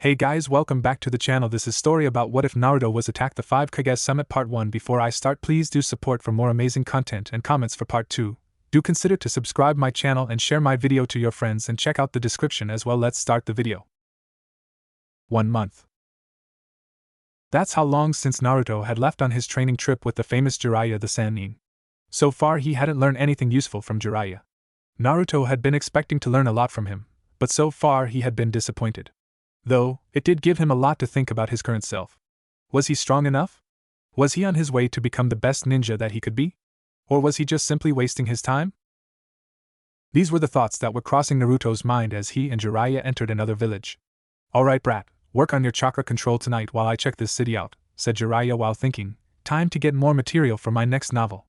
Hey guys, welcome back to the channel. This is story about what if Naruto was attacked the 5 Kage Summit Part 1. Before I start, please do support for more amazing content and comments for Part 2. Do consider to subscribe my channel and share my video to your friends and check out the description as well. Let's start the video. 1 month. That's how long since Naruto had left on his training trip with the famous Jiraiya the Sannin. So far he hadn't learned anything useful from Jiraiya. Naruto had been expecting to learn a lot from him, but so far he had been disappointed. Though, it did give him a lot to think about his current self. Was he strong enough? Was he on his way to become the best ninja that he could be? Or was he just simply wasting his time? These were the thoughts that were crossing Naruto's mind as he and Jiraiya entered another village. Alright brat, work on your chakra control tonight while I check this city out, said Jiraiya while thinking, time to get more material for my next novel.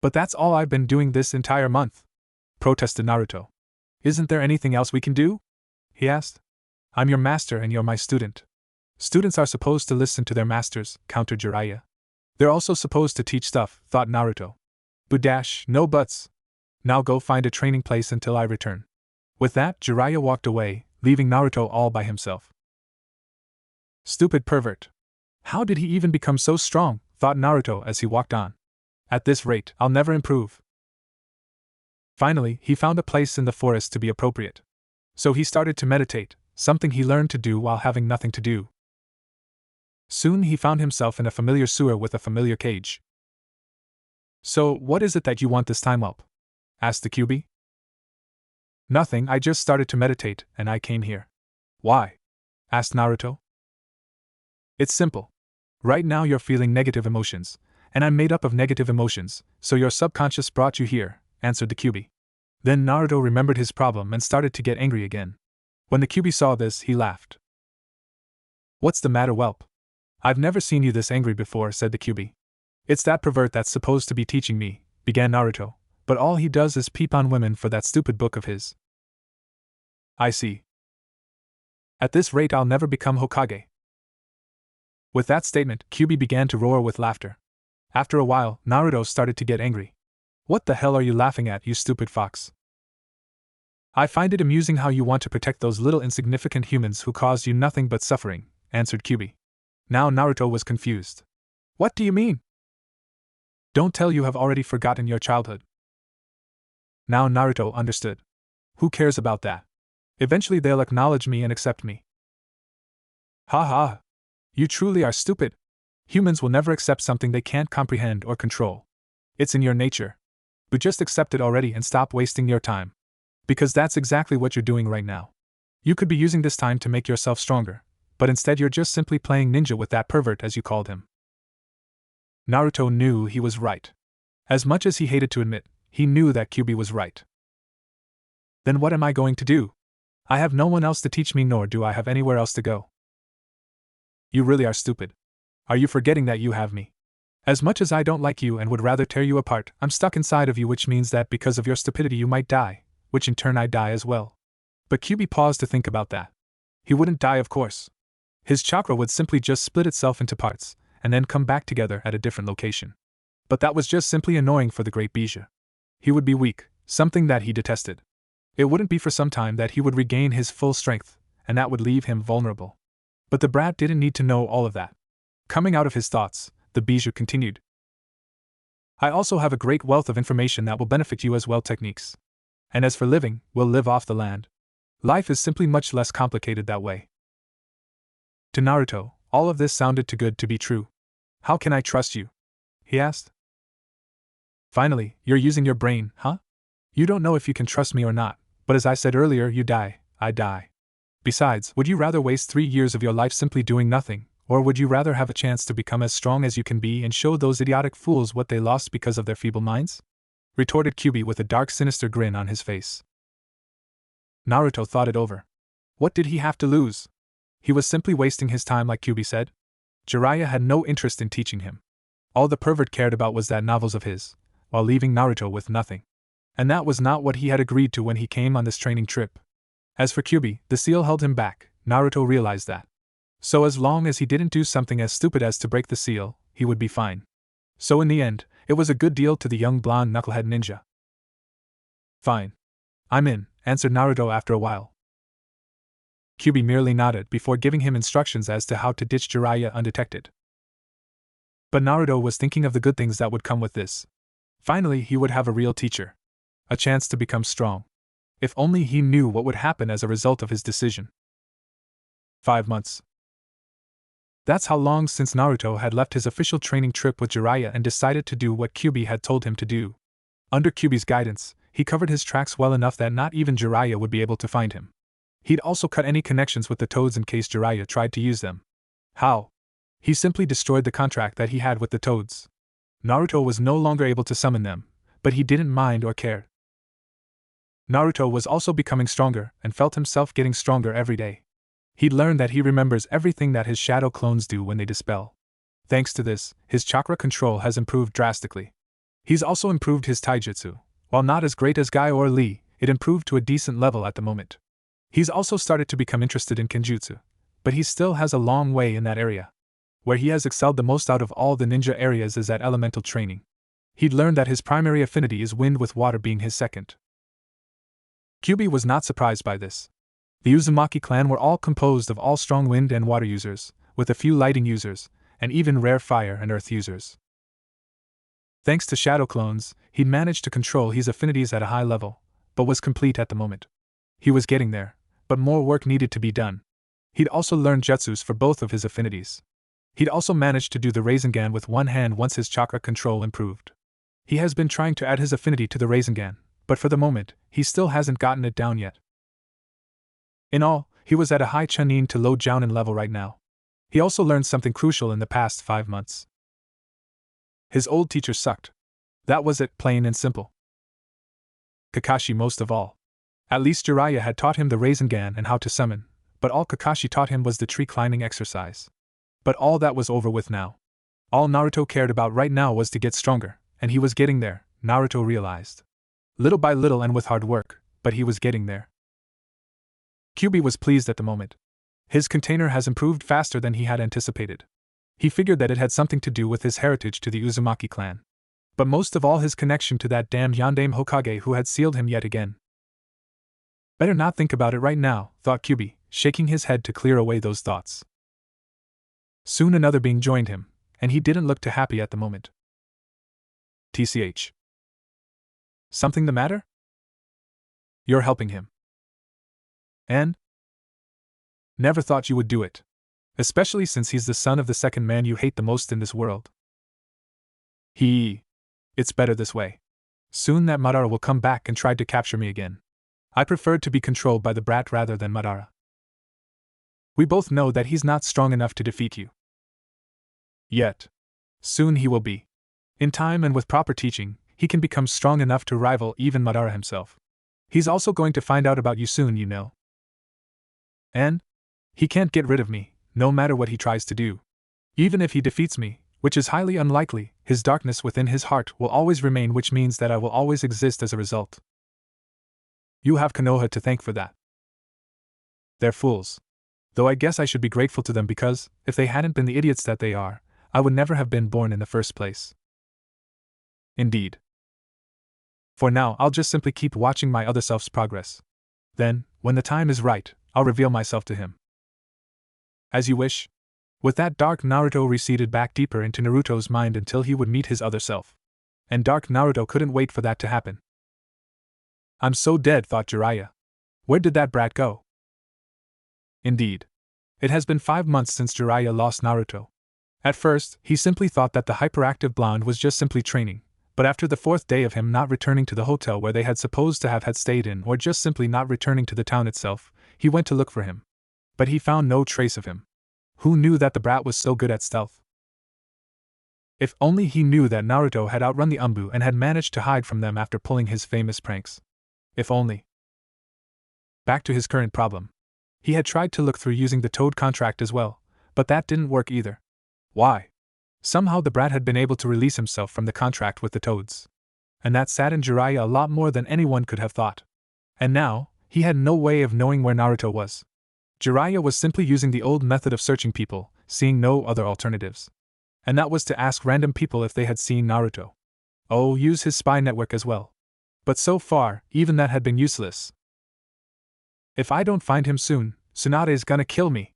But that's all I've been doing this entire month, protested Naruto. Isn't there anything else we can do? He asked. I'm your master and you're my student. Students are supposed to listen to their masters, countered Jiraiya. They're also supposed to teach stuff, thought Naruto. Budash, no buts. Now go find a training place until I return. With that, Jiraiya walked away, leaving Naruto all by himself. Stupid pervert. How did he even become so strong, thought Naruto as he walked on. At this rate, I'll never improve. Finally, he found a place in the forest to be appropriate. So he started to meditate, something he learned to do while having nothing to do. Soon he found himself in a familiar sewer with a familiar cage. So, what is it that you want this time up? Asked the Kyuubi. Nothing, I just started to meditate, and I came here. Why? Asked Naruto. It's simple. Right now you're feeling negative emotions, and I'm made up of negative emotions, so your subconscious brought you here, answered the Kyuubi. Then Naruto remembered his problem and started to get angry again. When the Kyuubi saw this, he laughed. What's the matter, whelp? I've never seen you this angry before, said the Kyuubi. It's that pervert that's supposed to be teaching me, began Naruto, but all he does is peep on women for that stupid book of his. I see. At this rate I'll never become Hokage. With that statement, Kyuubi began to roar with laughter. After a while, Naruto started to get angry. What the hell are you laughing at, you stupid fox? I find it amusing how you want to protect those little insignificant humans who caused you nothing but suffering, answered Kyuubi. Now Naruto was confused. What do you mean? Don't tell you have already forgotten your childhood. Now Naruto understood. Who cares about that? Eventually they'll acknowledge me and accept me. Ha ha! You truly are stupid. Humans will never accept something they can't comprehend or control. It's in your nature. But just accept it already and stop wasting your time. Because that's exactly what you're doing right now. You could be using this time to make yourself stronger, but instead you're just simply playing ninja with that pervert as you called him. Naruto knew he was right. As much as he hated to admit, he knew that Kyuubi was right. Then what am I going to do? I have no one else to teach me, nor do I have anywhere else to go. You really are stupid. Are you forgetting that you have me? As much as I don't like you and would rather tear you apart, I'm stuck inside of you, which means that because of your stupidity you might die, which in turn I die as well. But Kyuubi paused to think about that. He wouldn't die, of course. His chakra would simply just split itself into parts, and then come back together at a different location. But that was just simply annoying for the great Bija. He would be weak, something that he detested. It wouldn't be for some time that he would regain his full strength, and that would leave him vulnerable. But the brat didn't need to know all of that. Coming out of his thoughts, the Bija continued. I also have a great wealth of information that will benefit you as well, techniques. And as for living, we'll live off the land. Life is simply much less complicated that way. To Naruto, all of this sounded too good to be true. How can I trust you? He asked. Finally, you're using your brain, huh? You don't know if you can trust me or not, but as I said earlier, you die, I die. Besides, would you rather waste 3 years of your life simply doing nothing, or would you rather have a chance to become as strong as you can be and show those idiotic fools what they lost because of their feeble minds? Retorted Kyuubi with a dark, sinister grin on his face. Naruto thought it over. What did he have to lose? He was simply wasting his time, like Kyuubi said. Jiraiya had no interest in teaching him. All the pervert cared about was that novels of his, while leaving Naruto with nothing. And that was not what he had agreed to when he came on this training trip. As for Kyuubi, the seal held him back. Naruto realized that. So as long as he didn't do something as stupid as to break the seal, he would be fine. So in the end, it was a good deal to the young blonde knucklehead ninja. Fine. I'm in, answered Naruto after a while. Kyuubi merely nodded before giving him instructions as to how to ditch Jiraiya undetected. But Naruto was thinking of the good things that would come with this. Finally, he would have a real teacher. A chance to become strong. If only he knew what would happen as a result of his decision. 5 months. That's how long since Naruto had left his official training trip with Jiraiya and decided to do what Kyuubi had told him to do. Under Kyuubi's guidance, he covered his tracks well enough that not even Jiraiya would be able to find him. He'd also cut any connections with the Toads in case Jiraiya tried to use them. How? He simply destroyed the contract that he had with the Toads. Naruto was no longer able to summon them, but he didn't mind or care. Naruto was also becoming stronger and felt himself getting stronger every day. He'd learned that he remembers everything that his shadow clones do when they dispel. Thanks to this, his chakra control has improved drastically. He's also improved his taijutsu. While not as great as Guy or Lee, it improved to a decent level at the moment. He's also started to become interested in kenjutsu, but he still has a long way in that area. Where he has excelled the most out of all the ninja areas is at elemental training. He'd learned that his primary affinity is wind, with water being his second. Kyuubi was not surprised by this. The Uzumaki clan were all composed of all strong wind and water users, with a few lighting users, and even rare fire and earth users. Thanks to shadow clones, he'd managed to control his affinities at a high level, but was complete at the moment. He was getting there, but more work needed to be done. He'd also learned jutsus for both of his affinities. He'd also managed to do the Rasengan with one hand once his chakra control improved. He has been trying to add his affinity to the Rasengan, but for the moment, he still hasn't gotten it down yet. In all, he was at a high Chunin to low Jounin level right now. He also learned something crucial in the past 5 months. His old teacher sucked. That was it, plain and simple. Kakashi most of all. At least Jiraiya had taught him the Rasengan and how to summon, but all Kakashi taught him was the tree climbing exercise. But all that was over with now. All Naruto cared about right now was to get stronger, and he was getting there, Naruto realized. Little by little and with hard work, but he was getting there. Kyuubi was pleased at the moment. His container has improved faster than he had anticipated. He figured that it had something to do with his heritage to the Uzumaki clan. But most of all his connection to that damned Yondaime Hokage who had sealed him yet again. Better not think about it right now, thought Kyuubi, shaking his head to clear away those thoughts. Soon another being joined him, and he didn't look too happy at the moment. TCH. Something the matter? You're helping him. And? Never thought you would do it. Especially since he's the son of the second man you hate the most in this world. It's better this way. Soon that Madara will come back and try to capture me again. I preferred to be controlled by the brat rather than Madara. We both know that he's not strong enough to defeat you. Yet. Soon he will be. In time and with proper teaching, he can become strong enough to rival even Madara himself. He's also going to find out about you soon, you know. And? He can't get rid of me, no matter what he tries to do. Even if he defeats me, which is highly unlikely, his darkness within his heart will always remain, which means that I will always exist as a result. You have Konoha to thank for that. They're fools. Though I guess I should be grateful to them because, if they hadn't been the idiots that they are, I would never have been born in the first place. Indeed. For now, I'll just simply keep watching my other self's progress. Then, when the time is right, I'll reveal myself to him. As you wish. With that, Dark Naruto receded back deeper into Naruto's mind until he would meet his other self. And Dark Naruto couldn't wait for that to happen. I'm so dead, thought Jiraiya. Where did that brat go? Indeed. It has been 5 months since Jiraiya lost Naruto. At first, he simply thought that the hyperactive blonde was just simply training, but after the 4th day of him not returning to the hotel where they had supposed to have had stayed in, or just simply not returning to the town itself, he went to look for him. But he found no trace of him. Who knew that the brat was so good at stealth? If only he knew that Naruto had outrun the Umbu and had managed to hide from them after pulling his famous pranks. If only. Back to his current problem. He had tried to look through using the Toad contract as well, but that didn't work either. Why? Somehow the brat had been able to release himself from the contract with the Toads. And that saddened Jiraiya a lot more than anyone could have thought. And now, he had no way of knowing where Naruto was. Jiraiya was simply using the old method of searching people, seeing no other alternatives. And that was to ask random people if they had seen Naruto. Oh, use his spy network as well. But so far, even that had been useless. If I don't find him soon, Tsunade's gonna kill me.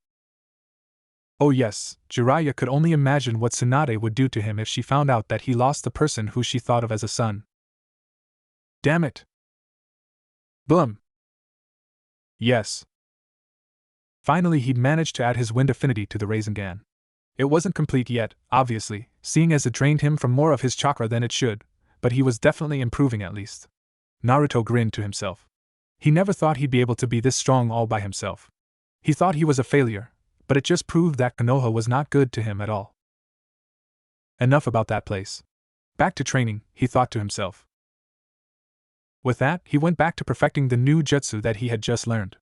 Oh yes, Jiraiya could only imagine what Tsunade would do to him if she found out that he lost the person who she thought of as a son. Damn it! Boom! Yes. Finally he'd managed to add his wind affinity to the Rasengan. It wasn't complete yet, obviously, seeing as it drained him from more of his chakra than it should, but he was definitely improving at least. Naruto grinned to himself. He never thought he'd be able to be this strong all by himself. He thought he was a failure, but it just proved that Konoha was not good to him at all. Enough about that place. Back to training, he thought to himself. With that, he went back to perfecting the new jutsu that he had just learned.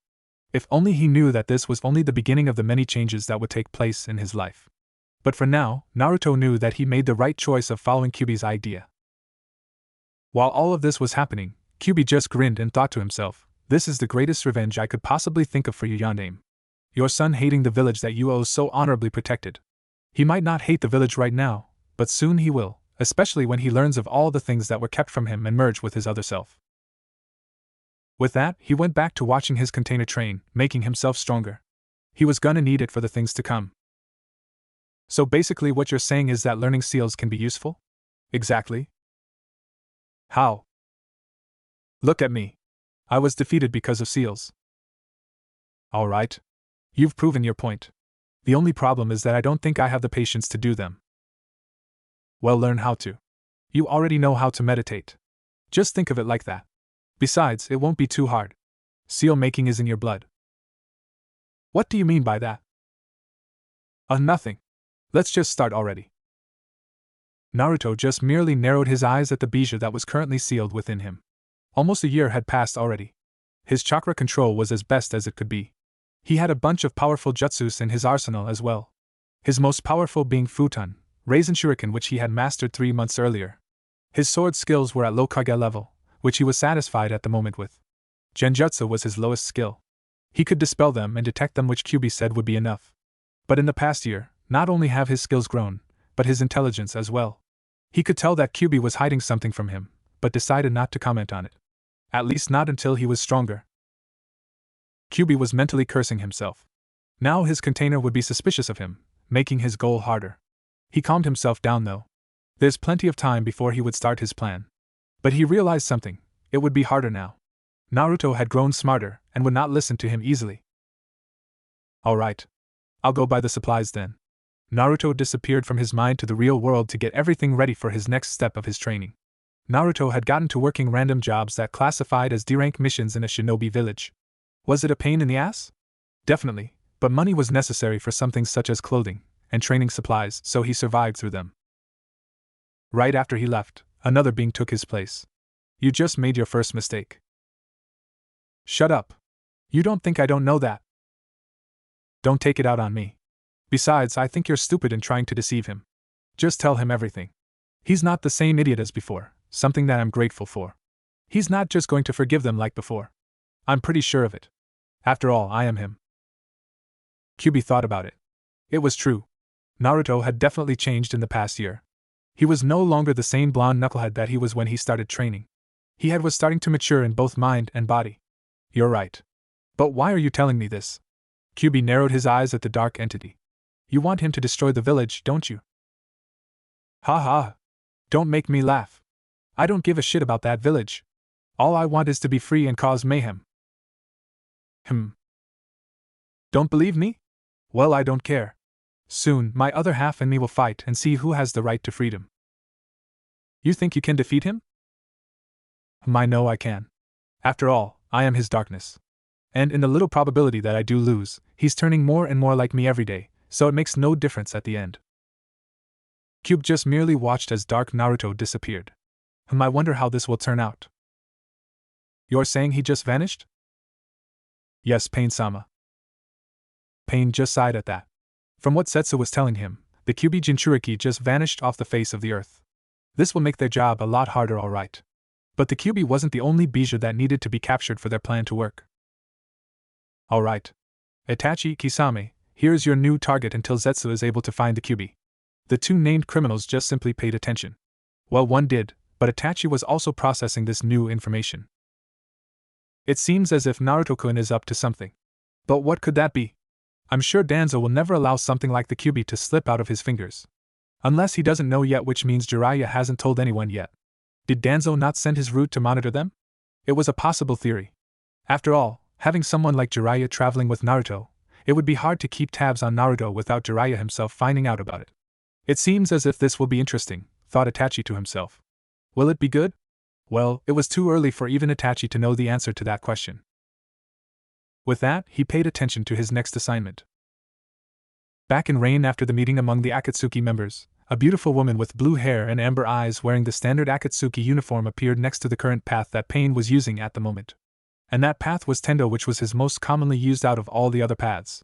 If only he knew that this was only the beginning of the many changes that would take place in his life. But for now, Naruto knew that he made the right choice of following Kyuubi's idea. While all of this was happening, Kyuubi just grinned and thought to himself, this is the greatest revenge I could possibly think of for you, Yondaime. Your son hating the village that you so honorably protected. He might not hate the village right now, but soon he will, especially when he learns of all the things that were kept from him and merge with his other self. With that, he went back to watching his container train, making himself stronger. He was gonna need it for the things to come. So basically what you're saying is that learning seals can be useful? Exactly. How? Look at me. I was defeated because of seals. Alright. You've proven your point. The only problem is that I don't think I have the patience to do them. Well, learn how to. You already know how to meditate. Just think of it like that. Besides, it won't be too hard. Seal making is in your blood. What do you mean by that? Nothing. Let's just start already. Naruto just merely narrowed his eyes at the bijou that was currently sealed within him. Almost a year had passed already. His chakra control was as best as it could be. He had a bunch of powerful jutsus in his arsenal as well. His most powerful being Futon, Raisin Shuriken, which he had mastered 3 months earlier. His sword skills were at Hokage level, which he was satisfied at the moment with. Genjutsu was his lowest skill. He could dispel them and detect them, which Kyuubi said would be enough. But in the past year, not only have his skills grown, but his intelligence as well. He could tell that Kyuubi was hiding something from him, but decided not to comment on it. At least not until he was stronger. Kyuubi was mentally cursing himself. Now his container would be suspicious of him, making his goal harder. He calmed himself down though. There's plenty of time before he would start his plan. But he realized something, it would be harder now. Naruto had grown smarter and would not listen to him easily. Alright. I'll go buy the supplies then. Naruto disappeared from his mind to the real world to get everything ready for his next step of his training. Naruto had gotten to working random jobs that classified as D-rank missions in a shinobi village. Was it a pain in the ass? Definitely, but money was necessary for something such as clothing and training supplies, so he survived through them. Right after he left, another being took his place. You just made your first mistake. Shut up. You don't think I don't know that? Don't take it out on me. Besides, I think you're stupid in trying to deceive him. Just tell him everything. He's not the same idiot as before, something that I'm grateful for. He's not just going to forgive them like before. I'm pretty sure of it. After all, I am him. Kyuubi thought about it. It was true. Naruto had definitely changed in the past year. He was no longer the same blonde knucklehead that he was when he started training. He was starting to mature in both mind and body. You're right. But why are you telling me this? Kyuubi narrowed his eyes at the dark entity. You want him to destroy the village, don't you? Ha ha. Don't make me laugh. I don't give a shit about that village. All I want is to be free and cause mayhem. Don't believe me? Well, I don't care. Soon, my other half and me will fight and see who has the right to freedom. You think you can defeat him? I know I can. After all, I am his darkness. And in the little probability that I do lose, he's turning more and more like me every day, so it makes no difference at the end. Cube just merely watched as Dark Naruto disappeared. I wonder how this will turn out. You're saying he just vanished? Yes, Pain-sama. Pain just sighed at that. From what Setsu was telling him, the Kyuubi Jinchuriki just vanished off the face of the earth. This will make their job a lot harder, alright. But the Kyuubi wasn't the only bijou that needed to be captured for their plan to work. Alright. Itachi, Kisame, here's your new target until Zetsu is able to find the Kyuubi. The two named criminals just simply paid attention. Well, one did, but Itachi was also processing this new information. It seems as if Naruto-kun is up to something. But what could that be? I'm sure Danzo will never allow something like the Kyuubi to slip out of his fingers. Unless he doesn't know yet, which means Jiraiya hasn't told anyone yet. Did Danzo not send his root to monitor them? It was a possible theory. After all, having someone like Jiraiya traveling with Naruto, it would be hard to keep tabs on Naruto without Jiraiya himself finding out about it. It seems as if this will be interesting, thought Itachi to himself. Will it be good? Well, it was too early for even Itachi to know the answer to that question. With that, he paid attention to his next assignment. Back in Rain, after the meeting among the Akatsuki members, a beautiful woman with blue hair and amber eyes wearing the standard Akatsuki uniform appeared next to the current path that Pain was using at the moment. And that path was Tendo, which was his most commonly used out of all the other paths.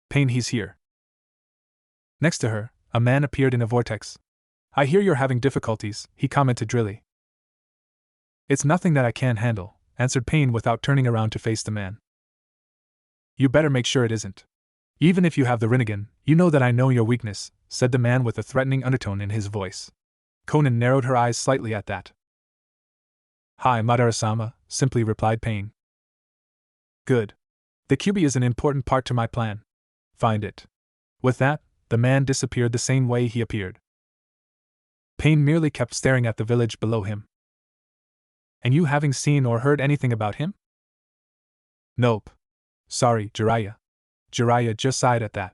Pain, he's here. Next to her, a man appeared in a vortex. I hear you're having difficulties, he commented drily. It's nothing that I can't handle, answered Pain without turning around to face the man. You better make sure it isn't. Even if you have the Rinnegan, you know that I know your weakness, said the man with a threatening undertone in his voice. Konan narrowed her eyes slightly at that. Hi, Madara-sama, simply replied Pain. Good. The Kyuubi is an important part to my plan. Find it. With that, the man disappeared the same way he appeared. Pain merely kept staring at the village below him. And you having seen or heard anything about him? Nope. Sorry, Jiraiya. Jiraiya just sighed at that.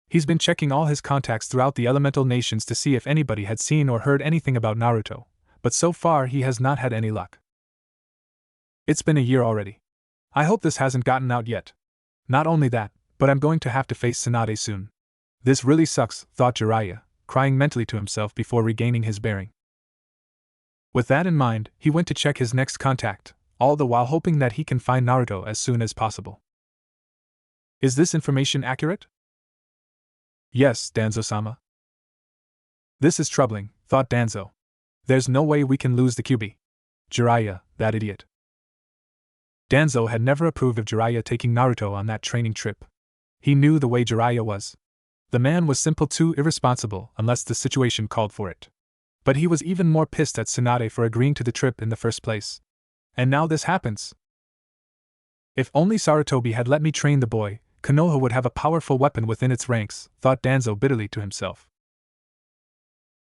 He's been checking all his contacts throughout the elemental nations to see if anybody had seen or heard anything about Naruto, but so far he has not had any luck. It's been a year already. I hope this hasn't gotten out yet. Not only that, but I'm going to have to face Tsunade soon. This really sucks, thought Jiraiya, crying mentally to himself before regaining his bearing. With that in mind, he went to check his next contact, all the while hoping that he can find Naruto as soon as possible. Is this information accurate? Yes, Danzo-sama. This is troubling, thought Danzo. There's no way we can lose the Kyuubi. Jiraiya, that idiot. Danzo had never approved of Jiraiya taking Naruto on that training trip. He knew the way Jiraiya was. The man was simply too irresponsible unless the situation called for it. But he was even more pissed at Tsunade for agreeing to the trip in the first place. And now this happens. If only Sarutobi had let me train the boy, Konoha would have a powerful weapon within its ranks, thought Danzo bitterly to himself.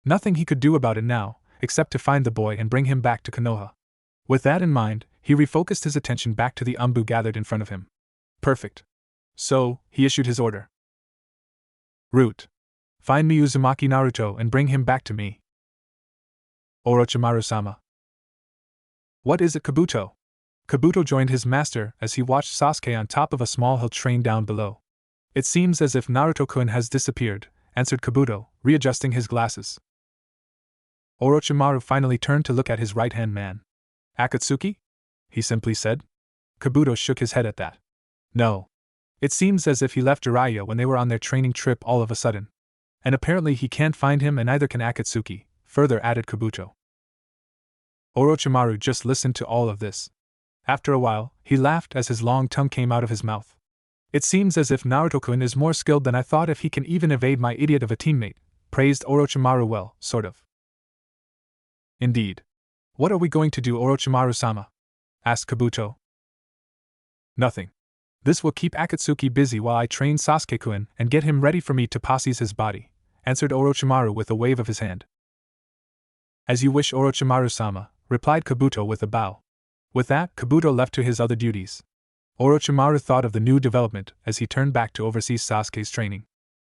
Nothing he could do about it now, except to find the boy and bring him back to Konoha. With that in mind, he refocused his attention back to the Umbu gathered in front of him. Perfect. So, he issued his order. Root. Find me Uzumaki Naruto and bring him back to me. Orochimaru-sama. What is it, Kabuto? Kabuto joined his master as he watched Sasuke on top of a small hill train down below. It seems as if Naruto-kun has disappeared, answered Kabuto, readjusting his glasses. Orochimaru finally turned to look at his right-hand man. Akatsuki? He simply said. Kabuto shook his head at that. No. It seems as if he left Jiraiya when they were on their training trip all of a sudden. And apparently he can't find him, and neither can Akatsuki, further added Kabuto. Orochimaru just listened to all of this. After a while, he laughed as his long tongue came out of his mouth. It seems as if Naruto-kun is more skilled than I thought. If he can even evade my idiot of a teammate, praised Orochimaru. Well, sort of. Indeed. What are we going to do, Orochimaru-sama? Asked Kabuto. Nothing. This will keep Akatsuki busy while I train Sasuke-kun and get him ready for me to possess his body, answered Orochimaru with a wave of his hand. As you wish, Orochimaru-sama, replied Kabuto with a bow. With that, Kabuto left to his other duties. Orochimaru thought of the new development as he turned back to oversee Sasuke's training.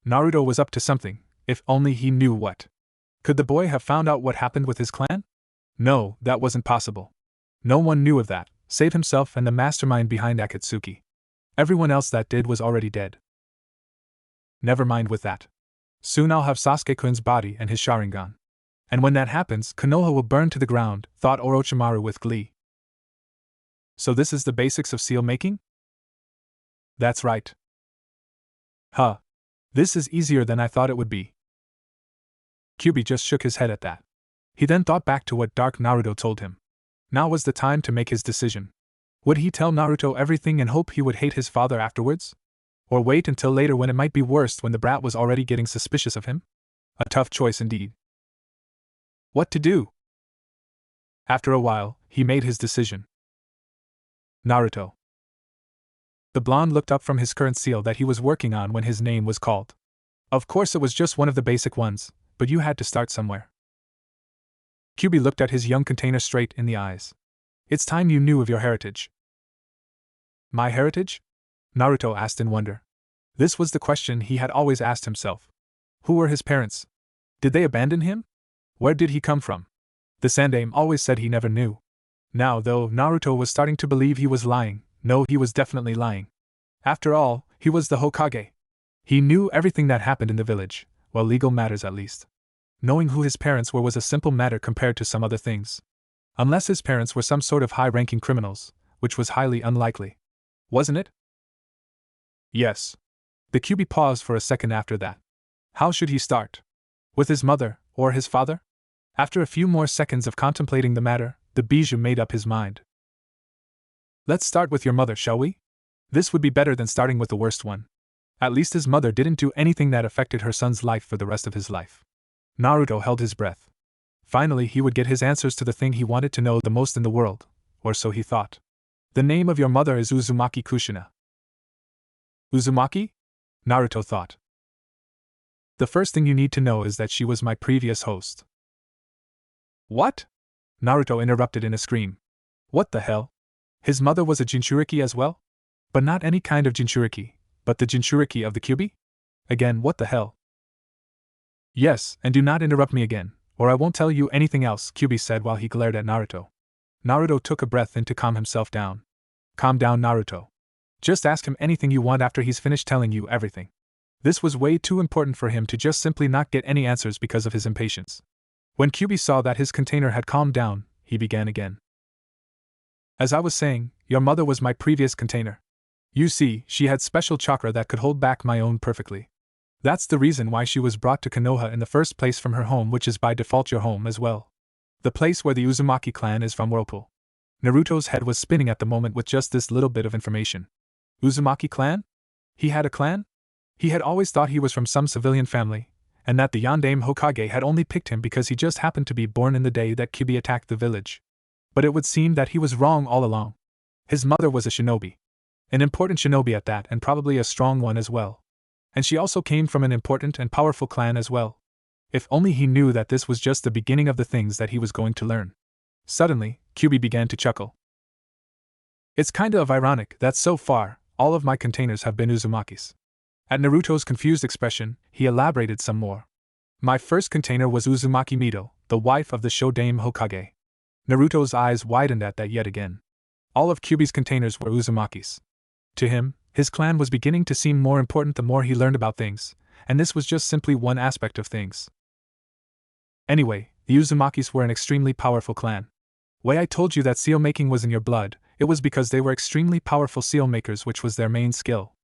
Naruto was up to something, if only he knew what. Could the boy have found out what happened with his clan? No, that wasn't possible. No one knew of that, save himself and the mastermind behind Akatsuki. Everyone else that did was already dead. Never mind with that. Soon I'll have Sasuke-kun's body and his Sharingan. And when that happens, Konoha will burn to the ground, thought Orochimaru with glee. So this is the basics of seal making? That's right. Huh. This is easier than I thought it would be. Kyuubi just shook his head at that. He then thought back to what Dark Naruto told him. Now was the time to make his decision. Would he tell Naruto everything and hope he would hate his father afterwards? Or wait until later when it might be worse, when the brat was already getting suspicious of him? A tough choice indeed. What to do? After a while, he made his decision. Naruto. The blonde looked up from his current seal that he was working on when his name was called. Of course it was just one of the basic ones, but you had to start somewhere. Kyubi looked at his young container straight in the eyes. It's time you knew of your heritage. My heritage? Naruto asked in wonder. This was the question he had always asked himself. Who were his parents? Did they abandon him? Where did he come from? The Sandaime always said he never knew. Now, though, Naruto was starting to believe he was lying. No, he was definitely lying. After all, he was the Hokage. He knew everything that happened in the village, well, legal matters at least. Knowing who his parents were was a simple matter compared to some other things. Unless his parents were some sort of high-ranking criminals, which was highly unlikely. Wasn't it? Yes. The Kyubi paused for a second after that. How should he start? With his mother, or his father? After a few more seconds of contemplating the matter, the Bijou made up his mind. Let's start with your mother, shall we? This would be better than starting with the worst one. At least his mother didn't do anything that affected her son's life for the rest of his life. Naruto held his breath. Finally, he would get his answers to the thing he wanted to know the most in the world, or so he thought. The name of your mother is Uzumaki Kushina. Uzumaki? Naruto thought. The first thing you need to know is that she was my previous host. What? Naruto interrupted in a scream. What the hell? His mother was a Jinchuriki as well? But not any kind of Jinchuriki, but the Jinchuriki of the Kyubi? Again, what the hell? Yes, and do not interrupt me again, or I won't tell you anything else, Kyubi said while he glared at Naruto. Naruto took a breath in to calm himself down. Calm down, Naruto. Just ask him anything you want after he's finished telling you everything. This was way too important for him to just simply not get any answers because of his impatience. When Kyubi saw that his container had calmed down, he began again. As I was saying, your mother was my previous container. You see, she had special chakra that could hold back my own perfectly. That's the reason why she was brought to Konoha in the first place from her home, which is by default your home as well. The place where the Uzumaki clan is from, Whirlpool. Naruto's head was spinning at the moment with just this little bit of information. Uzumaki clan? He had a clan? He had always thought he was from some civilian family, and that the Yondaime Hokage had only picked him because he just happened to be born in the day that Kyubi attacked the village. But it would seem that he was wrong all along. His mother was a shinobi. An important shinobi at that, and probably a strong one as well. And she also came from an important and powerful clan as well. If only he knew that this was just the beginning of the things that he was going to learn. Suddenly, Kyubi began to chuckle. It's kinda of ironic that so far, all of my containers have been Uzumaki's. At Naruto's confused expression, he elaborated some more. My first container was Uzumaki Mido, the wife of the Shodaime Hokage. Naruto's eyes widened at that yet again. All of Kyubi's containers were Uzumaki's. To him, his clan was beginning to seem more important the more he learned about things, and this was just simply one aspect of things. Anyway, the Uzumakis were an extremely powerful clan. Way I told you that seal making was in your blood, it was because they were extremely powerful seal makers, which was their main skill.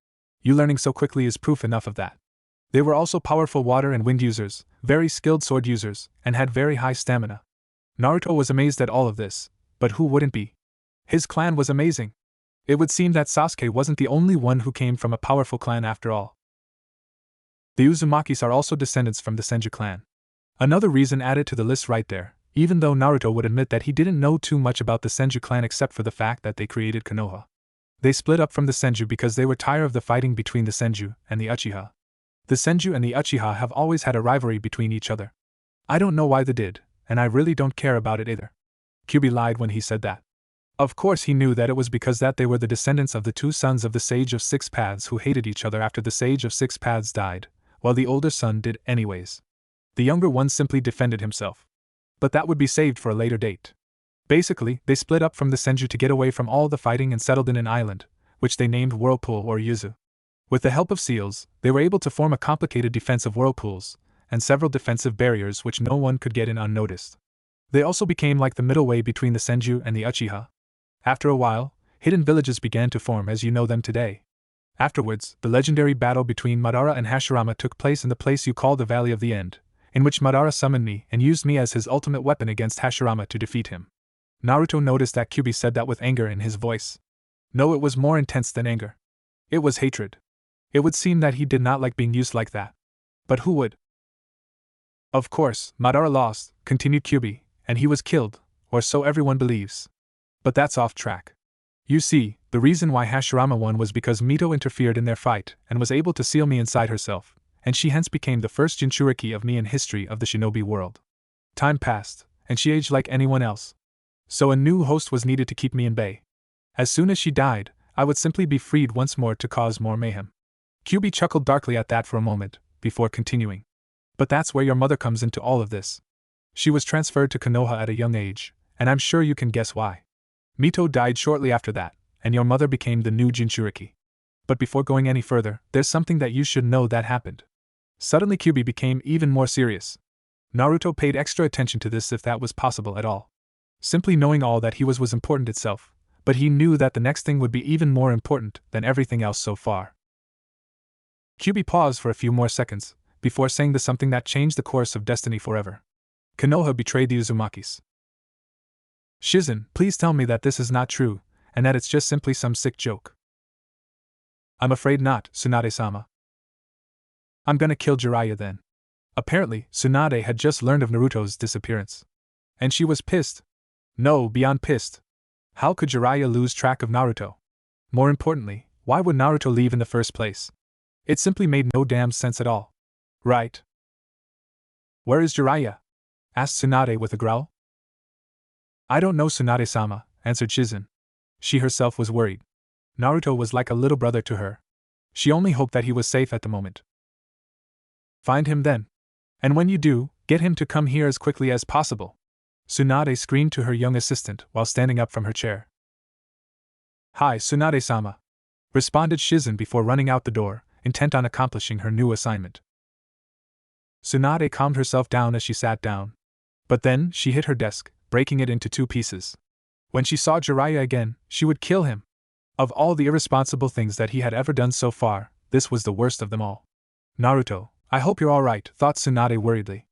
You learning so quickly is proof enough of that. They were also powerful water and wind users, very skilled sword users, and had very high stamina. Naruto was amazed at all of this, but who wouldn't be? His clan was amazing. It would seem that Sasuke wasn't the only one who came from a powerful clan after all. The Uzumakis are also descendants from the Senju clan. Another reason added to the list right there, even though Naruto would admit that he didn't know too much about the Senju clan except for the fact that they created Konoha. They split up from the Senju because they were tired of the fighting between the Senju and the Uchiha. The Senju and the Uchiha have always had a rivalry between each other. I don't know why they did, and I really don't care about it either. Kyubi lied when he said that. Of course he knew that it was because that they were the descendants of the two sons of the Sage of Six Paths who hated each other after the Sage of Six Paths died, while the older son did anyways. The younger one simply defended himself. But that would be saved for a later date. Basically, they split up from the Senju to get away from all the fighting and settled in an island, which they named Whirlpool or Yuzu. With the help of seals, they were able to form a complicated defense of whirlpools, and several defensive barriers which no one could get in unnoticed. They also became like the middle way between the Senju and the Uchiha. After a while, hidden villages began to form as you know them today. Afterwards, the legendary battle between Madara and Hashirama took place in the place you call the Valley of the End, in which Madara summoned me and used me as his ultimate weapon against Hashirama to defeat him. Naruto noticed that Kyubi said that with anger in his voice. No, it was more intense than anger. It was hatred. It would seem that he did not like being used like that. But who would? Of course, Madara lost, continued Kyubi, and he was killed, or so everyone believes. But that's off track. You see, the reason why Hashirama won was because Mito interfered in their fight and was able to seal me inside herself, and she hence became the first Jinchuriki of me in history of the shinobi world. Time passed, and she aged like anyone else. So a new host was needed to keep me in bay. As soon as she died, I would simply be freed once more to cause more mayhem. Kyubi chuckled darkly at that for a moment, before continuing. But that's where your mother comes into all of this. She was transferred to Konoha at a young age, and I'm sure you can guess why. Mito died shortly after that, and your mother became the new Jinchuriki. But before going any further, there's something that you should know that happened. Suddenly Kyubi became even more serious. Naruto paid extra attention to this if that was possible at all. Simply knowing all that he was important itself, but he knew that the next thing would be even more important than everything else so far. Kyubi paused for a few more seconds, before saying the something that changed the course of destiny forever. Konoha betrayed the Uzumakis. Shizen, please tell me that this is not true, and that it's just simply some sick joke. I'm afraid not, Tsunade-sama. I'm gonna kill Jiraiya then. Apparently, Tsunade had just learned of Naruto's disappearance. And she was pissed. No, beyond pissed. How could Jiraiya lose track of Naruto? More importantly, why would Naruto leave in the first place? It simply made no damn sense at all. Right. Where is Jiraiya? Asked Tsunade with a growl. I don't know, Tsunade-sama, answered Shizen. She herself was worried. Naruto was like a little brother to her. She only hoped that he was safe at the moment. Find him then. And when you do, get him to come here as quickly as possible. Tsunade screamed to her young assistant while standing up from her chair. Hi, Tsunade-sama, responded Shizen before running out the door, intent on accomplishing her new assignment. Tsunade calmed herself down as she sat down. But then, she hit her desk, breaking it into two pieces. When she saw Jiraiya again, she would kill him. Of all the irresponsible things that he had ever done so far, this was the worst of them all. Naruto, I hope you're alright, thought Tsunade worriedly.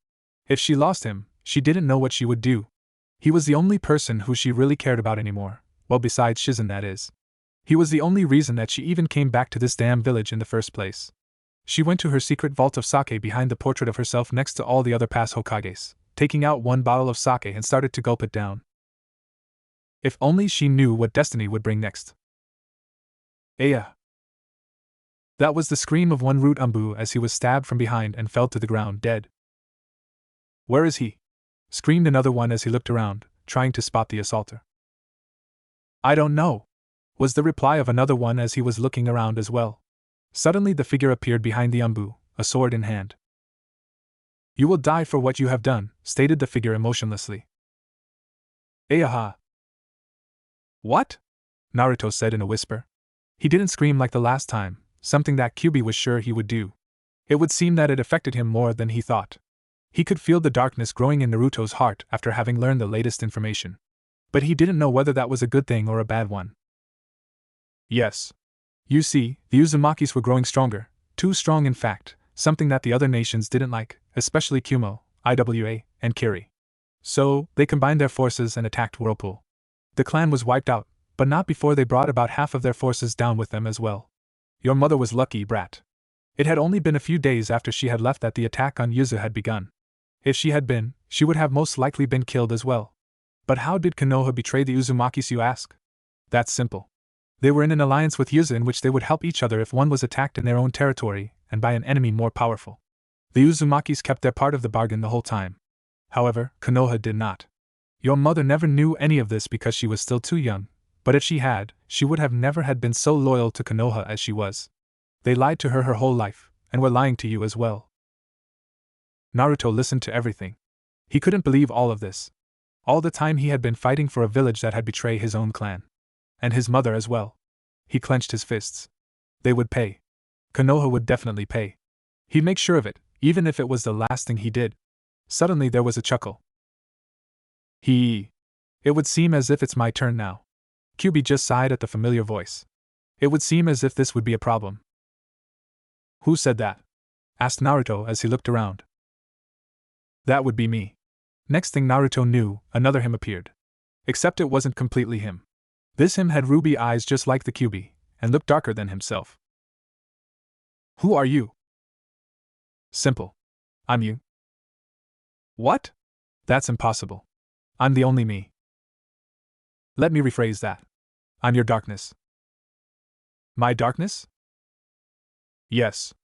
If she lost him, she didn't know what she would do. He was the only person who she really cared about anymore, well, besides Shizen, that is. He was the only reason that she even came back to this damn village in the first place. She went to her secret vault of sake behind the portrait of herself next to all the other past Hokages, taking out one bottle of sake and started to gulp it down. If only she knew what destiny would bring next. Aya! That was the scream of one Root Umbu as he was stabbed from behind and fell to the ground dead. Where is he? Screamed another one as he looked around, trying to spot the assaulter. I don't know, was the reply of another one as he was looking around as well. Suddenly the figure appeared behind the Umbu, a sword in hand. You will die for what you have done, stated the figure emotionlessly. Ayaha! What? Naruto said in a whisper. He didn't scream like the last time, something that Kyubi was sure he would do. It would seem that it affected him more than he thought. He could feel the darkness growing in Naruto's heart after having learned the latest information. But he didn't know whether that was a good thing or a bad one. Yes. You see, the Uzumakis were growing stronger, too strong in fact, something that the other nations didn't like, especially Kumo, Iwa, and Kiri. So, they combined their forces and attacked Whirlpool. The clan was wiped out, but not before they brought about half of their forces down with them as well. Your mother was lucky, brat. It had only been a few days after she had left that the attack on Yuzu had begun. If she had been, she would have most likely been killed as well. But how did Konoha betray the Uzumakis, you ask? That's simple. They were in an alliance with Yuzu in which they would help each other if one was attacked in their own territory, and by an enemy more powerful. The Uzumakis kept their part of the bargain the whole time. However, Konoha did not. Your mother never knew any of this because she was still too young, but if she had, she would have never had been so loyal to Konoha as she was. They lied to her whole life, and were lying to you as well. Naruto listened to everything. He couldn't believe all of this. All the time he had been fighting for a village that had betrayed his own clan. And his mother as well. He clenched his fists. They would pay. Konoha would definitely pay. He'd make sure of it, even if it was the last thing he did. Suddenly there was a chuckle. It would seem as if it's my turn now. Kyubi just sighed at the familiar voice. It would seem as if this would be a problem. Who said that? Asked Naruto as he looked around. That would be me. Next thing Naruto knew, another him appeared. Except it wasn't completely him. This him had ruby eyes just like the Kyubi, and looked darker than himself. Who are you? Simple. I'm you. What? That's impossible. I'm the only me. Let me rephrase that. I'm your darkness. My darkness? Yes.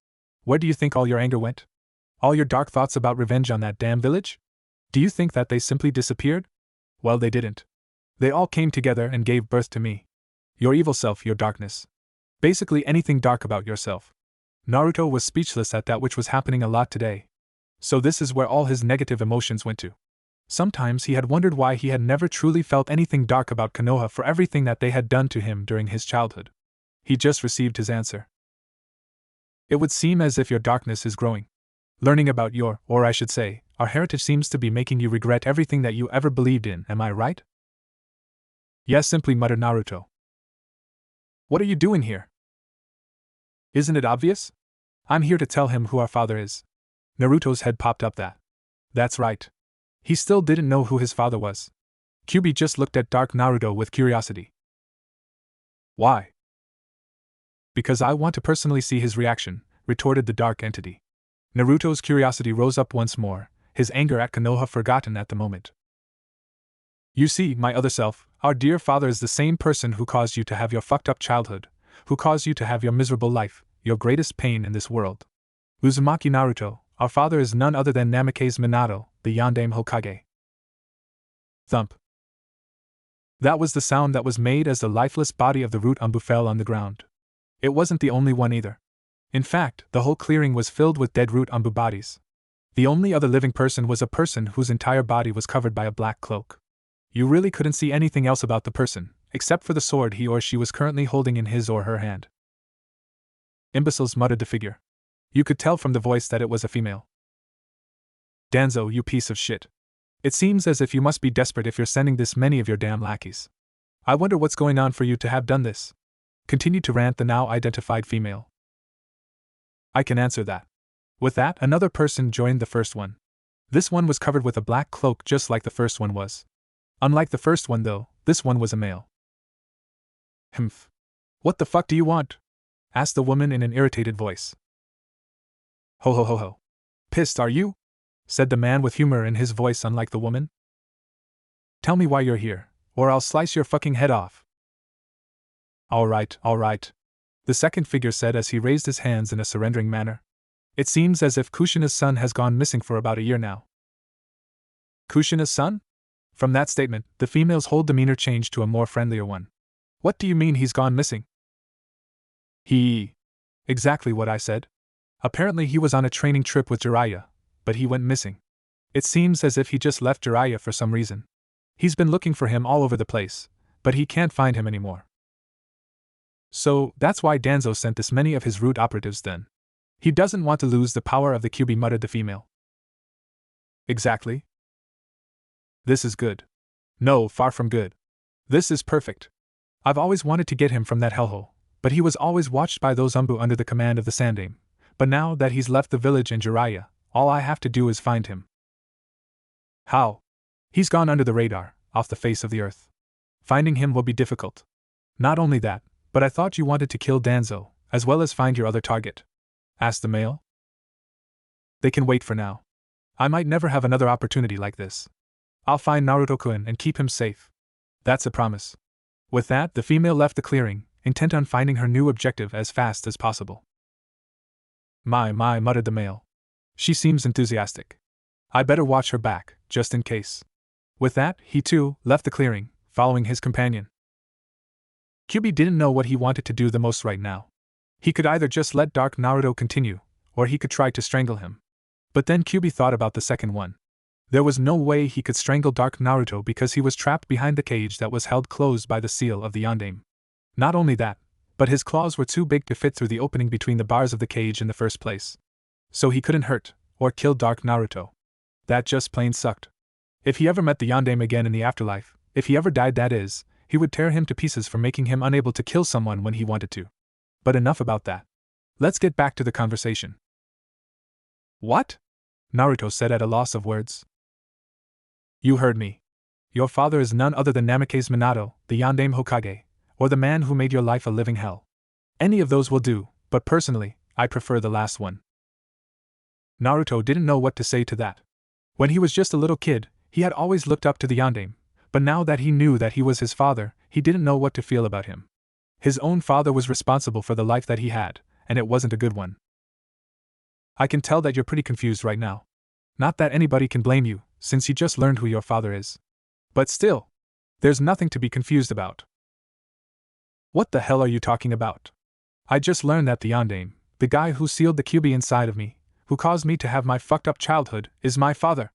Where do you think all your anger went? All your dark thoughts about revenge on that damn village? Do you think that they simply disappeared? Well, they didn't. They all came together and gave birth to me. Your evil self, your darkness. Basically anything dark about yourself. Naruto was speechless at that which was happening a lot today. So this is where all his negative emotions went to. Sometimes he had wondered why he had never truly felt anything dark about Konoha for everything that they had done to him during his childhood. He just received his answer. It would seem as if your darkness is growing. Learning about or I should say, our heritage seems to be making you regret everything that you ever believed in, am I right? Yes, simply muttered Naruto. What are you doing here? Isn't it obvious? I'm here to tell him who our father is. Naruto's head popped up that. That's right. He still didn't know who his father was. Kyuubi just looked at Dark Naruto with curiosity. Why? Because I want to personally see his reaction, retorted the dark entity. Naruto's curiosity rose up once more, his anger at Konoha forgotten at the moment. You see, my other self, our dear father is the same person who caused you to have your fucked up childhood, who caused you to have your miserable life, your greatest pain in this world. Uzumaki Naruto, our father is none other than Namake's Minato, the Yondaime Hokage. Thump. That was the sound that was made as the lifeless body of the root Umbu fell on the ground. It wasn't the only one either. In fact, the whole clearing was filled with dead root Umbu bodies. The only other living person was a person whose entire body was covered by a black cloak. You really couldn't see anything else about the person, except for the sword he or she was currently holding in his or her hand. Imbeciles, muttered the figure. You could tell from the voice that it was a female. Danzo, you piece of shit. It seems as if you must be desperate if you're sending this many of your damn lackeys. I wonder what's going on for you to have done this. Continued to rant the now identified female. I can answer that. With that, another person joined the first one. This one was covered with a black cloak just like the first one was. Unlike the first one though, this one was a male. Humph. What the fuck do you want? Asked the woman in an irritated voice. Ho ho ho ho. Pissed, are you? Said the man with humor in his voice unlike the woman. Tell me why you're here, or I'll slice your fucking head off. Alright. The second figure said as he raised his hands in a surrendering manner. It seems as if Kushina's son has gone missing for about a year now. Kushina's son? From that statement, the female's whole demeanor changed to a more friendlier one. What do you mean he's gone missing? Exactly what I said. Apparently he was on a training trip with Jiraiya, but he went missing. It seems as if he just left Jiraiya for some reason. He's been looking for him all over the place, but he can't find him anymore. So, that's why Danzo sent this many of his root operatives then. He doesn't want to lose the power of the Kyuubi, muttered the female. Exactly. This is good. No, far from good. This is perfect. I've always wanted to get him from that hellhole, but he was always watched by those Umbu under the command of the Sandaime. But now that he's left the village and Jiraiya, all I have to do is find him. How? He's gone under the radar, off the face of the earth. Finding him will be difficult. Not only that, but I thought you wanted to kill Danzo, as well as find your other target. Asked the male. They can wait for now. I might never have another opportunity like this. I'll find Naruto-kun and keep him safe. That's a promise. With that, the female left the clearing, intent on finding her new objective as fast as possible. My, muttered the male. She seems enthusiastic. I better watch her back, just in case. With that, he too left the clearing, following his companion. Kyuubi didn't know what he wanted to do the most right now. He could either just let Dark Naruto continue, or he could try to strangle him. But then Kyuubi thought about the second one. There was no way he could strangle Dark Naruto because he was trapped behind the cage that was held closed by the seal of the Yondaime. Not only that, but his claws were too big to fit through the opening between the bars of the cage in the first place. So he couldn't hurt, or kill Dark Naruto. That just plain sucked. If he ever met the Yondaime again in the afterlife, if he ever died that is, he would tear him to pieces for making him unable to kill someone when he wanted to. But enough about that. Let's get back to the conversation. What? Naruto said at a loss of words. You heard me. Your father is none other than Namake's Minato, the Yondaime Hokage, or the man who made your life a living hell. Any of those will do, but personally, I prefer the last one. Naruto didn't know what to say to that. When he was just a little kid, he had always looked up to the Yondaime, but now that he knew that he was his father, he didn't know what to feel about him. His own father was responsible for the life that he had, and it wasn't a good one. I can tell that you're pretty confused right now. Not that anybody can blame you, since you just learned who your father is. But still, there's nothing to be confused about. What the hell are you talking about? I just learned that the Yondaime, the guy who sealed the QB inside of me, who caused me to have my fucked up childhood, is my father.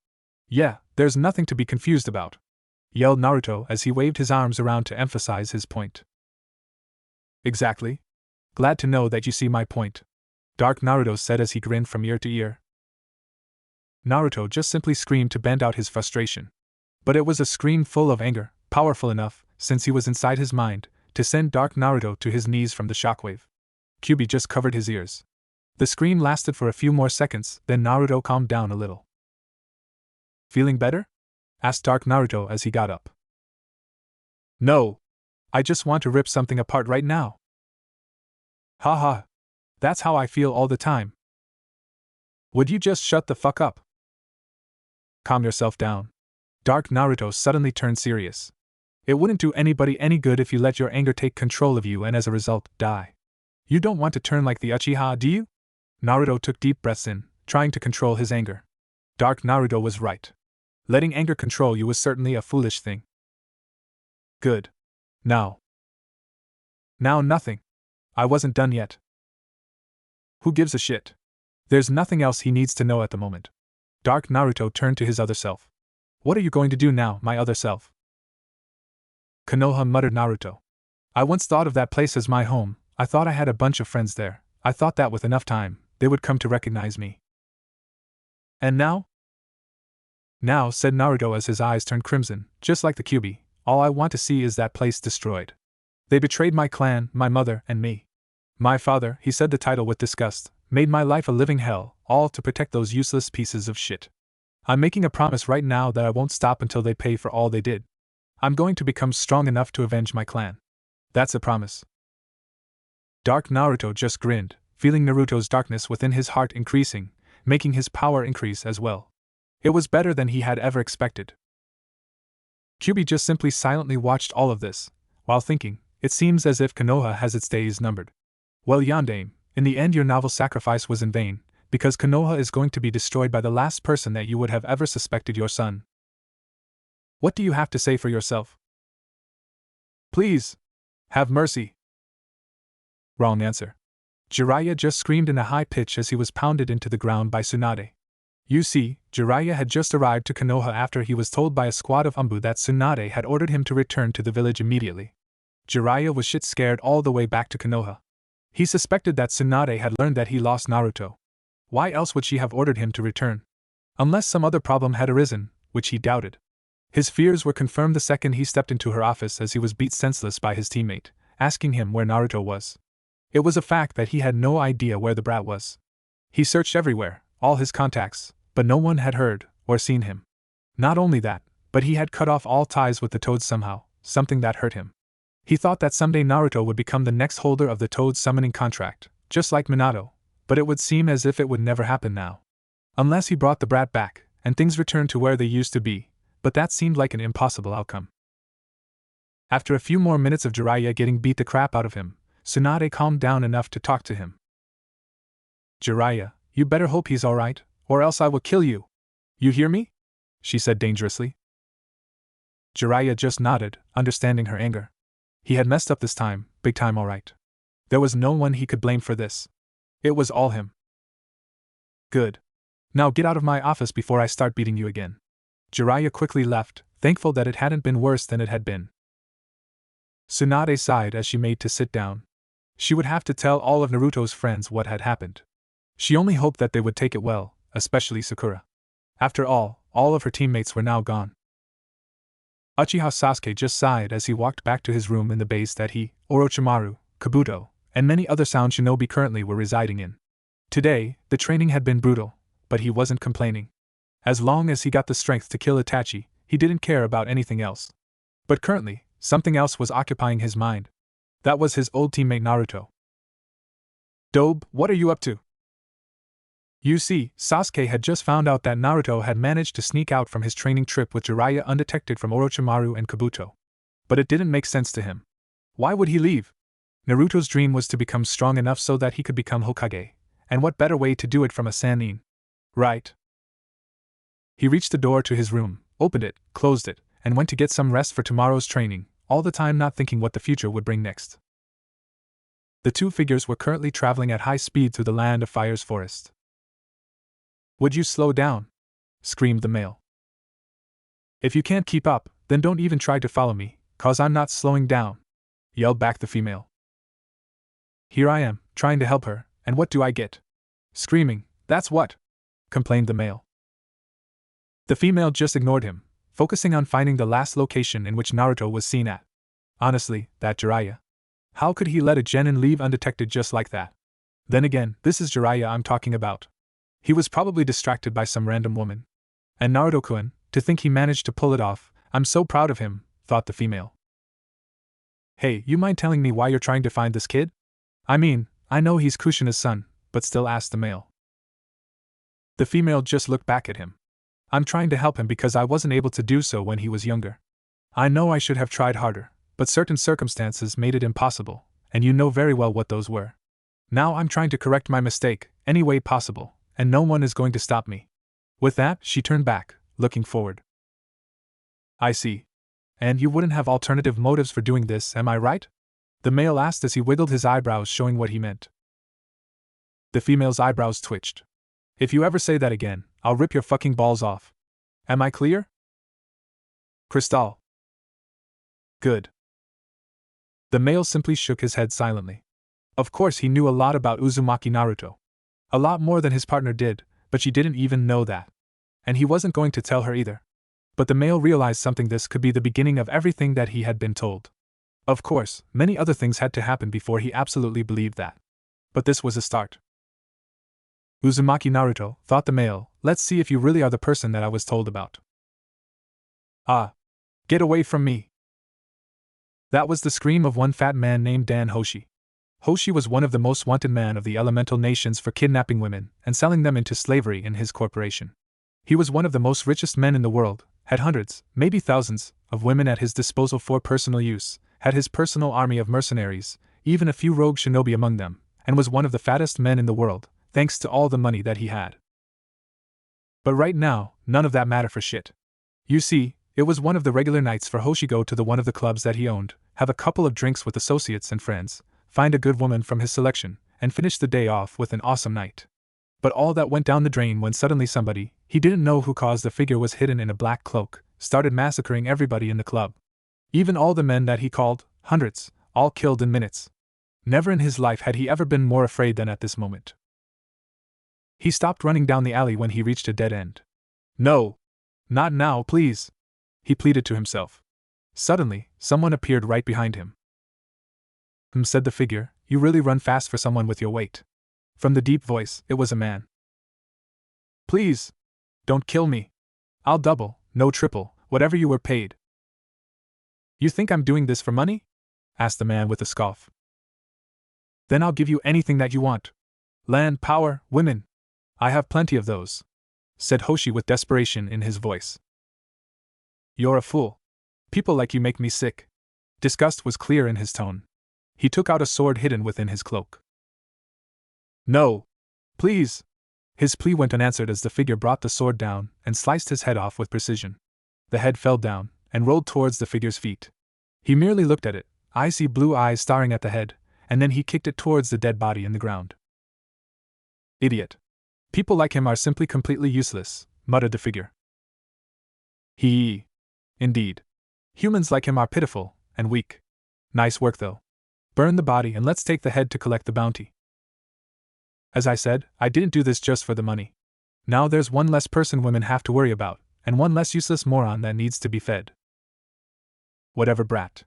Yeah, there's nothing to be confused about, yelled Naruto as he waved his arms around to emphasize his point. Exactly. Glad to know that you see my point, Dark Naruto said as he grinned from ear to ear. Naruto just simply screamed to vent out his frustration. But it was a scream full of anger, powerful enough, since he was inside his mind, to send Dark Naruto to his knees from the shockwave. Kyuubi just covered his ears. The scream lasted for a few more seconds, then Naruto calmed down a little. Feeling better? Asked Dark Naruto as he got up. No. I just want to rip something apart right now. Haha. That's how I feel all the time. Would you just shut the fuck up? Calm yourself down. Dark Naruto suddenly turned serious. It wouldn't do anybody any good if you let your anger take control of you and as a result, die. You don't want to turn like the Uchiha, do you? Naruto took deep breaths in, trying to control his anger. Dark Naruto was right. Letting anger control you was certainly a foolish thing. Good. Now nothing. I wasn't done yet. Who gives a shit? There's nothing else he needs to know at the moment. Dark Naruto turned to his other self. What are you going to do now, my other self? Konoha muttered Naruto. I once thought of that place as my home. I thought I had a bunch of friends there. I thought that with enough time, they would come to recognize me. And now? Now, said Naruto as his eyes turned crimson, just like the QB, all I want to see is that place destroyed. They betrayed my clan, my mother, and me. My father, he said the title with disgust, made my life a living hell, all to protect those useless pieces of shit. I'm making a promise right now that I won't stop until they pay for all they did. I'm going to become strong enough to avenge my clan. That's a promise. Dark Naruto just grinned, feeling Naruto's darkness within his heart increasing, making his power increase as well. It was better than he had ever expected. Kyuubi just simply silently watched all of this, while thinking, it seems as if Konoha has its days numbered. Well, Yondaime, in the end your novel sacrifice was in vain, because Konoha is going to be destroyed by the last person that you would have ever suspected your son. What do you have to say for yourself? Please. Have mercy. Wrong answer. Jiraiya just screamed in a high pitch as he was pounded into the ground by Tsunade. You see, Jiraiya had just arrived to Konoha after he was told by a squad of Umbu that Tsunade had ordered him to return to the village immediately. Jiraiya was shit scared all the way back to Konoha. He suspected that Tsunade had learned that he lost Naruto. Why else would she have ordered him to return? Unless some other problem had arisen, which he doubted. His fears were confirmed the second he stepped into her office as he was beat senseless by his teammate, asking him where Naruto was. It was a fact that he had no idea where the brat was. He searched everywhere, all his contacts, but no one had heard or seen him. Not only that, but he had cut off all ties with the Toads somehow, something that hurt him. He thought that someday Naruto would become the next holder of the Toad summoning contract, just like Minato, but it would seem as if it would never happen now. Unless he brought the brat back, and things returned to where they used to be, but that seemed like an impossible outcome. After a few more minutes of Jiraiya getting beat the crap out of him, Tsunade calmed down enough to talk to him. Jiraiya, you better hope he's alright, or else I will kill you. You hear me? She said dangerously. Jiraiya just nodded, understanding her anger. He had messed up this time, big time alright. There was no one he could blame for this. It was all him. Good. Now get out of my office before I start beating you again. Jiraiya quickly left, thankful that it hadn't been worse than it had been. Tsunade sighed as she made to sit down. She would have to tell all of Naruto's friends what had happened. She only hoped that they would take it well, especially Sakura. After all of her teammates were now gone. Uchiha Sasuke just sighed as he walked back to his room in the base that he, Orochimaru, Kabuto, and many other sound shinobi currently were residing in. Today, the training had been brutal, but he wasn't complaining. As long as he got the strength to kill Itachi, he didn't care about anything else. But currently, something else was occupying his mind. That was his old teammate Naruto. Dobe, what are you up to? You see, Sasuke had just found out that Naruto had managed to sneak out from his training trip with Jiraiya undetected from Orochimaru and Kabuto. But it didn't make sense to him. Why would he leave? Naruto's dream was to become strong enough so that he could become Hokage, and what better way to do it from a Sannin? Right. He reached the door to his room, opened it, closed it, and went to get some rest for tomorrow's training, all the time not thinking what the future would bring next. The two figures were currently traveling at high speed through the Land of Fire's forest. Would you slow down? Screamed the male. If you can't keep up, then don't even try to follow me, 'cause I'm not slowing down, yelled back the female. Here I am, trying to help her, and what do I get? Screaming, that's what, complained the male. The female just ignored him, focusing on finding the last location in which Naruto was seen at. Honestly, that Jiraiya. How could he let a genin leave undetected just like that? Then again, this is Jiraiya I'm talking about. He was probably distracted by some random woman. And Naruto-kun, to think he managed to pull it off, I'm so proud of him, thought the female. Hey, you mind telling me why you're trying to find this kid? I mean, I know he's Kushina's son, but still, asked the male. The female just looked back at him. I'm trying to help him because I wasn't able to do so when he was younger. I know I should have tried harder, but certain circumstances made it impossible, and you know very well what those were. Now I'm trying to correct my mistake, any way possible, and no one is going to stop me. With that, she turned back, looking forward. I see. And you wouldn't have alternative motives for doing this, am I right? The male asked as he wiggled his eyebrows, showing what he meant. The female's eyebrows twitched. If you ever say that again, I'll rip your fucking balls off. Am I clear? Crystal. Good. The male simply shook his head silently. Of course he knew a lot about Uzumaki Naruto. A lot more than his partner did, but she didn't even know that. And he wasn't going to tell her either. But the male realized something: this could be the beginning of everything that he had been told. Of course, many other things had to happen before he absolutely believed that. But this was a start. Uzumaki Naruto, thought the male, let's see if you really are the person that I was told about. Ah! Get away from me! That was the scream of one fat man named Dan Hoshi. Hoshi was one of the most wanted men of the elemental nations for kidnapping women and selling them into slavery in his corporation. He was one of the most richest men in the world, had hundreds, maybe thousands, of women at his disposal for personal use, had his personal army of mercenaries, even a few rogue shinobi among them, and was one of the fattest men in the world, thanks to all the money that he had. But right now, none of that mattered for shit. You see, it was one of the regular nights for Hoshi go to one of the clubs that he owned, have a couple of drinks with associates and friends, find a good woman from his selection, and finish the day off with an awesome night. But all that went down the drain when suddenly somebody, he didn't know who, caused the figure was hidden in a black cloak, started massacring everybody in the club. Even all the men that he called, hundreds, all killed in minutes. Never in his life had he ever been more afraid than at this moment. He stopped running down the alley when he reached a dead end. No! Not now, please! He pleaded to himself. Suddenly, someone appeared right behind him. Said the figure, you really run fast for someone with your weight. From the deep voice, it was a man. Please! Don't kill me! I'll double, no triple, whatever you were paid. You think I'm doing this for money? Asked the man with a scoff. Then I'll give you anything that you want. Land, power, women. I have plenty of those, said Hoshi with desperation in his voice. You're a fool. People like you make me sick. Disgust was clear in his tone. He took out a sword hidden within his cloak. No! Please! His plea went unanswered as the figure brought the sword down and sliced his head off with precision. The head fell down and rolled towards the figure's feet. He merely looked at it, icy blue eyes staring at the head, and then he kicked it towards the dead body in the ground. Idiot. People like him are simply completely useless, muttered the figure. Indeed. Humans like him are pitiful and weak. Nice work though. Burn the body and let's take the head to collect the bounty. As I said, I didn't do this just for the money. Now there's one less person women have to worry about, and one less useless moron that needs to be fed. Whatever, brat.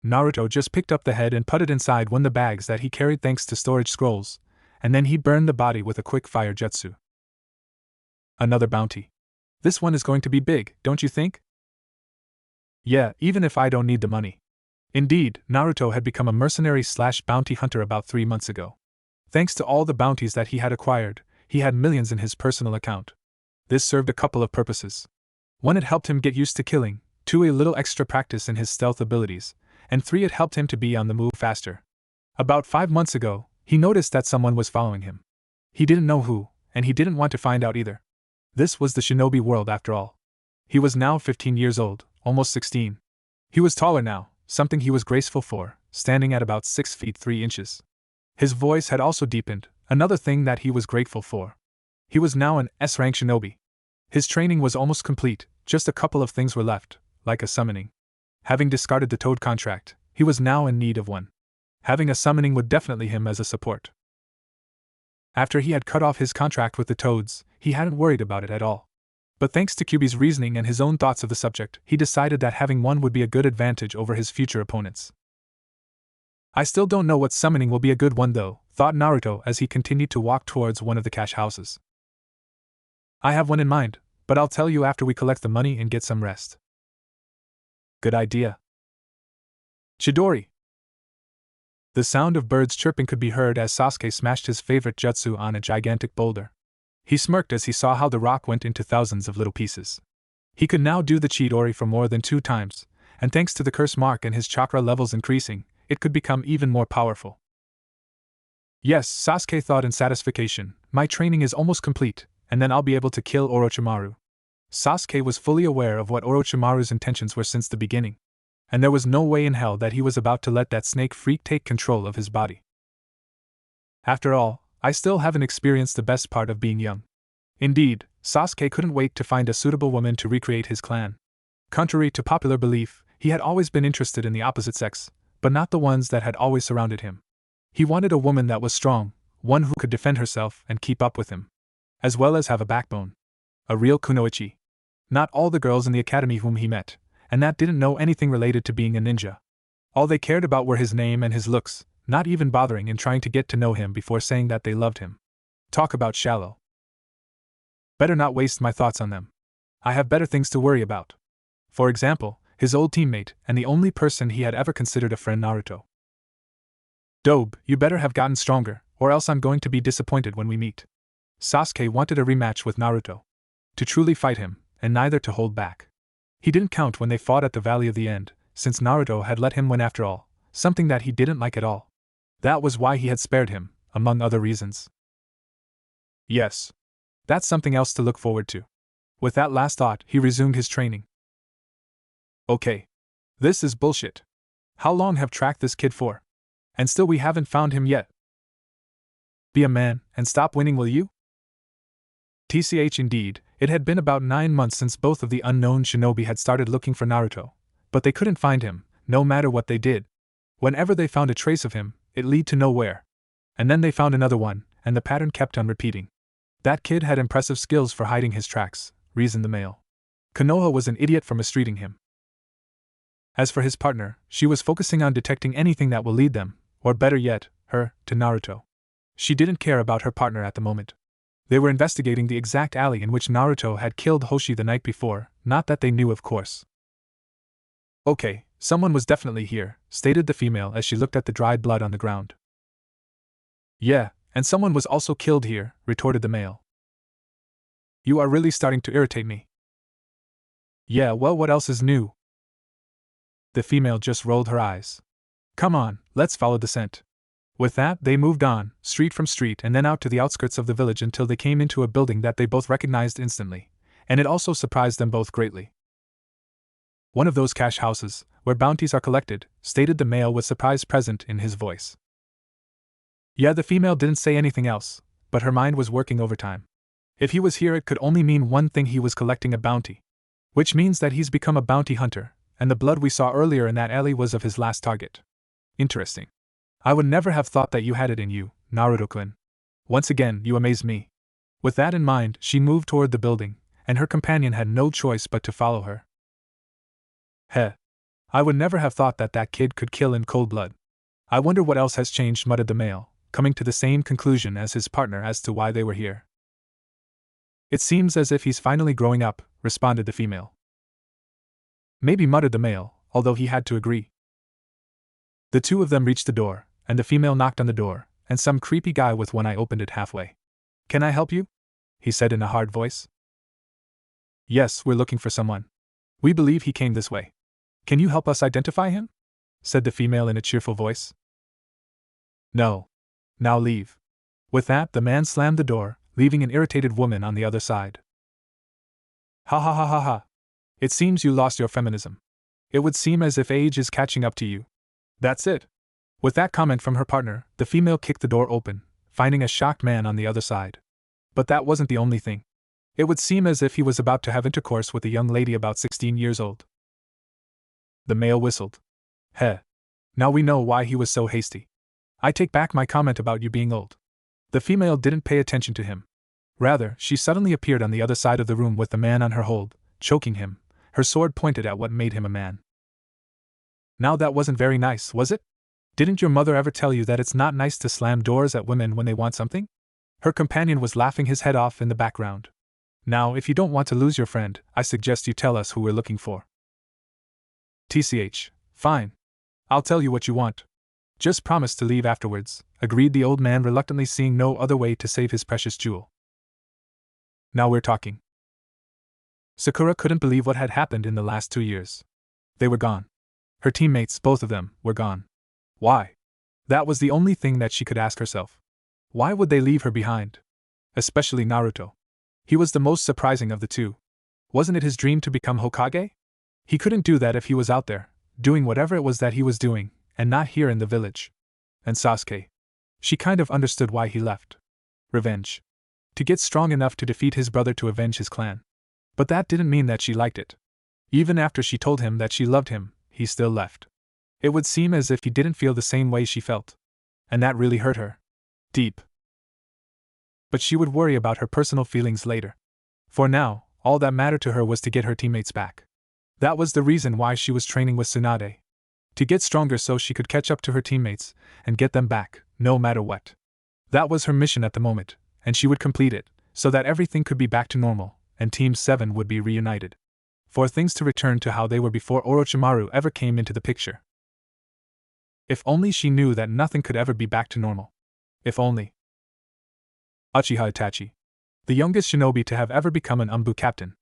Naruto just picked up the head and put it inside one of the bags that he carried thanks to storage scrolls, and then he burned the body with a quick fire jutsu. Another bounty. This one is going to be big, don't you think? Yeah, even if I don't need the money. Indeed, Naruto had become a mercenary/bounty hunter about 3 months ago. Thanks to all the bounties that he had acquired, he had millions in his personal account. This served a couple of purposes. One, it helped him get used to killing, 2 a little extra practice in his stealth abilities, and 3 it helped him to be on the move faster. About 5 months ago, he noticed that someone was following him. He didn't know who, and he didn't want to find out either. This was the shinobi world after all. He was now 15 years old, almost 16. He was taller now, something he was grateful for, standing at about 6 feet 3 inches. His voice had also deepened, another thing that he was grateful for. He was now an S-rank shinobi. His training was almost complete, just a couple of things were left, like a summoning. Having discarded the Toad contract, he was now in need of one. Having a summoning would definitely him as a support. After he had cut off his contract with the Toads, he hadn't worried about it at all. But thanks to Kyuubi's reasoning and his own thoughts of the subject, he decided that having one would be a good advantage over his future opponents. I still don't know what summoning will be a good one though, thought Naruto as he continued to walk towards one of the cash houses. I have one in mind, but I'll tell you after we collect the money and get some rest. Good idea. Chidori. The sound of birds chirping could be heard as Sasuke smashed his favorite jutsu on a gigantic boulder. He smirked as he saw how the rock went into thousands of little pieces. He could now do the Chidori for more than 2 times, and thanks to the curse mark and his chakra levels increasing, it could become even more powerful. Yes, Sasuke thought in satisfaction, my training is almost complete, and then I'll be able to kill Orochimaru. Sasuke was fully aware of what Orochimaru's intentions were since the beginning, and there was no way in hell that he was about to let that snake freak take control of his body. After all, I still haven't experienced the best part of being young. Indeed, Sasuke couldn't wait to find a suitable woman to recreate his clan. Contrary to popular belief, he had always been interested in the opposite sex, but not the ones that had always surrounded him. He wanted a woman that was strong, one who could defend herself and keep up with him, as well as have a backbone. A real kunoichi. Not all the girls in the academy whom he met, and that didn't know anything related to being a ninja. All they cared about were his name and his looks, not even bothering in trying to get to know him before saying that they loved him. Talk about shallow. Better not waste my thoughts on them. I have better things to worry about. For example, his old teammate and the only person he had ever considered a friend, Naruto. Dobe, you better have gotten stronger, or else I'm going to be disappointed when we meet. Sasuke wanted a rematch with Naruto. To truly fight him, and neither to hold back. He didn't count when they fought at the Valley of the End, since Naruto had let him win after all, something that he didn't like at all. That was why he had spared him, among other reasons. Yes. That's something else to look forward to. With that last thought, he resumed his training. Okay. This is bullshit. How long have tracked this kid for? And still we haven't found him yet. Be a man, and stop winning, will you? TCH indeed, it had been about 9 months since both of the unknown shinobi had started looking for Naruto, but they couldn't find him, no matter what they did. Whenever they found a trace of him, it led to nowhere. And then they found another one, and the pattern kept on repeating. That kid had impressive skills for hiding his tracks, reasoned the male. Konoha was an idiot for mistreating him. As for his partner, she was focusing on detecting anything that will lead them, or better yet, her, to Naruto. She didn't care about her partner at the moment. They were investigating the exact alley in which Naruto had killed Hoshi the night before, not that they knew, of course. Okay, someone was definitely here, stated the female as she looked at the dried blood on the ground. Yeah, and someone was also killed here, retorted the male. You are really starting to irritate me. Yeah, well, what else is new? The female just rolled her eyes. Come on, let's follow the scent. With that, they moved on, street from street, and then out to the outskirts of the village until they came into a building that they both recognized instantly, and it also surprised them both greatly. One of those cash houses, where bounties are collected, stated the male with surprise present in his voice. Yeah, the female didn't say anything else, but her mind was working overtime. If he was here, it could only mean one thing: he was collecting a bounty. Which means that he's become a bounty hunter, and the blood we saw earlier in that alley was of his last target. Interesting. I would never have thought that you had it in you, Naruto-kun. Once again, you amaze me. With that in mind, she moved toward the building, and her companion had no choice but to follow her. Heh. I would never have thought that that kid could kill in cold blood. I wonder what else has changed, muttered the male, coming to the same conclusion as his partner as to why they were here. It seems as if he's finally growing up, responded the female. Maybe, muttered the male, although he had to agree. The two of them reached the door, and the female knocked on the door, and some creepy guy with one eye opened it halfway. Can I help you? He said in a hard voice. Yes, we're looking for someone. We believe he came this way. Can you help us identify him? Said the female in a cheerful voice. No. Now leave. With that, the man slammed the door, leaving an irritated woman on the other side. Ha ha ha ha ha. It seems you lost your feminism. It would seem as if age is catching up to you. That's it. With that comment from her partner, the female kicked the door open, finding a shocked man on the other side. But that wasn't the only thing. It would seem as if he was about to have intercourse with a young lady about 16 years old. The male whistled. Heh. Now we know why he was so hasty. I take back my comment about you being old. The female didn't pay attention to him. Rather, she suddenly appeared on the other side of the room with the man on her hold, choking him, her sword pointed at what made him a man. Now that wasn't very nice, was it? Didn't your mother ever tell you that it's not nice to slam doors at women when they want something? Her companion was laughing his head off in the background. Now, if you don't want to lose your friend, I suggest you tell us who we're looking for. TCH, fine. I'll tell you what you want. Just promise to leave afterwards, agreed the old man, reluctantly, seeing no other way to save his precious jewel. Now we're talking. Sakura couldn't believe what had happened in the last 2 years. They were gone. Her teammates, both of them, were gone. Why? That was the only thing that she could ask herself. Why would they leave her behind? Especially Naruto. He was the most surprising of the two. Wasn't it his dream to become Hokage? He couldn't do that if he was out there, doing whatever it was that he was doing, and not here in the village. And Sasuke. She kind of understood why he left. Revenge. To get strong enough to defeat his brother to avenge his clan. But that didn't mean that she liked it. Even after she told him that she loved him, he still left. It would seem as if he didn't feel the same way she felt. And that really hurt her. Deep. But she would worry about her personal feelings later. For now, all that mattered to her was to get her teammates back. That was the reason why she was training with Tsunade. To get stronger so she could catch up to her teammates and get them back, no matter what. That was her mission at the moment, and she would complete it, so that everything could be back to normal, and Team 7 would be reunited. For things to return to how they were before Orochimaru ever came into the picture. If only she knew that nothing could ever be back to normal. If only. Uchiha Itachi. The youngest shinobi to have ever become an Umbu captain.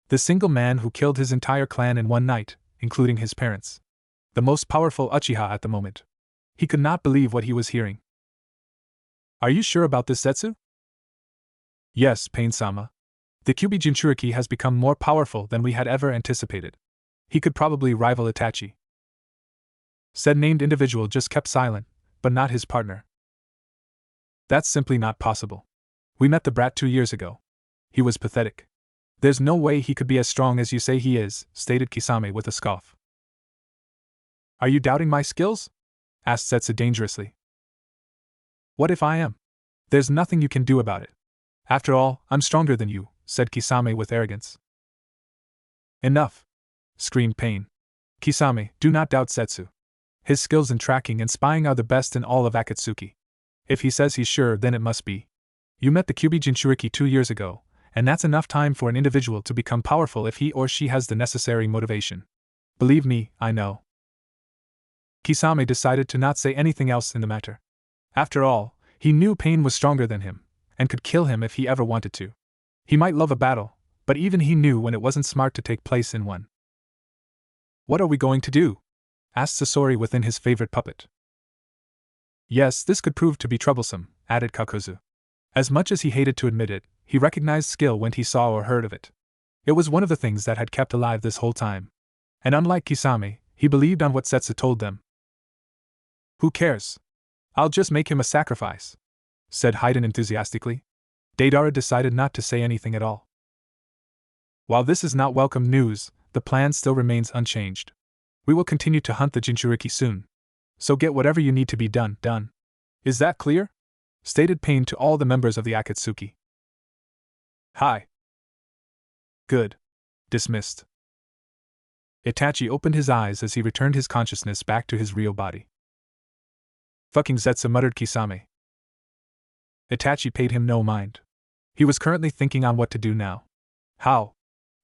The single man who killed his entire clan in one night, including his parents. The most powerful Uchiha at the moment. He could not believe what he was hearing. Are you sure about this, Zetsu? Yes, Pain-sama. The Kyuubi Jinchuriki has become more powerful than we had ever anticipated. He could probably rival Itachi. Said named individual just kept silent, but not his partner. That's simply not possible. We met the brat 2 years ago. He was pathetic. There's no way he could be as strong as you say he is, stated Kisame with a scoff. Are you doubting my skills? Asked Zetsu dangerously. What if I am? There's nothing you can do about it. After all, I'm stronger than you, said Kisame with arrogance. Enough! Screamed Pain. Kisame, do not doubt Zetsu. His skills in tracking and spying are the best in all of Akatsuki. If he says he's sure, then it must be. You met the Kyuubi Jinchuriki 2 years ago, and that's enough time for an individual to become powerful if he or she has the necessary motivation. Believe me, I know. Kisame decided to not say anything else in the matter. After all, he knew Pain was stronger than him, and could kill him if he ever wanted to. He might love a battle, but even he knew when it wasn't smart to take place in one. What are we going to do? Asked Sasori within his favorite puppet. Yes, this could prove to be troublesome, added Kakuzu. As much as he hated to admit it, he recognized skill when he saw or heard of it. It was one of the things that had kept alive this whole time. And unlike Kisame, he believed on what Zetsu told them. Who cares? I'll just make him a sacrifice, said Haiden enthusiastically. Deidara decided not to say anything at all. While this is not welcome news, the plan still remains unchanged. We will continue to hunt the Jinchuriki soon. So get whatever you need to be done. Is that clear? Stated Pain to all the members of the Akatsuki. Hi. Good. Dismissed. Itachi opened his eyes as he returned his consciousness back to his real body. Fucking Zetsu, muttered Kisame. Itachi paid him no mind. He was currently thinking on what to do now. How?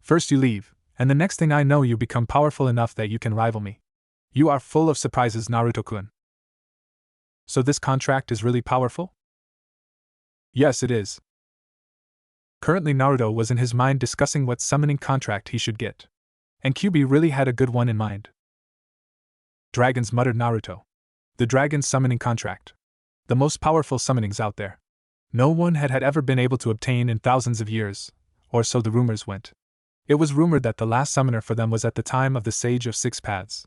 First you leave, and the next thing I know you become powerful enough that you can rival me. You are full of surprises, Naruto-kun. So this contract is really powerful? Yes, it is. Currently Naruto was in his mind discussing what summoning contract he should get. And Kyuubi really had a good one in mind. Dragons, muttered Naruto. The dragon summoning contract. The most powerful summonings out there. No one had ever been able to obtain in thousands of years, or so the rumors went. It was rumored that the last summoner for them was at the time of the Sage of Six Paths.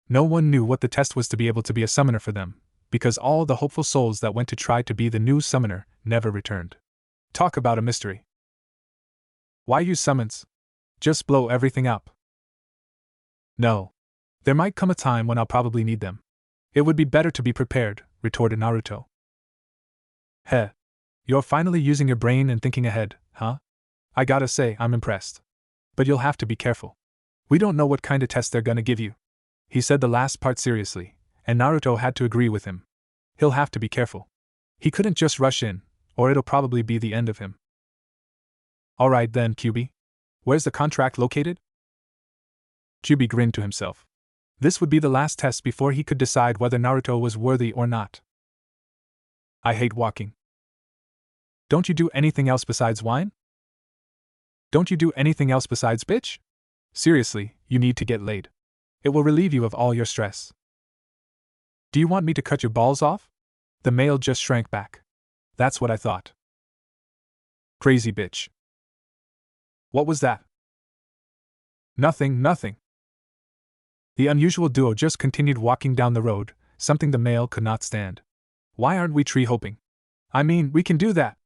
No one knew what the test was to be able to be a summoner for them, because all the hopeful souls that went to try to be the new summoner never returned. Talk about a mystery. Why use summons? Just blow everything up. No. There might come a time when I'll probably need them. It would be better to be prepared, retorted Naruto. Heh. You're finally using your brain and thinking ahead, huh? I gotta say, I'm impressed. But you'll have to be careful. We don't know what kind of test they're gonna give you. He said the last part seriously, and Naruto had to agree with him. He'll have to be careful. He couldn't just rush in, or it'll probably be the end of him. Alright then, Kyuubi. Where's the contract located? Kyuubi grinned to himself. This would be the last test before he could decide whether Naruto was worthy or not. I hate walking. Don't you do anything else besides whine? Don't you do anything else besides bitch? Seriously, you need to get laid. It will relieve you of all your stress. Do you want me to cut your balls off? The male just shrank back. That's what I thought. Crazy bitch. What was that? Nothing. The unusual duo just continued walking down the road, something the male could not stand. Why aren't we tree hopping? I mean, we can do that.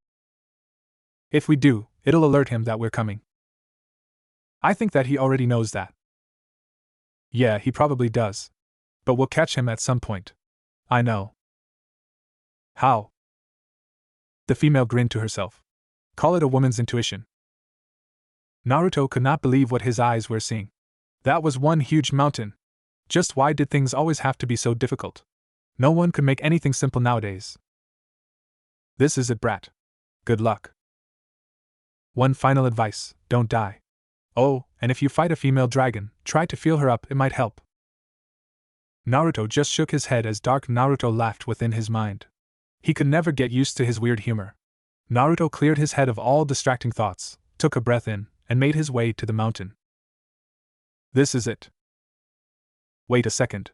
If we do, it'll alert him that we're coming. I think that he already knows that. Yeah, he probably does. But we'll catch him at some point. I know. How? The female grinned to herself. Call it a woman's intuition. Naruto could not believe what his eyes were seeing. That was one huge mountain. Just why did things always have to be so difficult? No one could make anything simple nowadays. This is it, brat. Good luck. One final advice, don't die. Oh, and if you fight a female dragon, try to feel her up, it might help. Naruto just shook his head as Dark Naruto laughed within his mind. He could never get used to his weird humor. Naruto cleared his head of all distracting thoughts, took a breath in, and made his way to the mountain. This is it. Wait a second.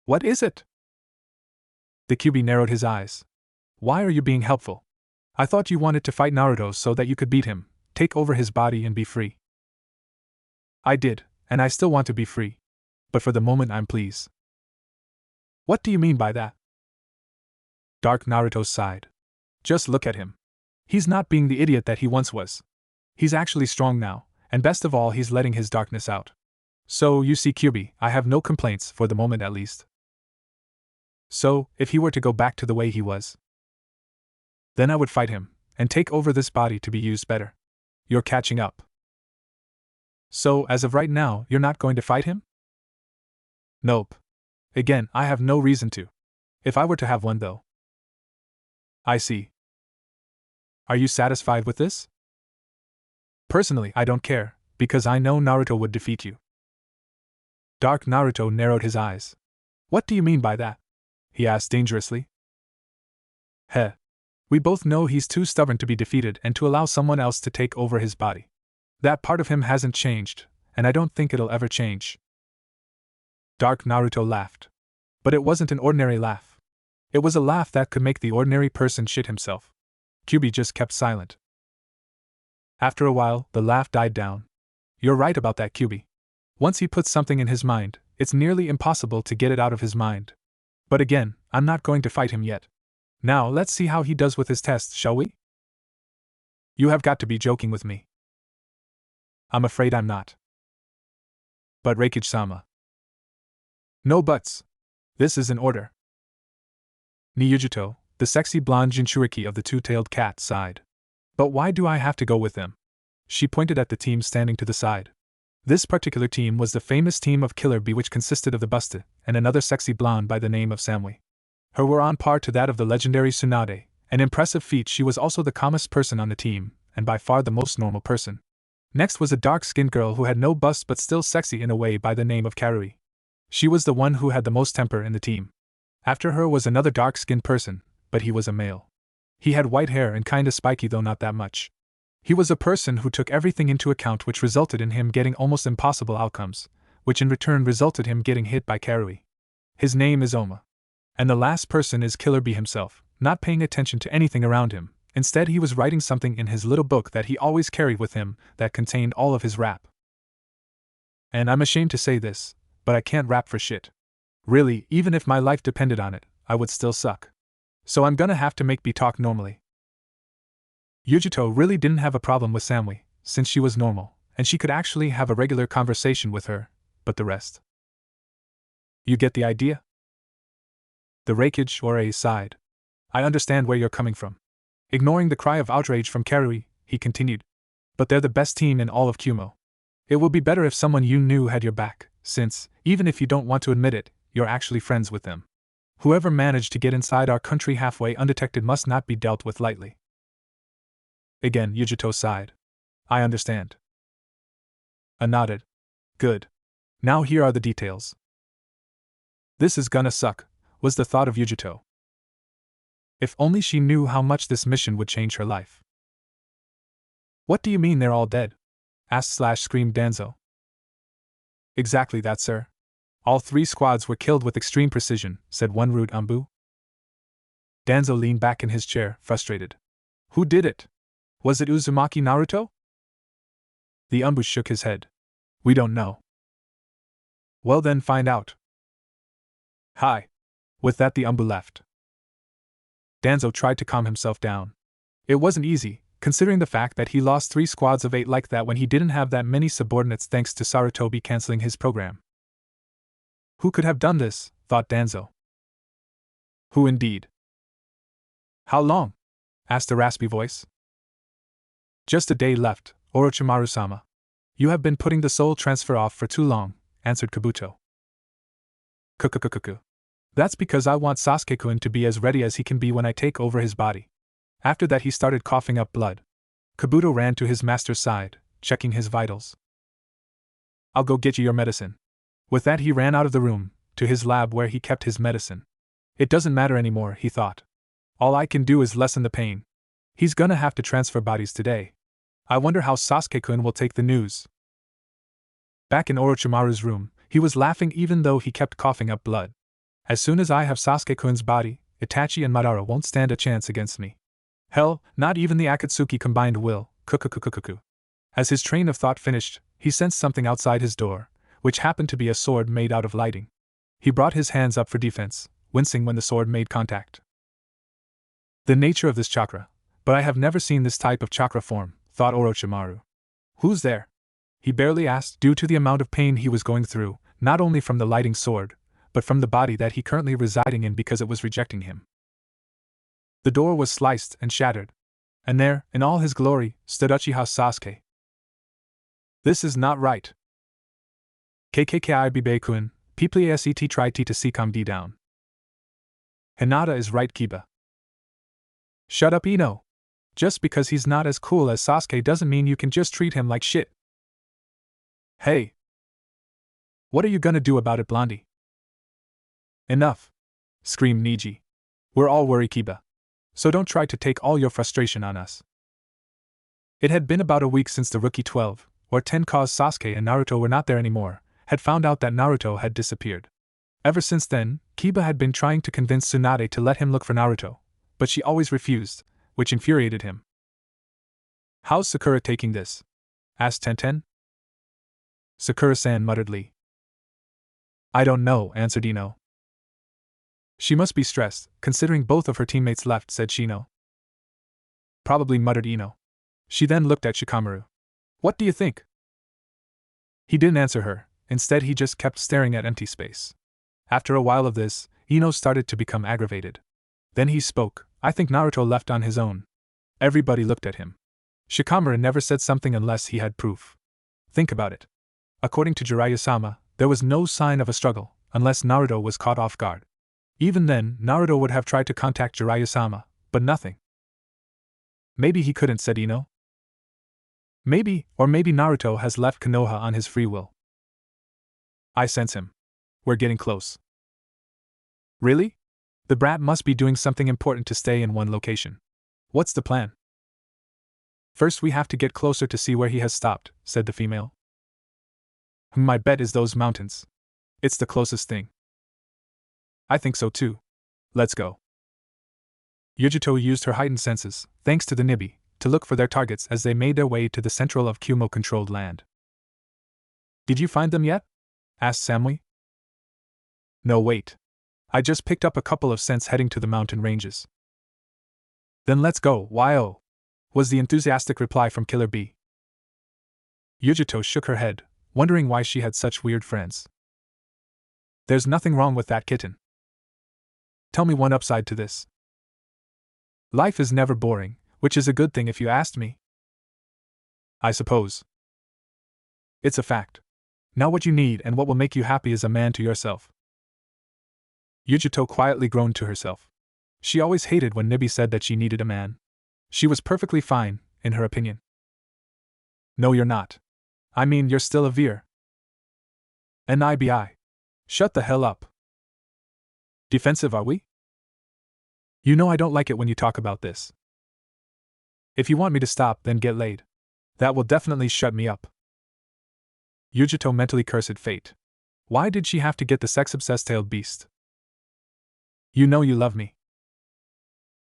What is it? The Kyuubi narrowed his eyes. Why are you being helpful? I thought you wanted to fight Naruto so that you could beat him, take over his body and be free. I did, and I still want to be free. But for the moment I'm pleased. What do you mean by that? Dark Naruto sighed. Just look at him. He's not being the idiot that he once was. He's actually strong now, and best of all, he's letting his darkness out. So, you see, Kyuubi, I have no complaints, for the moment at least. So, if he were to go back to the way he was, then I would fight him, and take over this body to be used better. You're catching up. So, as of right now, you're not going to fight him? Nope. Again, I have no reason to. If I were to have one, though. I see. Are you satisfied with this? Personally, I don't care, because I know Naruto would defeat you. Dark Naruto narrowed his eyes. What do you mean by that? He asked dangerously. Heh. We both know he's too stubborn to be defeated and to allow someone else to take over his body. That part of him hasn't changed, and I don't think it'll ever change. Dark Naruto laughed. But it wasn't an ordinary laugh. It was a laugh that could make the ordinary person shit himself. Kyuubi just kept silent. After a while, the laugh died down. You're right about that, Kyuubi. Once he puts something in his mind, it's nearly impossible to get it out of his mind. But again, I'm not going to fight him yet. Now let's see how he does with his tests, shall we? You have got to be joking with me. I'm afraid I'm not. But Reikage-sama. No buts. This is an order. Niyujuto, the sexy blonde Jinchuriki of the two-tailed cat, sighed. But why do I have to go with them? She pointed at the team standing to the side. This particular team was the famous team of Killer Bee, which consisted of the Busta and another sexy blonde by the name of Samui. Her were on par to that of the legendary Tsunade, an impressive feat. She was also the calmest person on the team, and by far the most normal person. Next was a dark-skinned girl who had no bust but still sexy in a way by the name of Karui. She was the one who had the most temper in the team. After her was another dark-skinned person, but he was a male. He had white hair and kinda spiky, though not that much. He was a person who took everything into account, which resulted in him getting almost impossible outcomes, which in return resulted him getting hit by Karui. His name is Oma. And the last person is Killer Bee himself, not paying attention to anything around him. Instead, he was writing something in his little book that he always carried with him that contained all of his rap. And I'm ashamed to say this, but I can't rap for shit. Really, even if my life depended on it, I would still suck. So I'm gonna have to make B talk normally. Yujito really didn't have a problem with Samui, since she was normal, and she could actually have a regular conversation with her, but the rest. You get the idea? The Raikage or A sighed. I understand where you're coming from. Ignoring the cry of outrage from Karui, he continued. But they're the best team in all of Kumo. It would be better if someone you knew had your back, since, even if you don't want to admit it, you're actually friends with them. Whoever managed to get inside our country halfway undetected must not be dealt with lightly. Again, Yujito sighed. I understand. I nodded. Good. Now here are the details. This is gonna suck, was the thought of Yujito. If only she knew how much this mission would change her life. What do you mean they're all dead? Screamed Danzo. Exactly that, sir. All 3 squads were killed with extreme precision, said one rude Umbu. Danzo leaned back in his chair, frustrated. Who did it? Was it Uzumaki Naruto? The Umbu shook his head. We don't know. Well then, find out. Hi. With that, the Umbu left. Danzo tried to calm himself down. It wasn't easy, considering the fact that he lost 3 squads of 8 like that when he didn't have that many subordinates thanks to Sarutobi canceling his program. Who could have done this, thought Danzo. Who indeed? How long? Asked a raspy voice. Just a day left, Orochimaru-sama. You have been putting the soul transfer off for too long, answered Kabuto. Kukukukuku. That's because I want Sasuke-kun to be as ready as he can be when I take over his body. After that he started coughing up blood. Kabuto ran to his master's side, checking his vitals. I'll go get you your medicine. With that he ran out of the room, to his lab where he kept his medicine. It doesn't matter anymore, he thought. All I can do is lessen the pain. He's gonna have to transfer bodies today. I wonder how Sasuke-kun will take the news. Back in Orochimaru's room, he was laughing even though he kept coughing up blood. As soon as I have Sasuke-kun's body, Itachi and Madara won't stand a chance against me. Hell, not even the Akatsuki combined will. Kukukukukuku. As his train of thought finished, he sensed something outside his door, which happened to be a sword made out of lighting. He brought his hands up for defense, wincing when the sword made contact. The nature of this chakra, but I have never seen this type of chakra form, thought Orochimaru. Who's there? He barely asked due to the amount of pain he was going through, not only from the lighting sword, but from the body that he currently residing in because it was rejecting him. The door was sliced and shattered. And there, in all his glory, stood Uchiha Sasuke. This is not right. KKKIBB-kun, PPSET tried to calm D down. Hinata is right, Kiba. Shut up, Ino. Just because he's not as cool as Sasuke doesn't mean you can just treat him like shit. Hey. What are you gonna do about it, Blondie? Enough. Screamed Niji. We're all worried, Kiba. So don't try to take all your frustration on us. It had been about a week since the rookie 12, or 10 cause Sasuke and Naruto were not there anymore, had found out that Naruto had disappeared. Ever since then, Kiba had been trying to convince Tsunade to let him look for Naruto, but she always refused, which infuriated him. How's Sakura taking this? Asked Tenten. Sakura-san muttered Lee. I don't know, answered Ino. She must be stressed, considering both of her teammates left, said Shino. Probably, muttered Ino. She then looked at Shikamaru. What do you think? He didn't answer her, instead he just kept staring at empty space. After a while of this, Ino started to become aggravated. Then he spoke. I think Naruto left on his own. Everybody looked at him. Shikamaru never said something unless he had proof. Think about it. According to Jiraiya-sama, there was no sign of a struggle, unless Naruto was caught off guard. Even then, Naruto would have tried to contact Jiraiya-sama, but nothing. Maybe he couldn't, said Ino. Maybe, or maybe Naruto has left Konoha on his free will. I sense him. We're getting close. Really? The brat must be doing something important to stay in one location. What's the plan? First we have to get closer to see where he has stopped, said the female. My bet is those mountains. It's the closest thing. I think so too. Let's go. Yujito used her heightened senses, thanks to the Nibi, to look for their targets as they made their way to the central of Kumo-controlled land. Did you find them yet? Asked Samui. No, wait. I just picked up a couple of scents heading to the mountain ranges. Then let's go, yo! Was the enthusiastic reply from Killer Bee. Yujito shook her head, wondering why she had such weird friends. There's nothing wrong with that kitten. Tell me one upside to this. Life is never boring, which is a good thing if you asked me. I suppose. It's a fact. Now what you need and what will make you happy is a man to yourself. Yujito quietly groaned to herself. She always hated when Nibi said that she needed a man. She was perfectly fine, in her opinion. No, you're not. I mean, you're still a Veer. Nibi. Shut the hell up. Defensive, are we? You know I don't like it when you talk about this. If you want me to stop, then get laid. That will definitely shut me up. Yujito mentally cursed fate. Why did she have to get the sex-obsessed tailed beast? You know you love me.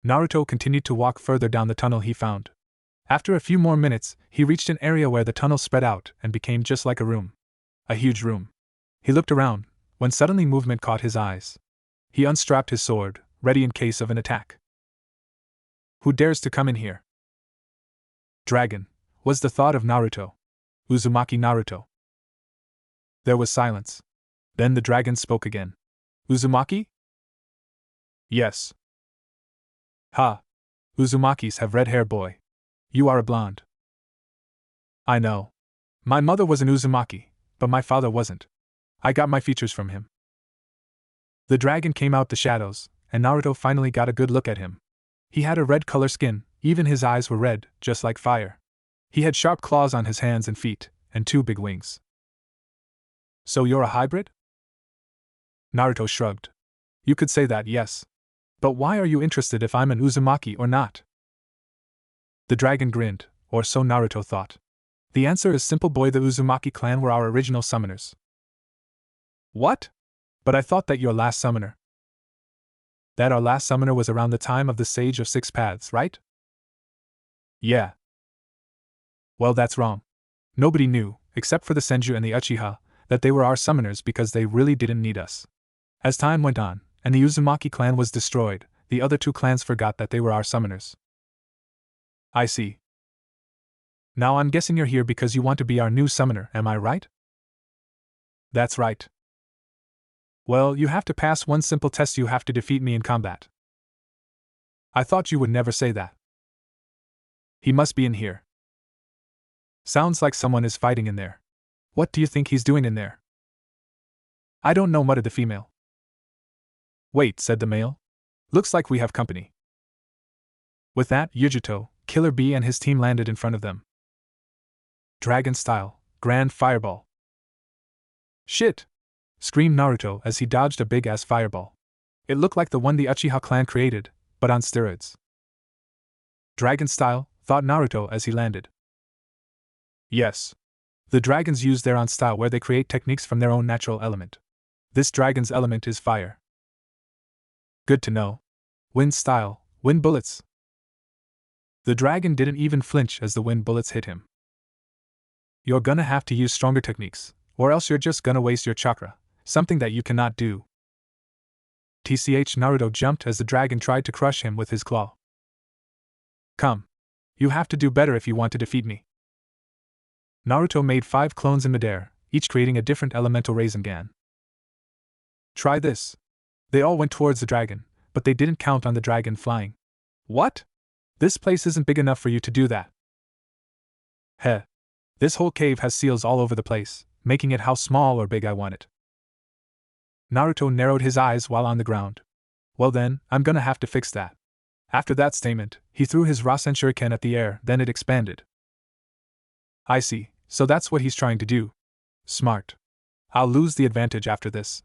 Naruto continued to walk further down the tunnel he found. After a few more minutes, he reached an area where the tunnel spread out and became just like a room. A huge room. He looked around, when suddenly movement caught his eyes. He unstrapped his sword, ready in case of an attack. Who dares to come in here? Dragon, was the thought of Naruto. Uzumaki Naruto. There was silence. Then the dragon spoke again. Uzumaki? Yes. Ha! Uzumakis have red hair, boy. You are a blonde. I know. My mother was an Uzumaki, but my father wasn't. I got my features from him. The dragon came out the shadows, and Naruto finally got a good look at him. He had a red color skin, even his eyes were red, just like fire. He had sharp claws on his hands and feet, and 2 big wings. So you're a hybrid? Naruto shrugged. You could say that, yes. But why are you interested if I'm an Uzumaki or not? The dragon grinned, or so Naruto thought. The answer is simple, boy. The Uzumaki clan were our original summoners. What? But I thought that your last summoner. That our last summoner was around the time of the Sage of Six Paths, right? Yeah. Well, that's wrong. Nobody knew, except for the Senju and the Uchiha, that they were our summoners because they really didn't need us. As time went on, and the Uzumaki clan was destroyed, the other 2 clans forgot that they were our summoners. I see. Now I'm guessing you're here because you want to be our new summoner, am I right? That's right. Well, you have to pass one simple test. You have to defeat me in combat. I thought you would never say that. He must be in here. Sounds like someone is fighting in there. What do you think he's doing in there? I don't know, muttered the female. Wait, said the male. Looks like we have company. With that, Yujito, Killer Bee and his team landed in front of them. Dragon style, grand fireball. Shit! Screamed Naruto as he dodged a big-ass fireball. It looked like the one the Uchiha clan created, but on steroids. Dragon style, thought Naruto as he landed. Yes. The dragons use their own style where they create techniques from their own natural element. This dragon's element is fire. Good to know. Wind style, wind bullets. The dragon didn't even flinch as the wind bullets hit him. You're gonna have to use stronger techniques, or else you're just gonna waste your chakra, something that you cannot do. TCH Naruto jumped as the dragon tried to crush him with his claw. Come. You have to do better if you want to defeat me. Naruto made 5 clones in midair, each creating a different elemental Rasengan. Try this. They all went towards the dragon, but they didn't count on the dragon flying. What? This place isn't big enough for you to do that. Heh. This whole cave has seals all over the place, making it how small or big I want it. Naruto narrowed his eyes while on the ground. Well then, I'm gonna have to fix that. After that statement, he threw his Rasen Shuriken at the air, then it expanded. I see, so that's what he's trying to do. Smart. I'll lose the advantage after this.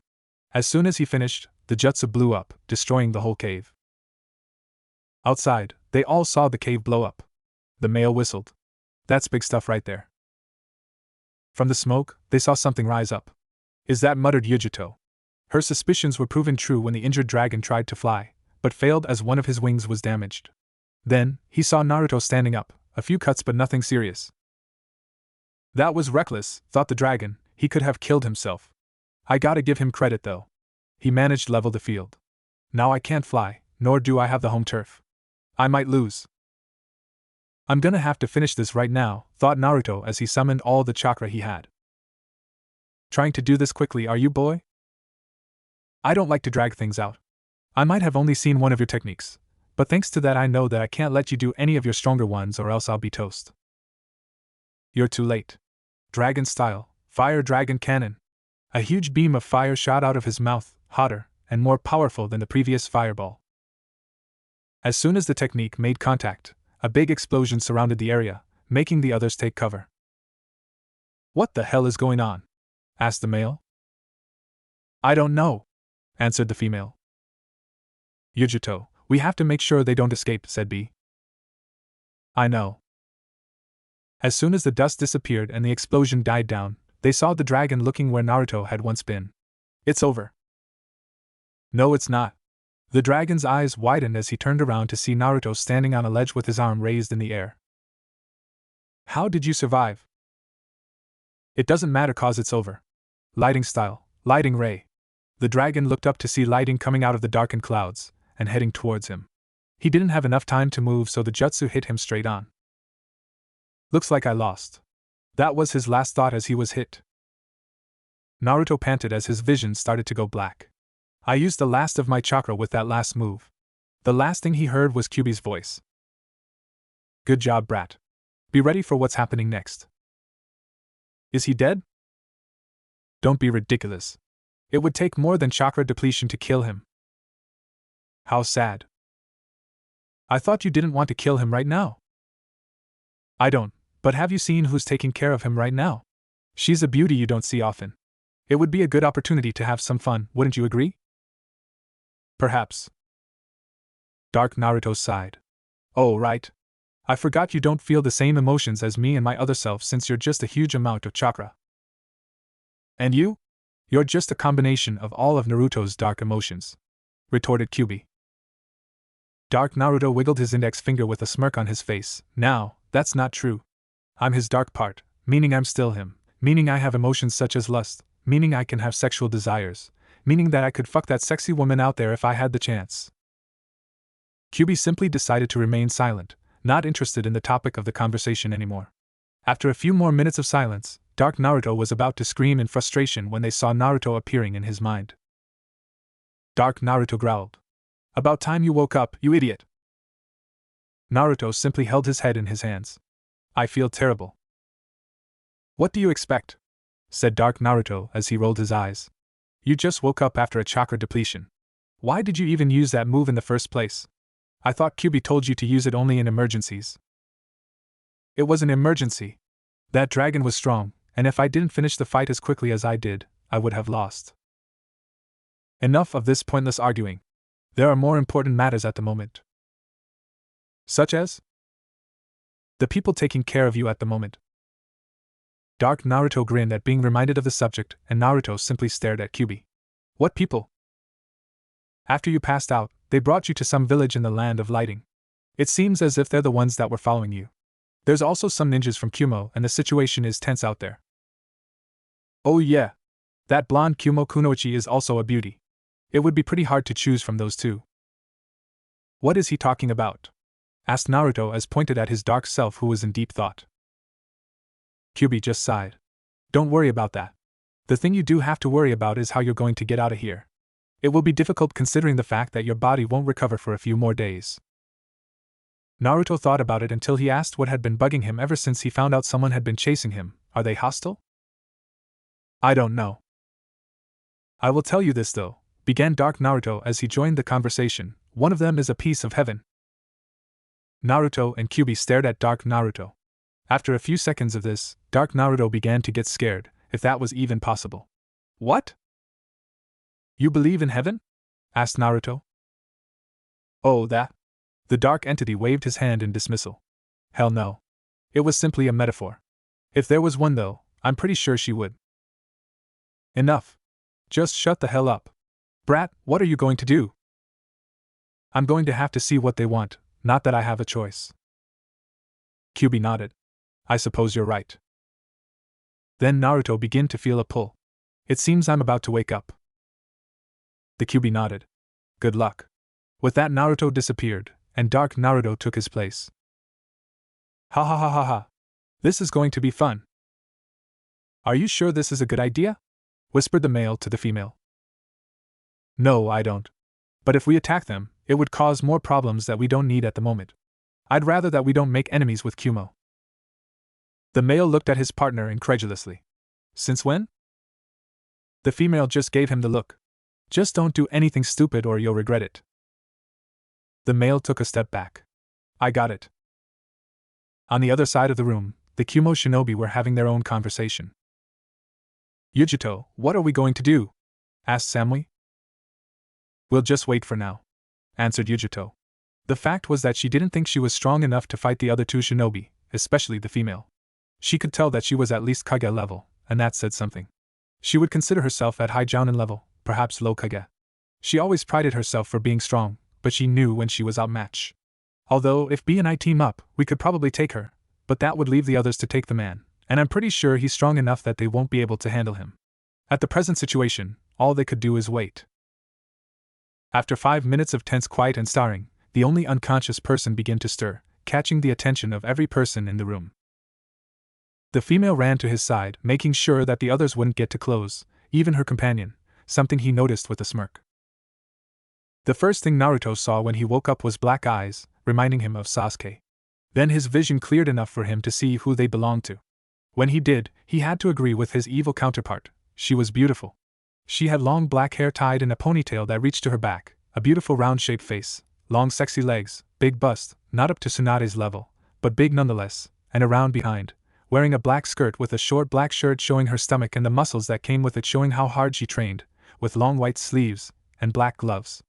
As soon as he finished, the jutsu blew up, destroying the whole cave. Outside, they all saw the cave blow up. The male whistled. That's big stuff right there. From the smoke, they saw something rise up. Is that, muttered Yujito. Her suspicions were proven true when the injured dragon tried to fly, but failed as one of his wings was damaged. Then, he saw Naruto standing up, a few cuts but nothing serious. That was reckless, thought the dragon, he could have killed himself. I gotta give him credit though. He managed to level the field. Now I can't fly, nor do I have the home turf. I might lose. I'm gonna have to finish this right now, thought Naruto as he summoned all the chakra he had. Trying to do this quickly, are you, boy? I don't like to drag things out. I might have only seen one of your techniques, but thanks to that I know that I can't let you do any of your stronger ones or else I'll be toast. You're too late. Dragon style, fire dragon cannon. A huge beam of fire shot out of his mouth, hotter and more powerful than the previous fireball. As soon as the technique made contact, a big explosion surrounded the area, making the others take cover. What the hell is going on? Asked the male. I don't know, answered the female. Yujito, we have to make sure they don't escape, said B. I know. As soon as the dust disappeared and the explosion died down, they saw the dragon looking where Naruto had once been. It's over. No, it's not. The dragon's eyes widened as he turned around to see Naruto standing on a ledge with his arm raised in the air. How did you survive? It doesn't matter cause it's over. Lighting style, lighting ray. The dragon looked up to see lighting coming out of the darkened clouds, and heading towards him. He didn't have enough time to move so the jutsu hit him straight on. Looks like I lost. That was his last thought as he was hit. Naruto panted as his vision started to go black. I used the last of my chakra with that last move. The last thing he heard was Kyuubi's voice. Good job, brat. Be ready for what's happening next. Is he dead? Don't be ridiculous. It would take more than chakra depletion to kill him. How sad. I thought you didn't want to kill him right now. I don't, but have you seen who's taking care of him right now? She's a beauty you don't see often. It would be a good opportunity to have some fun, wouldn't you agree? Perhaps. Dark Naruto sighed. Oh, right. I forgot you don't feel the same emotions as me and my other self since you're just a huge amount of chakra. And you? You're just a combination of all of Naruto's dark emotions, retorted Kyuubi. Dark Naruto wiggled his index finger with a smirk on his face. Now, that's not true. I'm his dark part, meaning I'm still him, meaning I have emotions such as lust, meaning I can have sexual desires, meaning that I could fuck that sexy woman out there if I had the chance. Kyuubi simply decided to remain silent, not interested in the topic of the conversation anymore. After a few more minutes of silence, Dark Naruto was about to scream in frustration when they saw Naruto appearing in his mind. Dark Naruto growled. About time you woke up, you idiot! Naruto simply held his head in his hands. I feel terrible. What do you expect? Said Dark Naruto as he rolled his eyes. You just woke up after a chakra depletion. Why did you even use that move in the first place? I thought Kyuubi told you to use it only in emergencies. It was an emergency. That dragon was strong, and if I didn't finish the fight as quickly as I did, I would have lost. Enough of this pointless arguing. There are more important matters at the moment. Such as? The people taking care of you at the moment. Dark Naruto grinned at being reminded of the subject, and Naruto simply stared at Kyuubi. What people? After you passed out, they brought you to some village in the land of lighting. It seems as if they're the ones that were following you. There's also some ninjas from Kumo, and the situation is tense out there. Oh yeah. That blonde Kumo Kunoichi is also a beauty. It would be pretty hard to choose from those two. What is he talking about? Asked Naruto as pointed at his dark self who was in deep thought. Kyuubi just sighed. Don't worry about that. The thing you do have to worry about is how you're going to get out of here. It will be difficult considering the fact that your body won't recover for a few more days. Naruto thought about it until he asked what had been bugging him ever since he found out someone had been chasing him. Are they hostile? I don't know. I will tell you this though, began Dark Naruto as he joined the conversation. One of them is a piece of heaven. Naruto and Kyuubi stared at Dark Naruto. After a few seconds of this, Dark Naruto began to get scared, if that was even possible. What? You believe in heaven? Asked Naruto. Oh, that? The dark entity waved his hand in dismissal. Hell no. It was simply a metaphor. If there was one though, I'm pretty sure she would. Enough. Just shut the hell up. Brat, what are you going to do? I'm going to have to see what they want, not that I have a choice. Kyuubi nodded. I suppose you're right. Then Naruto began to feel a pull. It seems I'm about to wake up. The Kyuubi nodded. Good luck. With that, Naruto disappeared, and Dark Naruto took his place. Ha ha ha ha ha. This is going to be fun. Are you sure this is a good idea? Whispered the male to the female. No, I don't. But if we attack them, it would cause more problems that we don't need at the moment. I'd rather that we don't make enemies with Kumo. The male looked at his partner incredulously. Since when? The female just gave him the look. Just don't do anything stupid or you'll regret it. The male took a step back. I got it. On the other side of the room, the Kumo shinobi were having their own conversation. Yujito, what are we going to do? Asked Samui. We'll just wait for now, answered Yujito. The fact was that she didn't think she was strong enough to fight the other two shinobi, especially the female. She could tell that she was at least Kage level, and that said something. She would consider herself at high Jounin level, perhaps low Kage. She always prided herself for being strong, but she knew when she was outmatched. Although, if B and I team up, we could probably take her, but that would leave the others to take the man, and I'm pretty sure he's strong enough that they won't be able to handle him. At the present situation, all they could do is wait. After 5 minutes of tense quiet and staring, the only unconscious person began to stir, catching the attention of every person in the room. The female ran to his side, making sure that the others wouldn't get too close, even her companion, something he noticed with a smirk. The first thing Naruto saw when he woke up was black eyes, reminding him of Sasuke. Then his vision cleared enough for him to see who they belonged to. When he did, he had to agree with his evil counterpart. She was beautiful. She had long black hair tied in a ponytail that reached to her back, a beautiful round-shaped face, long sexy legs, big bust, not up to Tsunade's level, but big nonetheless, and around behind, wearing a black skirt with a short black shirt showing her stomach and the muscles that came with it showing how hard she trained, with long white sleeves, and black gloves.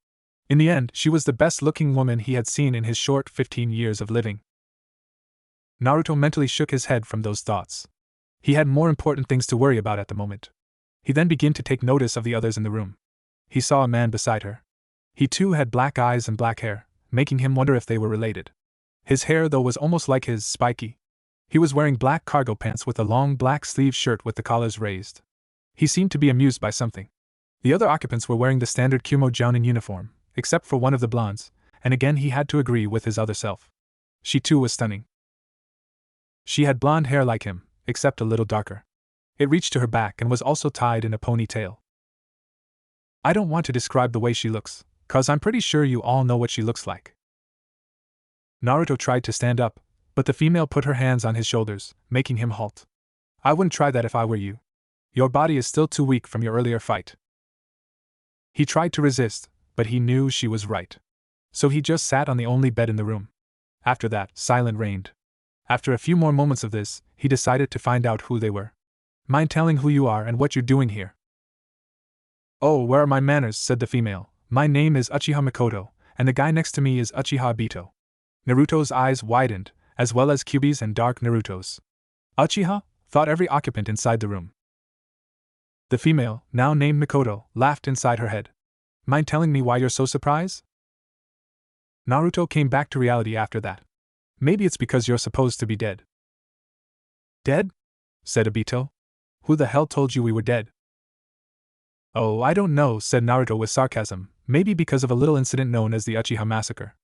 In the end, she was the best-looking woman he had seen in his short 15 years of living. Naruto mentally shook his head from those thoughts. He had more important things to worry about at the moment. He then began to take notice of the others in the room. He saw a man beside her. He too had black eyes and black hair, making him wonder if they were related. His hair, though, was almost like his, spiky. He was wearing black cargo pants with a long black sleeve shirt with the collars raised. He seemed to be amused by something. The other occupants were wearing the standard Kumo Jounin uniform, except for one of the blondes, and again he had to agree with his other self. She too was stunning. She had blonde hair like him, except a little darker. It reached to her back and was also tied in a ponytail. I don't want to describe the way she looks, 'cause I'm pretty sure you all know what she looks like. Naruto tried to stand up, but the female put her hands on his shoulders, making him halt. I wouldn't try that if I were you. Your body is still too weak from your earlier fight. He tried to resist, but he knew she was right. So he just sat on the only bed in the room. After that, silence reigned. After a few more moments of this, he decided to find out who they were. Mind telling who you are and what you're doing here? Oh, where are my manners, said the female. My name is Uchiha Mikoto, and the guy next to me is Uchiha Obito. Naruto's eyes widened, as well as Kyuubi's and Dark Naruto's. Uchiha? Thought every occupant inside the room. The female, now named Mikoto, laughed inside her head. Mind telling me why you're so surprised? Naruto came back to reality after that. Maybe it's because you're supposed to be dead. Dead? Said Obito. Who the hell told you we were dead? Oh, I don't know, said Naruto with sarcasm, maybe because of a little incident known as the Uchiha Massacre.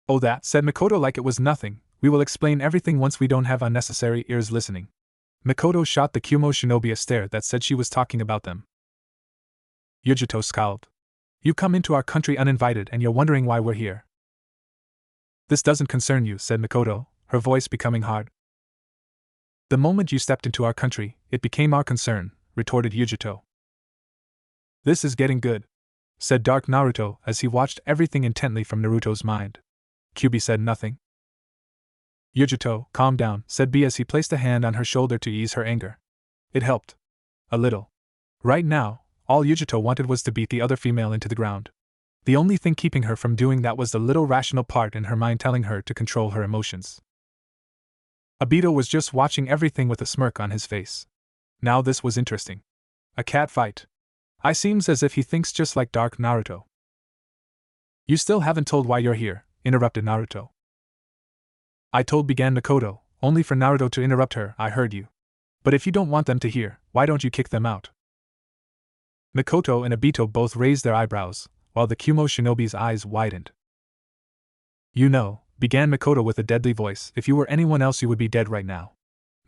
Oh that, said Mikoto like it was nothing, we will explain everything once we don't have unnecessary ears listening. Mikoto shot the Kumo shinobi a stare that said she was talking about them. Yujito scowled. You come into our country uninvited and you're wondering why we're here. This doesn't concern you, said Mikoto, her voice becoming hard. The moment you stepped into our country, it became our concern, retorted Yujito. This is getting good, said Dark Naruto as he watched everything intently from Naruto's mind. Kyuubi said nothing. Yujito, calm down, said B as he placed a hand on her shoulder to ease her anger. It helped. A little. Right now, all Yujito wanted was to beat the other female into the ground. The only thing keeping her from doing that was the little rational part in her mind telling her to control her emotions. Obito was just watching everything with a smirk on his face. Now this was interesting. A cat fight. I seems as if he thinks just like Dark Naruto. You still haven't told why you're here, interrupted Naruto. I told, began Mikoto, only for Naruto to interrupt her. I heard you. But if you don't want them to hear, why don't you kick them out? Mikoto and Obito both raised their eyebrows, while the Kumo shinobi's eyes widened. You know, began Mikoto with a deadly voice, if you were anyone else you would be dead right now.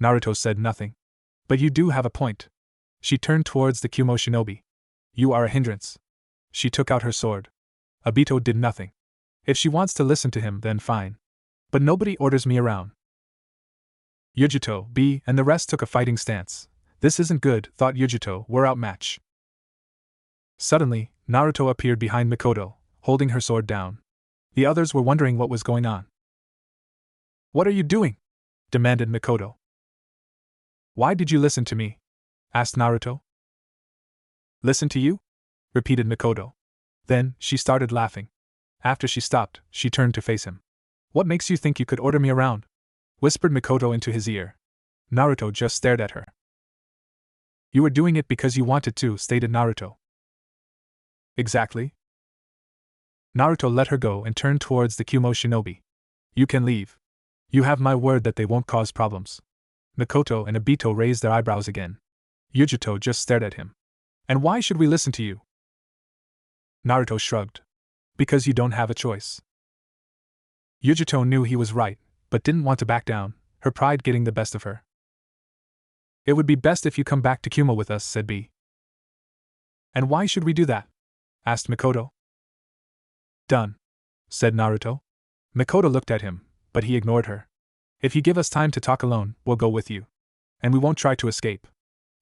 Naruto said nothing. But you do have a point. She turned towards the Kumo shinobi. You are a hindrance. She took out her sword. Obito did nothing. If she wants to listen to him, then fine. But nobody orders me around. Yujito, B, and the rest took a fighting stance. This isn't good, thought Yujito, we're outmatched. Suddenly, Naruto appeared behind Mikoto, holding her sword down. The others were wondering what was going on. What are you doing? Demanded Mikoto. Why did you listen to me? Asked Naruto. Listen to you? Repeated Mikoto. Then, she started laughing. After she stopped, she turned to face him. What makes you think you could order me around? Whispered Mikoto into his ear. Naruto just stared at her. You were doing it because you wanted to, stated Naruto. Exactly. Naruto let her go and turned towards the Kumo shinobi. You can leave. You have my word that they won't cause problems. Mikoto and Obito raised their eyebrows again. Yujito just stared at him. And why should we listen to you? Naruto shrugged. Because you don't have a choice. Yujito knew he was right, but didn't want to back down, her pride getting the best of her. It would be best if you come back to Kumo with us, said B. And why should we do that? Asked Mikoto. Done, said Naruto. Mikoto looked at him, but he ignored her. If you give us time to talk alone, we'll go with you. And we won't try to escape.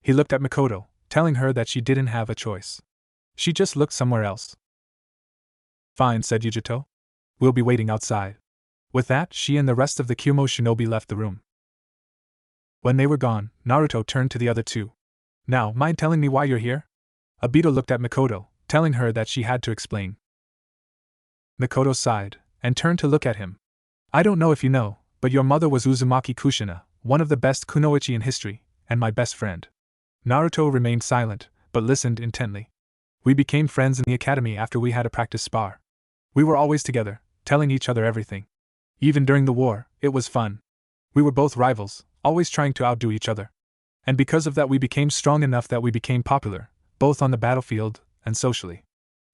He looked at Mikoto, telling her that she didn't have a choice. She just looked somewhere else. Fine, said Yujito. We'll be waiting outside. With that, she and the rest of the Kumo shinobi left the room. When they were gone, Naruto turned to the other two. Now, mind telling me why you're here? Obito looked at Mikoto, telling her that she had to explain. Mikoto sighed, and turned to look at him. I don't know if you know, but your mother was Uzumaki Kushina, one of the best kunoichi in history, and my best friend. Naruto remained silent, but listened intently. We became friends in the academy after we had a practice spar. We were always together, telling each other everything. Even during the war, it was fun. We were both rivals, always trying to outdo each other. And because of that we became strong enough that we became popular, both on the battlefield and socially.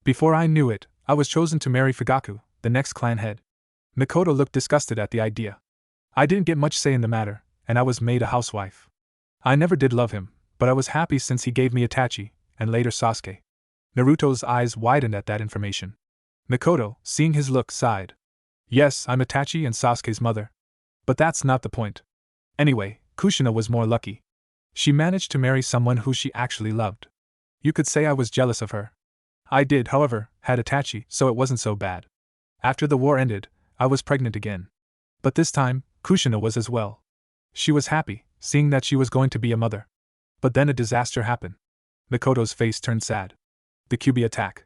Before I knew it, I was chosen to marry Fugaku, the next clan head. Mikoto looked disgusted at the idea. I didn't get much say in the matter, and I was made a housewife. I never did love him, but I was happy since he gave me Itachi, and later Sasuke. Naruto's eyes widened at that information. Mikoto, seeing his look, sighed. Yes, I'm Itachi and Sasuke's mother. But that's not the point. Anyway, Kushina was more lucky. She managed to marry someone who she actually loved. You could say I was jealous of her. I did, however, had Itachi, so it wasn't so bad. After the war ended, I was pregnant again. But this time, Kushina was as well. She was happy, seeing that she was going to be a mother. But then a disaster happened. Mikoto's face turned sad. The Kyuubi attack.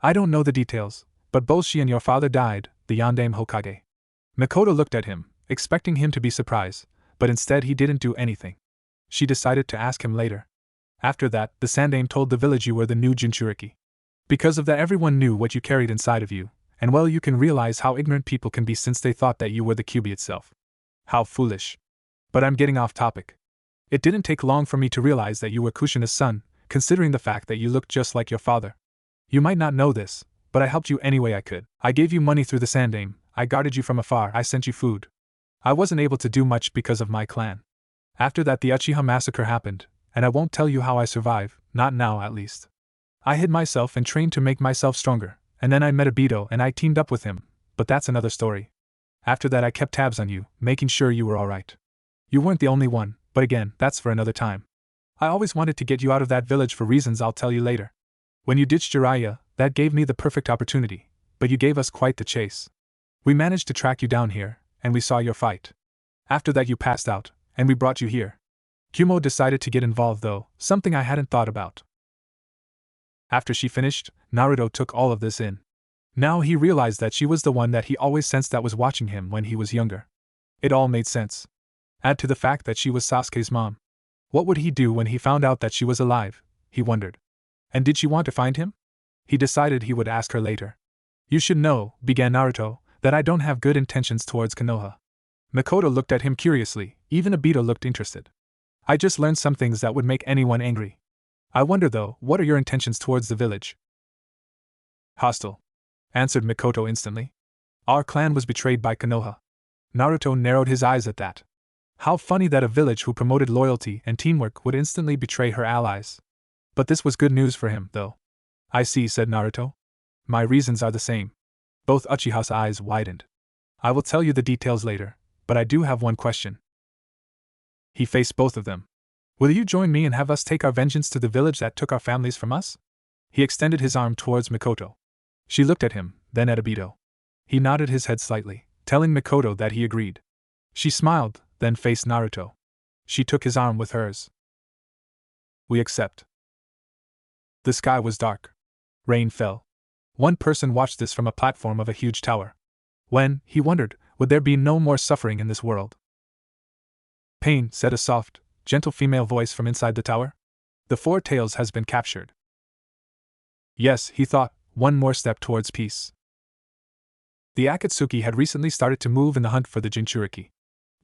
I don't know the details, but both she and your father died, the Yondaime Hokage. Mikoto looked at him, expecting him to be surprised, but instead he didn't do anything. She decided to ask him later. After that, the Sandaime told the village you were the new Jinchuriki. Because of that everyone knew what you carried inside of you, and well you can realize how ignorant people can be since they thought that you were the Kyuubi itself. How foolish. But I'm getting off topic. It didn't take long for me to realize that you were Kushina's son, considering the fact that you looked just like your father. You might not know this, but I helped you any way I could. I gave you money through the Sandaime, I guarded you from afar, I sent you food. I wasn't able to do much because of my clan. After that the Uchiha massacre happened, and I won't tell you how I survived, not now at least. I hid myself and trained to make myself stronger, and then I met Obito and I teamed up with him, but that's another story. After that I kept tabs on you, making sure you were alright. You weren't the only one, but again, that's for another time. I always wanted to get you out of that village for reasons I'll tell you later. When you ditched Jiraiya, that gave me the perfect opportunity, but you gave us quite the chase. We managed to track you down here, and we saw your fight. After that you passed out, and we brought you here. Kumo decided to get involved though, something I hadn't thought about. After she finished, Naruto took all of this in. Now he realized that she was the one that he always sensed that was watching him when he was younger. It all made sense. Add to the fact that she was Sasuke's mom. What would he do when he found out that she was alive, he wondered. And did she want to find him? He decided he would ask her later. You should know, began Naruto, that I don't have good intentions towards Konoha. Makoto looked at him curiously, even Obito looked interested. I just learned some things that would make anyone angry. I wonder though, what are your intentions towards the village? Hostile, answered Makoto instantly. Our clan was betrayed by Konoha. Naruto narrowed his eyes at that. How funny that a village who promoted loyalty and teamwork would instantly betray her allies. But this was good news for him, though. I see, said Naruto. My reasons are the same. Both Uchiha's eyes widened. I will tell you the details later, but I do have one question. He faced both of them. Will you join me and have us take our vengeance to the village that took our families from us? He extended his arm towards Makoto. She looked at him, then at Obito. He nodded his head slightly, telling Makoto that he agreed. She smiled, then faced Naruto. She took his arm with hers. We accept. The sky was dark. Rain fell. One person watched this from a platform of a huge tower. When, he wondered, would there be no more suffering in this world? Pain, said a soft, gentle female voice from inside the tower. The Four Tails has been captured. Yes, he thought, one more step towards peace. The Akatsuki had recently started to move in the hunt for the Jinchuriki.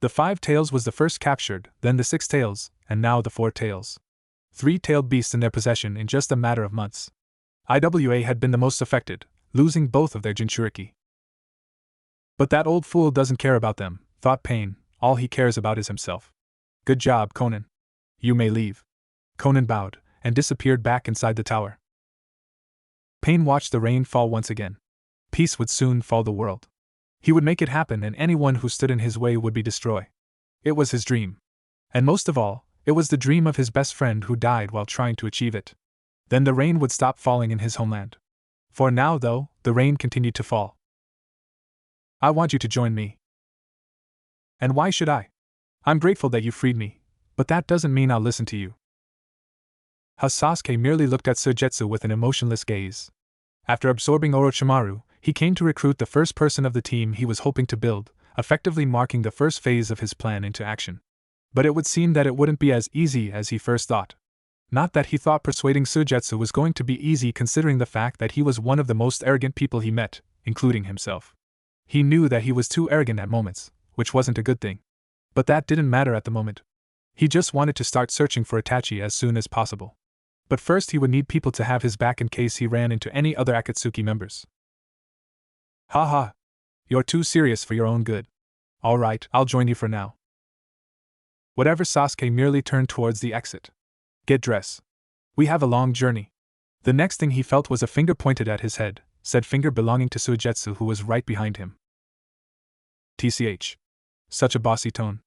The Five Tails was the first captured, then the Six Tails, and now the Four Tails. Three-tailed beasts in their possession in just a matter of months. IWA had been the most affected, losing both of their Jinchuriki. But that old fool doesn't care about them, thought Pain, all he cares about is himself. Good job, Conan. You may leave. Conan bowed, and disappeared back inside the tower. Pain watched the rain fall once again. Peace would soon fall the world. He would make it happen and anyone who stood in his way would be destroyed. It was his dream. And most of all, it was the dream of his best friend who died while trying to achieve it. Then the rain would stop falling in his homeland. For now, though, the rain continued to fall. I want you to join me. And why should I? I'm grateful that you freed me, but that doesn't mean I'll listen to you. Sasuke merely looked at Suigetsu with an emotionless gaze. After absorbing Orochimaru, he came to recruit the first person of the team he was hoping to build, effectively marking the first phase of his plan into action. But it would seem that it wouldn't be as easy as he first thought. Not that he thought persuading Suigetsu was going to be easy considering the fact that he was one of the most arrogant people he met, including himself. He knew that he was too arrogant at moments, which wasn't a good thing. But that didn't matter at the moment. He just wanted to start searching for Itachi as soon as possible. But first he would need people to have his back in case he ran into any other Akatsuki members. Haha. You're too serious for your own good. Alright, I'll join you for now. Whatever, Sasuke merely turned towards the exit. Get dressed. We have a long journey. The next thing he felt was a finger pointed at his head, said finger belonging to Suigetsu who was right behind him. TCH. Such a bossy tone.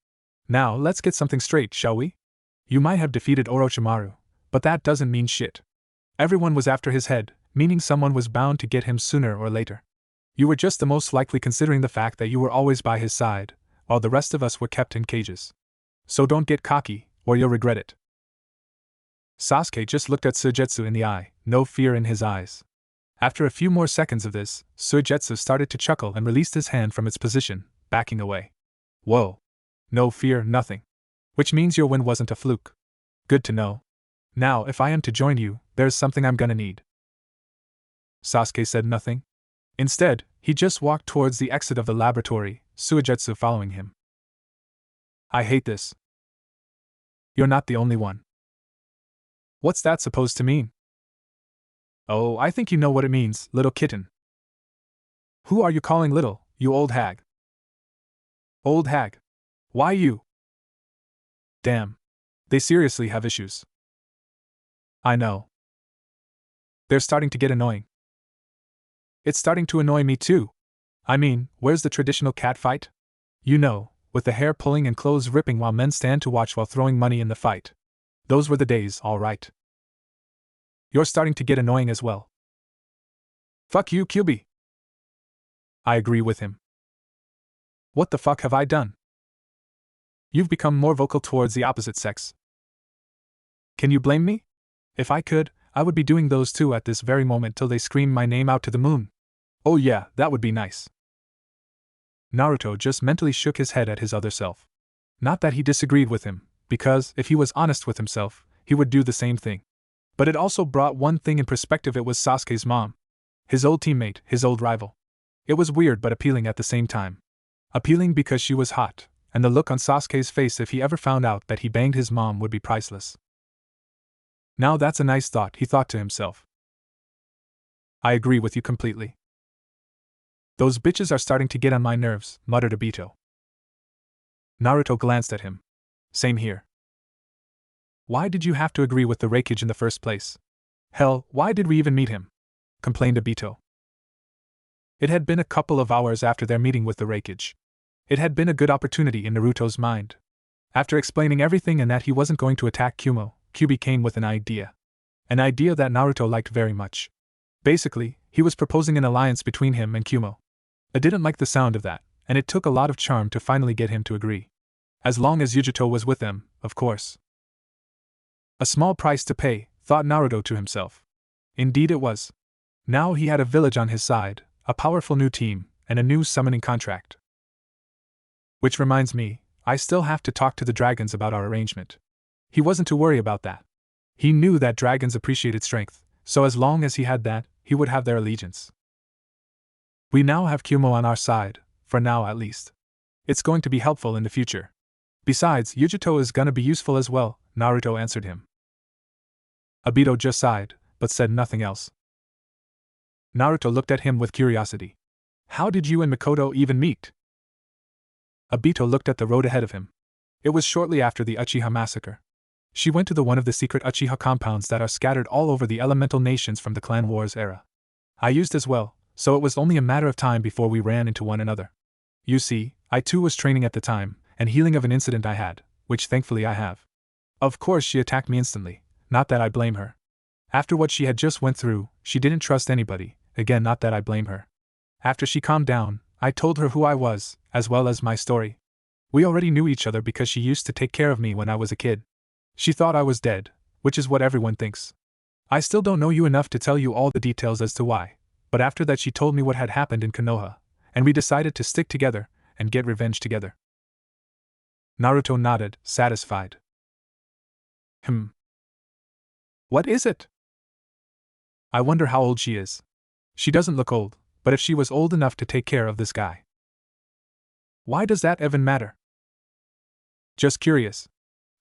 Now let's get something straight, shall we? You might have defeated Orochimaru, but that doesn't mean shit. Everyone was after his head, meaning someone was bound to get him sooner or later. You were just the most likely considering the fact that you were always by his side, while the rest of us were kept in cages. So don't get cocky, or you'll regret it. Sasuke just looked at Suigetsu in the eye, no fear in his eyes. After a few more seconds of this, Suigetsu started to chuckle and released his hand from its position, backing away. Whoa. No fear, nothing. Which means your win wasn't a fluke. Good to know. Now, if I am to join you, there's something I'm gonna need. Sasuke said nothing. Instead, he just walked towards the exit of the laboratory, Suigetsu following him. I hate this. You're not the only one. What's that supposed to mean? Oh, I think you know what it means, little kitten. Who are you calling little, you old hag? Old hag. Why you? Damn. They seriously have issues. I know. They're starting to get annoying. It's starting to annoy me too. I mean, where's the traditional cat fight? You know, with the hair pulling and clothes ripping while men stand to watch while throwing money in the fight. Those were the days, all right. You're starting to get annoying as well. Fuck you, Kyuubi. I agree with him. What the fuck have I done? You've become more vocal towards the opposite sex. Can you blame me? If I could, I would be doing those too at this very moment till they scream my name out to the moon. Oh yeah, that would be nice. Naruto just mentally shook his head at his other self. Not that he disagreed with him, because, if he was honest with himself, he would do the same thing. But it also brought one thing in perspective: it was Sasuke's mom. His old teammate, his old rival. It was weird but appealing at the same time. Appealing because she was hot, and the look on Sasuke's face if he ever found out that he banged his mom would be priceless. Now that's a nice thought, he thought to himself. I agree with you completely. Those bitches are starting to get on my nerves, muttered Obito. Naruto glanced at him. Same here. Why did you have to agree with the Hokage in the first place? Hell, why did we even meet him? Complained Obito. It had been a couple of hours after their meeting with the Hokage. It had been a good opportunity in Naruto's mind. After explaining everything and that he wasn't going to attack Kumo, Kyuubi came with an idea. An idea that Naruto liked very much. Basically, he was proposing an alliance between him and Kumo. I didn't like the sound of that, and it took a lot of charm to finally get him to agree. As long as Yujito was with them, of course. A small price to pay, thought Naruto to himself. Indeed it was. Now he had a village on his side, a powerful new team, and a new summoning contract. Which reminds me, I still have to talk to the dragons about our arrangement. He wasn't to worry about that. He knew that dragons appreciated strength, so as long as he had that, he would have their allegiance. We now have Kumo on our side, for now at least. It's going to be helpful in the future. Besides, Yujito is gonna be useful as well, Naruto answered him. Obito just sighed, but said nothing else. Naruto looked at him with curiosity. How did you and Mikoto even meet? Obito looked at the road ahead of him. It was shortly after the Uchiha massacre. She went to one of the secret Uchiha compounds that are scattered all over the elemental nations from the Clan Wars era. I used as well, so it was only a matter of time before we ran into one another. You see, I too was training at the time, and healing of an incident I had, which thankfully I have. Of course she attacked me instantly, not that I blame her. After what she had just went through, she didn't trust anybody, again not that I blame her. After she calmed down, I told her who I was, as well as my story. We already knew each other because she used to take care of me when I was a kid. She thought I was dead, which is what everyone thinks. I still don't know you enough to tell you all the details as to why, but after that she told me what had happened in Konoha, and we decided to stick together and get revenge together. Naruto nodded, satisfied. What is it? I wonder how old she is. She doesn't look old, but if she was old enough to take care of this guy. Why does that even matter? Just curious.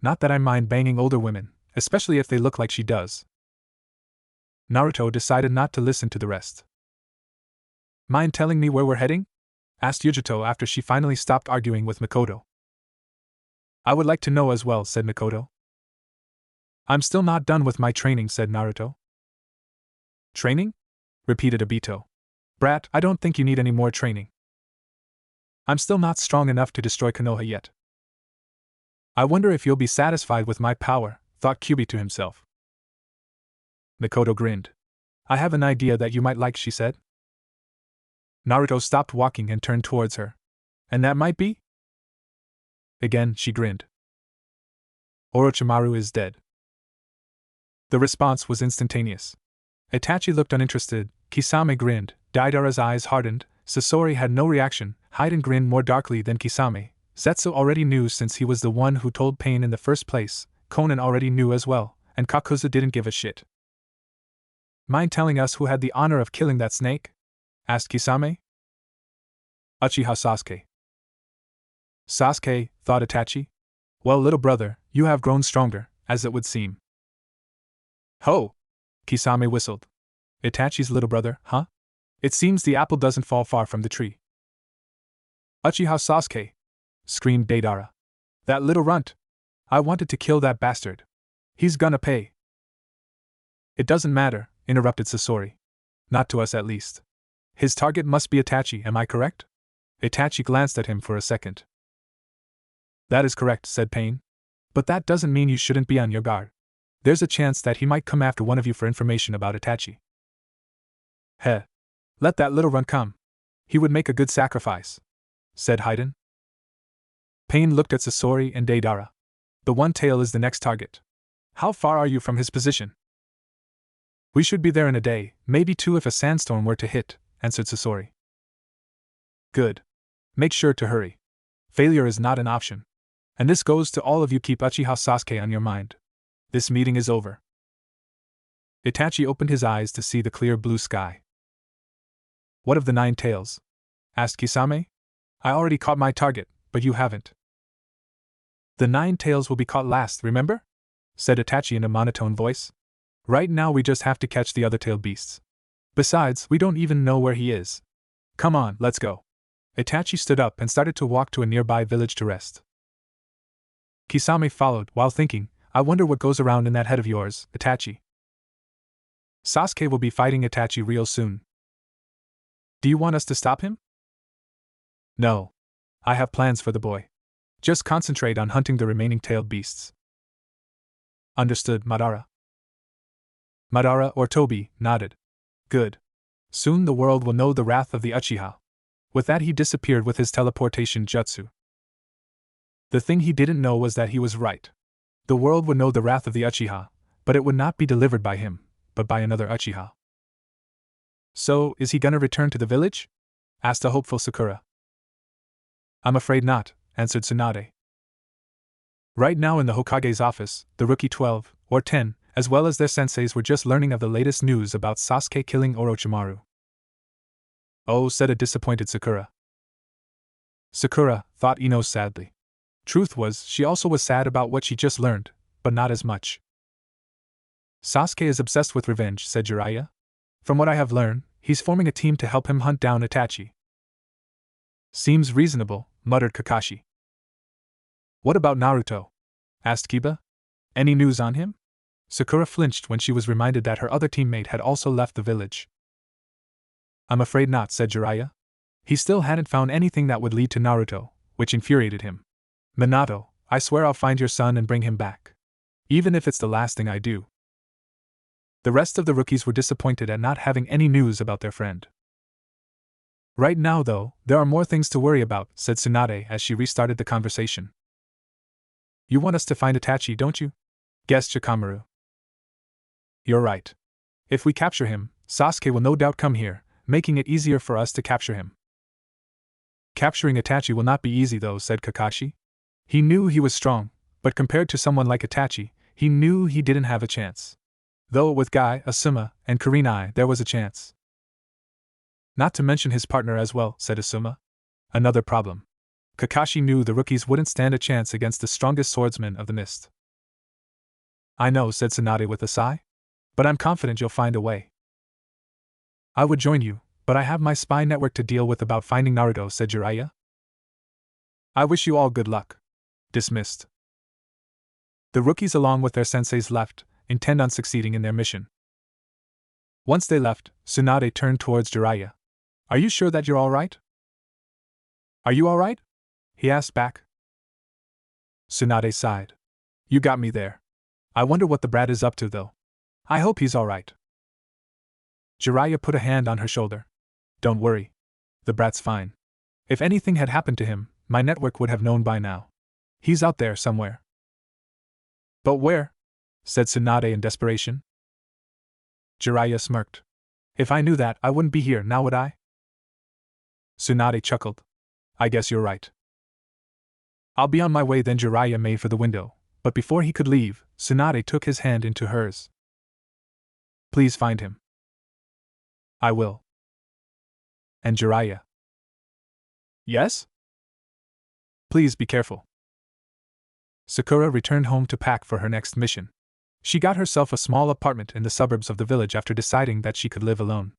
Not that I mind banging older women, especially if they look like she does. Naruto decided not to listen to the rest. Mind telling me where we're heading? Asked Yujito after she finally stopped arguing with Mikoto. I would like to know as well, said Mikoto. I'm still not done with my training, said Naruto. Training? Repeated Obito. Brat, I don't think you need any more training. I'm still not strong enough to destroy Konoha yet. I wonder if you'll be satisfied with my power, thought Kyuubi to himself. Mikoto grinned. I have an idea that you might like, she said. Naruto stopped walking and turned towards her. And that might be? Again, she grinned. Orochimaru is dead. The response was instantaneous. Itachi looked uninterested, Kisame grinned, Deidara's eyes hardened, Sasori had no reaction, Haiden grinned more darkly than Kisame, Zetsu already knew since he was the one who told Pain in the first place, Konan already knew as well, and Kakuzu didn't give a shit. Mind telling us who had the honor of killing that snake? Asked Kisame. Uchiha Sasuke. Sasuke, thought Itachi. Well, little brother, you have grown stronger, as it would seem. Ho! Kisame whistled. Itachi's little brother, huh? It seems the apple doesn't fall far from the tree. Uchiha Sasuke! Screamed Deidara. That little runt! I wanted to kill that bastard. He's gonna pay. It doesn't matter, interrupted Sasori. Not to us at least. His target must be Itachi, am I correct? Itachi glanced at him for a second. That is correct, said Pain. But that doesn't mean you shouldn't be on your guard. There's a chance that he might come after one of you for information about Itachi. Heh. Let that little runt come. He would make a good sacrifice, said Haiden. Pain looked at Sasori and Deidara. The one-tail is the next target. How far are you from his position? We should be there in a day, maybe two if a sandstorm were to hit, answered Sasori. Good. Make sure to hurry. Failure is not an option. And this goes to all of you. Keep Uchiha Sasuke on your mind. This meeting is over. Itachi opened his eyes to see the clear blue sky. What of the 9 tails? Asked Kisame. I already caught my target, but you haven't. The 9 tails will be caught last, remember? Said Itachi in a monotone voice. Right now we just have to catch the other tailed beasts. Besides, we don't even know where he is. Come on, let's go. Itachi stood up and started to walk to a nearby village to rest. Kisame followed, while thinking, I wonder what goes around in that head of yours, Itachi. Sasuke will be fighting Itachi real soon. Do you want us to stop him? No. I have plans for the boy. Just concentrate on hunting the remaining tailed beasts. Understood, Madara. Madara or Tobi nodded. Good. Soon the world will know the wrath of the Uchiha. With that he disappeared with his teleportation jutsu. The thing he didn't know was that he was right. The world would know the wrath of the Uchiha, but it would not be delivered by him, but by another Uchiha. So, is he gonna return to the village? Asked a hopeful Sakura. I'm afraid not, answered Tsunade. Right now in the Hokage's office, the rookie 12, or 10, as well as their senseis were just learning of the latest news about Sasuke killing Orochimaru. Oh, said a disappointed Sakura. Sakura, thought Ino sadly. Truth was, she also was sad about what she just learned, but not as much. Sasuke is obsessed with revenge, said Jiraiya. From what I have learned, he's forming a team to help him hunt down Itachi. Seems reasonable, muttered Kakashi. What about Naruto? Asked Kiba. Any news on him? Sakura flinched when she was reminded that her other teammate had also left the village. I'm afraid not, said Jiraiya. He still hadn't found anything that would lead to Naruto, which infuriated him. Minato, I swear I'll find your son and bring him back. Even if it's the last thing I do. The rest of the rookies were disappointed at not having any news about their friend. Right now, though, there are more things to worry about, said Tsunade as she restarted the conversation. You want us to find Itachi, don't you? Guessed Shikamaru. You're right. If we capture him, Sasuke will no doubt come here, making it easier for us to capture him. Capturing Itachi will not be easy though, said Kakashi. He knew he was strong, but compared to someone like Itachi, he knew he didn't have a chance. Though with Guy, Asuma, and Kurenai there was a chance. Not to mention his partner as well, said Asuma. Another problem. Kakashi knew the rookies wouldn't stand a chance against the strongest swordsman of the mist. I know, said Tsunade with a sigh. But I'm confident you'll find a way. I would join you, but I have my spy network to deal with about finding Naruto, said Jiraiya. I wish you all good luck. Dismissed. The rookies along with their senseis left, intent on succeeding in their mission. Once they left, Tsunade turned towards Jiraiya. Are you sure that you're alright? Are you alright? He asked back. Tsunade sighed. You got me there. I wonder what the brat is up to though. I hope he's alright. Jiraiya put a hand on her shoulder. Don't worry. The brat's fine. If anything had happened to him, my network would have known by now. He's out there somewhere. But where? Said Tsunade in desperation. Jiraiya smirked. If I knew that, I wouldn't be here now, would I? Tsunade chuckled. I guess you're right. I'll be on my way then. Jiraiya made for the window, but before he could leave, Tsunade took his hand into hers. Please find him. I will. And Jiraiya. Yes? Please be careful. Sakura returned home to pack for her next mission. She got herself a small apartment in the suburbs of the village after deciding that she could live alone.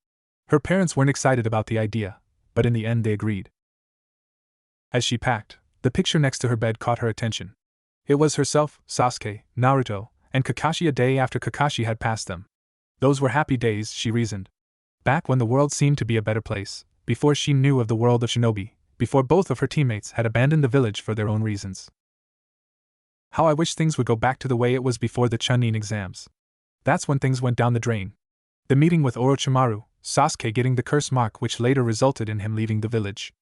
Her parents weren't excited about the idea, but in the end they agreed. As she packed, the picture next to her bed caught her attention. It was herself, Sasuke, Naruto, and Kakashi a day after Kakashi had passed them. Those were happy days, she reasoned. Back when the world seemed to be a better place, before she knew of the world of shinobi, before both of her teammates had abandoned the village for their own reasons. How I wish things would go back to the way it was before the Chunin exams. That's when things went down the drain. The meeting with Orochimaru, Sasuke getting the curse mark which later resulted in him leaving the village.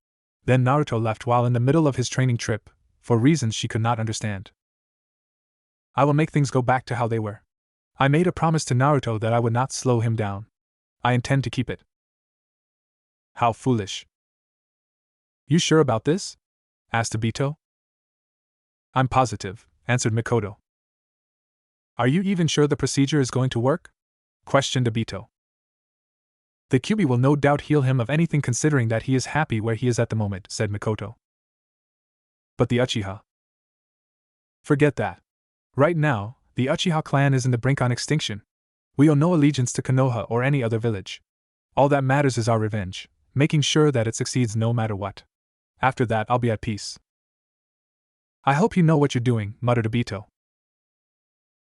Then Naruto left while in the middle of his training trip, for reasons she could not understand. I will make things go back to how they were. I made a promise to Naruto that I would not slow him down. I intend to keep it. How foolish. You sure about this? Asked Obito. I'm positive, answered Mikoto. Are you even sure the procedure is going to work? Questioned Obito. The Kyuubi will no doubt heal him of anything considering that he is happy where he is at the moment, said Mikoto. But the Uchiha? Forget that. Right now, the Uchiha clan is in the brink on extinction. We owe no allegiance to Konoha or any other village. All that matters is our revenge, making sure that it succeeds no matter what. After that, I'll be at peace. I hope you know what you're doing, muttered Obito.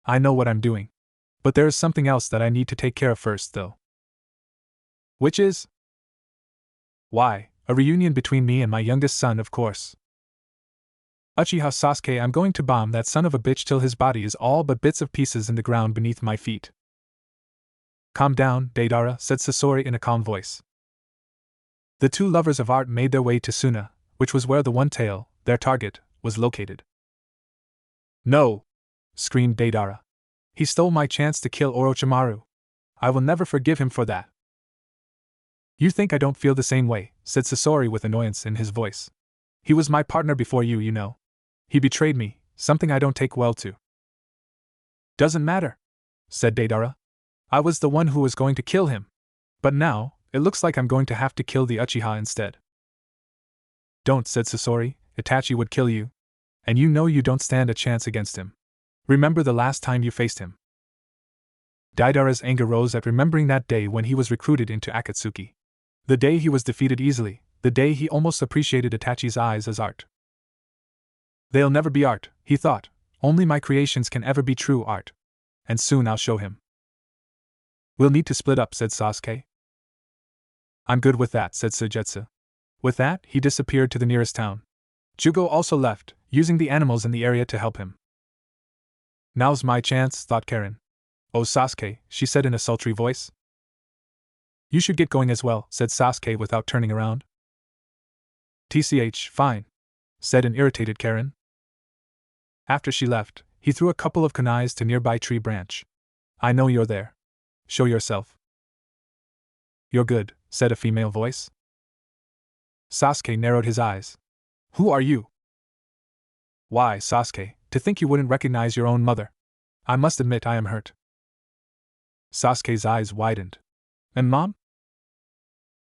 I know what I'm doing. But there is something else that I need to take care of first, though. Which is? Why, a reunion between me and my youngest son, of course. Uchiha Sasuke, I'm going to bomb that son of a bitch till his body is all but bits of pieces in the ground beneath my feet. Calm down, Deidara, said Sasori in a calm voice. The two lovers of art made their way to Suna, which was where the one-tail, their target, was located. No! Screamed Deidara. He stole my chance to kill Orochimaru. I will never forgive him for that. You think I don't feel the same way, said Sasori with annoyance in his voice. He was my partner before you, you know. He betrayed me, something I don't take well to. Doesn't matter, said Deidara. I was the one who was going to kill him. But now, it looks like I'm going to have to kill the Uchiha instead. Don't, said Sasori, Itachi would kill you. And you know you don't stand a chance against him. Remember the last time you faced him. Deidara's anger rose at remembering that day when he was recruited into Akatsuki. The day he was defeated easily, the day he almost appreciated Itachi's eyes as art. They'll never be art, he thought, only my creations can ever be true art. And soon I'll show him. We'll need to split up, said Sasuke. I'm good with that, said Suigetsu. With that, he disappeared to the nearest town. Jugo also left, using the animals in the area to help him. Now's my chance, thought Karen. Oh Sasuke, she said in a sultry voice. You should get going as well, said Sasuke without turning around. TCH, fine, said an irritated Karen. After she left, he threw a couple of kunais to nearby tree branch. I know you're there. Show yourself. You're good, said a female voice. Sasuke narrowed his eyes. Who are you? Why, Sasuke, to think you wouldn't recognize your own mother. I must admit I am hurt. Sasuke's eyes widened. And Mom?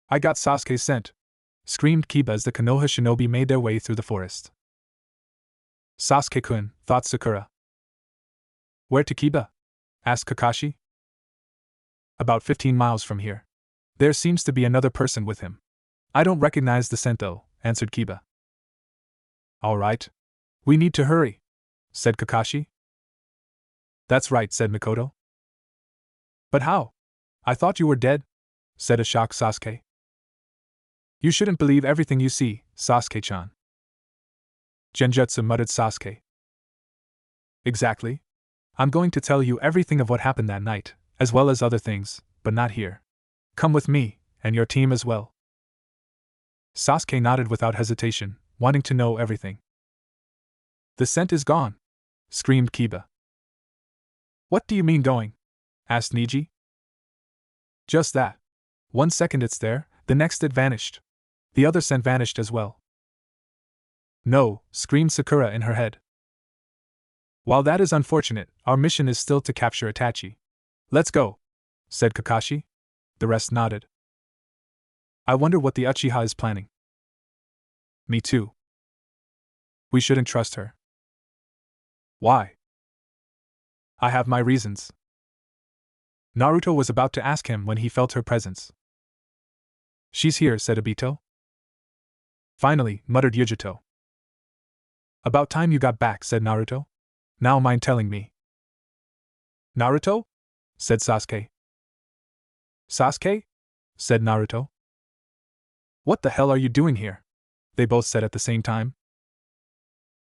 I got Sasuke's scent, screamed Kiba as the Konoha shinobi made their way through the forest. Sasuke-kun, thought Sakura. Where to Kiba? Asked Kakashi. About 15 miles from here. There seems to be another person with him. I don't recognize the scent though, answered Kiba. All right. We need to hurry, said Kakashi. That's right, said Mikoto. But how? I thought you were dead, said a shocked Sasuke. You shouldn't believe everything you see, Sasuke-chan. Genjutsu muttered Sasuke. Exactly. I'm going to tell you everything of what happened that night, as well as other things, but not here. Come with me, and your team as well. Sasuke nodded without hesitation, wanting to know everything. The scent is gone, screamed Kiba. What do you mean going? Asked Neji. Just that. 1 second it's there, the next it vanished. The other scent vanished as well. No, screamed Sakura in her head. While that is unfortunate, our mission is still to capture Itachi. Let's go, said Kakashi. The rest nodded. I wonder what the Uchiha is planning. Me too. We shouldn't trust her. Why? I have my reasons. Naruto was about to ask him when he felt her presence. She's here, said Obito. Finally, muttered Yujito. About time you got back, said Naruto. Now mind telling me. Naruto? Said Sasuke. Sasuke? Said Naruto. What the hell are you doing here? They both said at the same time.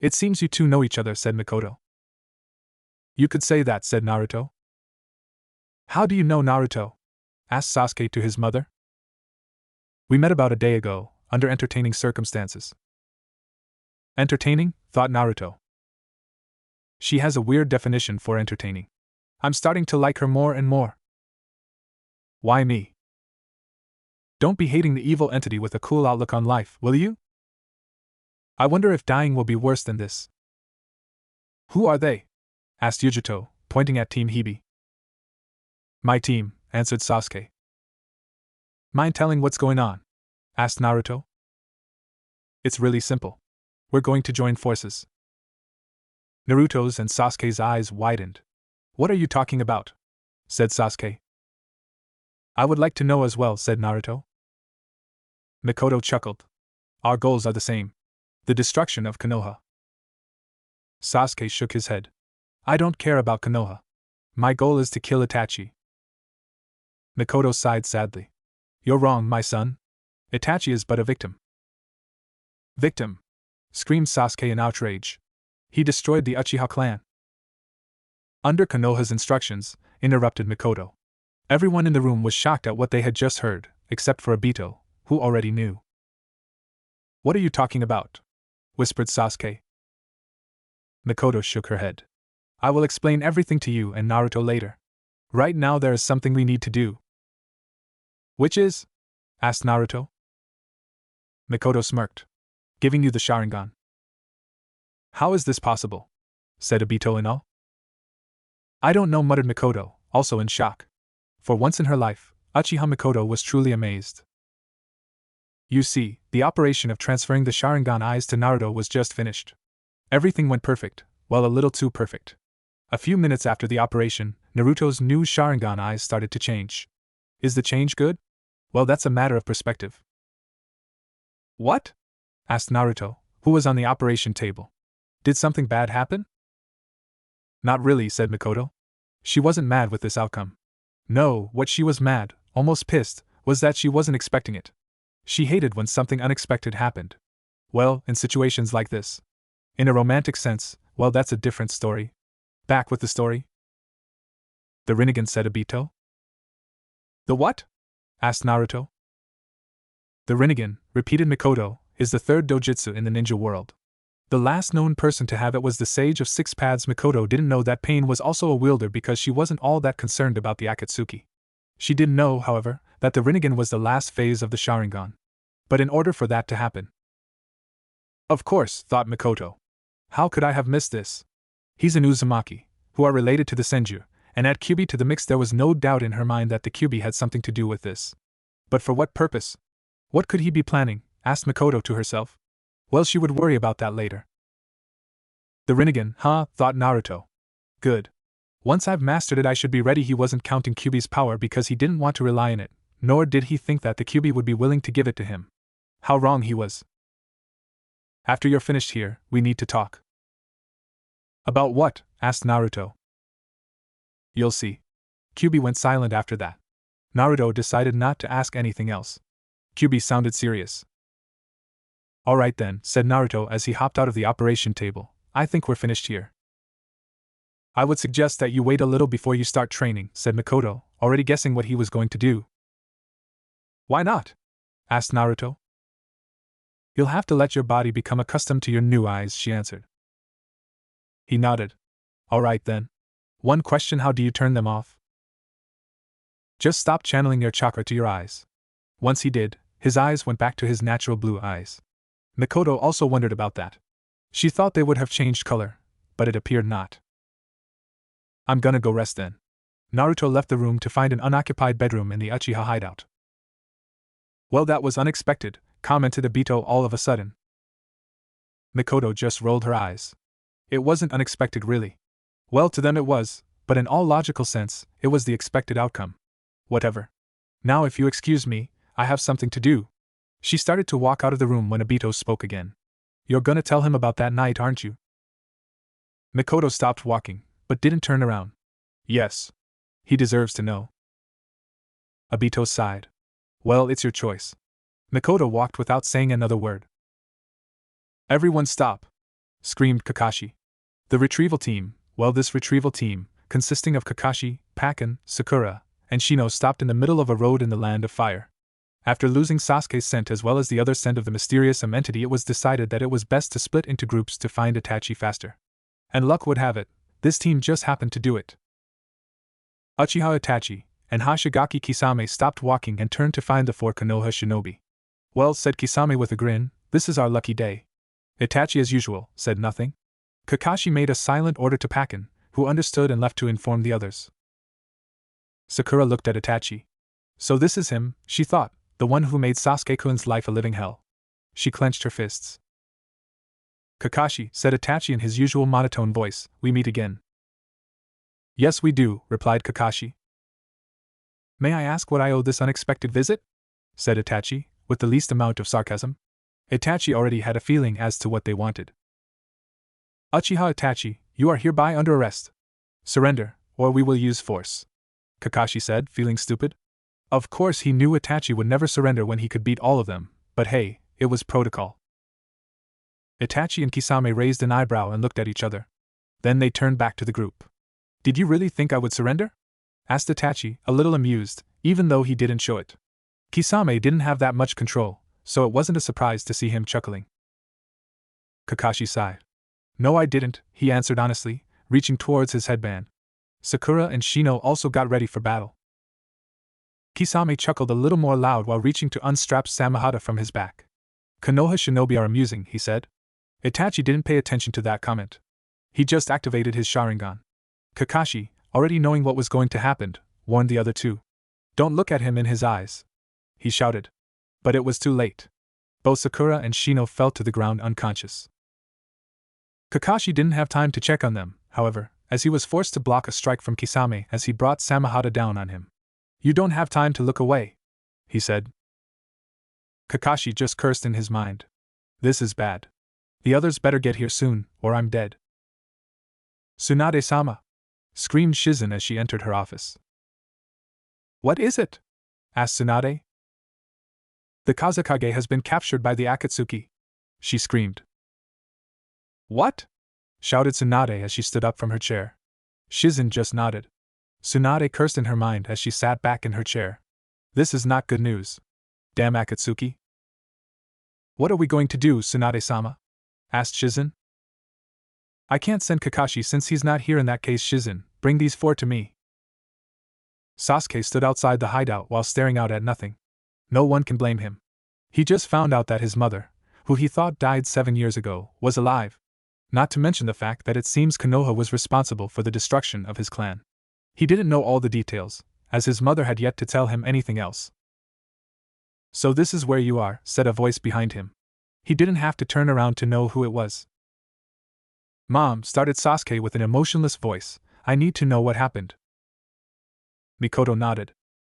It seems you two know each other, said Mikoto. You could say that, said Naruto. How do you know Naruto? Asked Sasuke to his mother. We met about a day ago, under entertaining circumstances. Entertaining? Thought Naruto. She has a weird definition for entertaining. I'm starting to like her more and more. Why me? Don't be hating the evil entity with a cool outlook on life, will you? I wonder if dying will be worse than this. Who are they? Asked Yujito, pointing at Team Hibi. My team, answered Sasuke. Mind telling what's going on? Asked Naruto. It's really simple. We're going to join forces. Naruto's and Sasuke's eyes widened. What are you talking about? Said Sasuke. I would like to know as well, said Naruto. Mikoto chuckled. Our goals are the same. The destruction of Konoha. Sasuke shook his head. I don't care about Konoha. My goal is to kill Itachi. Mikoto sighed sadly. You're wrong, my son. Itachi is but a victim. Victim! Screamed Sasuke in outrage. He destroyed the Uchiha clan. Under Konoha's instructions, interrupted Mikoto. Everyone in the room was shocked at what they had just heard, except for Obito, who already knew. What are you talking about? Whispered Sasuke. Mikoto shook her head. I will explain everything to you and Naruto later. Right now there is something we need to do. Which is? Asked Naruto. Mikoto smirked. Giving you the Sharingan. How is this possible? Said Obito in awe. I don't know, muttered Mikoto, also in shock. For once in her life, Uchiha Mikoto was truly amazed. You see, the operation of transferring the Sharingan eyes to Naruto was just finished. Everything went perfect, well, a little too perfect. A few minutes after the operation, Naruto's new Sharingan eyes started to change. Is the change good? Well, that's a matter of perspective. What? Asked Naruto, who was on the operation table. Did something bad happen? Not really, said Mikoto. She wasn't mad with this outcome. No, what she was mad, almost pissed, was that she wasn't expecting it. She hated when something unexpected happened. Well, in situations like this. In a romantic sense, well, that's a different story. Back with the story. The Rinnegan, said Obito. The what? Asked Naruto. The Rinnegan, repeated Mikoto, is the third dojutsu in the ninja world. The last known person to have it was the Sage of Six Paths. Mikoto didn't know that Pain was also a wielder because she wasn't all that concerned about the Akatsuki. She did know, however, that the Rinnegan was the last phase of the Sharingan. But in order for that to happen. Of course, thought Mikoto. How could I have missed this? He's an Uzumaki, who are related to the Senju, and add Kyuubi to the mix. There was no doubt in her mind that the Kyuubi had something to do with this. But for what purpose? What could he be planning? Asked Mikoto to herself. Well, she would worry about that later. The Rinnegan, huh? Thought Naruto. Good. Once I've mastered it, I should be ready. He wasn't counting Kyuubi's power because he didn't want to rely on it, nor did he think that the Kyuubi would be willing to give it to him. How wrong he was. After you're finished here, we need to talk. About what? Asked Naruto. You'll see. Kyuubi went silent after that. Naruto decided not to ask anything else. Kyuubi sounded serious. Alright then, said Naruto as he hopped out of the operation table. I think we're finished here. I would suggest that you wait a little before you start training, said Mikoto, already guessing what he was going to do. Why not? Asked Naruto. You'll have to let your body become accustomed to your new eyes, she answered. He nodded. Alright then. One question, how do you turn them off? Just stop channeling your chakra to your eyes. Once he did, his eyes went back to his natural blue eyes. Mikoto also wondered about that. She thought they would have changed color, but it appeared not. I'm gonna go rest then. Naruto left the room to find an unoccupied bedroom in the Uchiha hideout. Well, that was unexpected, commented Obito all of a sudden. Mikoto just rolled her eyes. It wasn't unexpected really. Well, to them it was, but in all logical sense, it was the expected outcome. Whatever. Now if you excuse me, I have something to do. She started to walk out of the room when Obito spoke again. You're gonna tell him about that night, aren't you? Mikoto stopped walking, but didn't turn around. Yes. He deserves to know. Obito sighed. Well, it's your choice. Mikoto walked without saying another word. Everyone stop! Screamed Kakashi. The retrieval team, well, this retrieval team, consisting of Kakashi, Pakken, Sakura, and Shino, stopped in the middle of a road in the Land of Fire. After losing Sasuke's scent as well as the other scent of the mysterious entity, it was decided that it was best to split into groups to find Itachi faster. And luck would have it, this team just happened to do it. Uchiha Itachi, and Hoshigaki Kisame stopped walking and turned to find the 4 Konoha shinobi. Well, said Kisame with a grin, this is our lucky day. Itachi as usual, said nothing. Kakashi made a silent order to Pakken, who understood and left to inform the others. Sakura looked at Itachi. So this is him, she thought, the one who made Sasuke-kun's life a living hell. She clenched her fists. Kakashi, said Itachi in his usual monotone voice, we meet again. Yes we do, replied Kakashi. May I ask what I owe this unexpected visit? Said Itachi, with the least amount of sarcasm. Itachi already had a feeling as to what they wanted. Uchiha Itachi, you are hereby under arrest. Surrender, or we will use force. Kakashi said, feeling stupid. Of course he knew Itachi would never surrender when he could beat all of them, but hey, it was protocol. Itachi and Kisame raised an eyebrow and looked at each other. Then they turned back to the group. Did you really think I would surrender? Asked Itachi, a little amused, even though he didn't show it. Kisame didn't have that much control, so it wasn't a surprise to see him chuckling. Kakashi sighed. No, I didn't, he answered honestly, reaching towards his headband. Sakura and Shino also got ready for battle. Kisame chuckled a little more loud while reaching to unstrap Samehada from his back. Konoha shinobi are amusing, he said. Itachi didn't pay attention to that comment. He just activated his Sharingan. Kakashi, already knowing what was going to happen, warned the other two. Don't look at him in his eyes, he shouted. But it was too late. Both Sakura and Shino fell to the ground unconscious. Kakashi didn't have time to check on them, however, as he was forced to block a strike from Kisame as he brought Samehada down on him. You don't have time to look away, he said. Kakashi just cursed in his mind. This is bad. The others better get here soon, or I'm dead. Tsunade-sama! Screamed Shizen as she entered her office. What is it? Asked Tsunade. The Kazekage has been captured by the Akatsuki, she screamed. What? Shouted Tsunade as she stood up from her chair. Shizen just nodded. Tsunade cursed in her mind as she sat back in her chair. This is not good news. Damn Akatsuki. What are we going to do, Tsunade-sama? Asked Shizen. I can't send Kakashi since he's not here. In that case, Shizen, bring these 4 to me. Sasuke stood outside the hideout while staring out at nothing. No one can blame him. He just found out that his mother, who he thought died 7 years ago, was alive. Not to mention the fact that it seems Konoha was responsible for the destruction of his clan. He didn't know all the details, as his mother had yet to tell him anything else. So this is where you are, said a voice behind him. He didn't have to turn around to know who it was. Mom, started Sasuke with an emotionless voice, I need to know what happened. Mikoto nodded.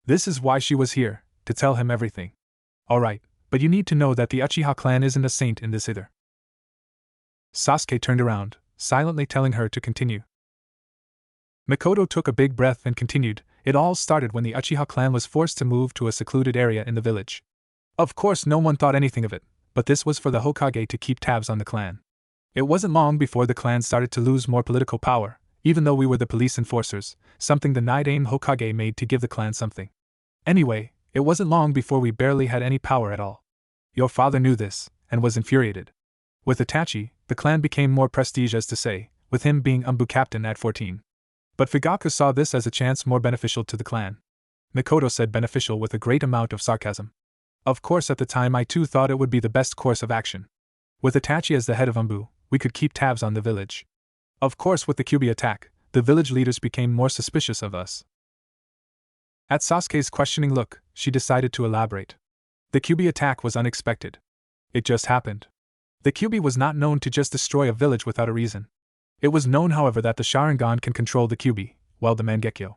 This is why she was here, to tell him everything. Alright, but you need to know that the Uchiha clan isn't a saint in this either. Sasuke turned around, silently telling her to continue. Mikoto took a big breath and continued, it all started when the Uchiha clan was forced to move to a secluded area in the village. Of course no one thought anything of it, but this was for the Hokage to keep tabs on the clan. It wasn't long before the clan started to lose more political power, even though we were the police enforcers, something the Nidaime Hokage made to give the clan something. Anyway, it wasn't long before we barely had any power at all. Your father knew this, and was infuriated. With Itachi, the clan became more prestige as to say, with him being Umbu captain at 14. But Fugaku saw this as a chance more beneficial to the clan. Mikoto said beneficial with a great amount of sarcasm. Of course at the time I too thought it would be the best course of action. With Itachi as the head of Umbu, we could keep tabs on the village. Of course with the Kyuubi attack, the village leaders became more suspicious of us. At Sasuke's questioning look, she decided to elaborate. The Kyuubi attack was unexpected. It just happened. The Kyuubi was not known to just destroy a village without a reason. It was known however that the Sharingan can control the Kyuubi, while the Mangekyo.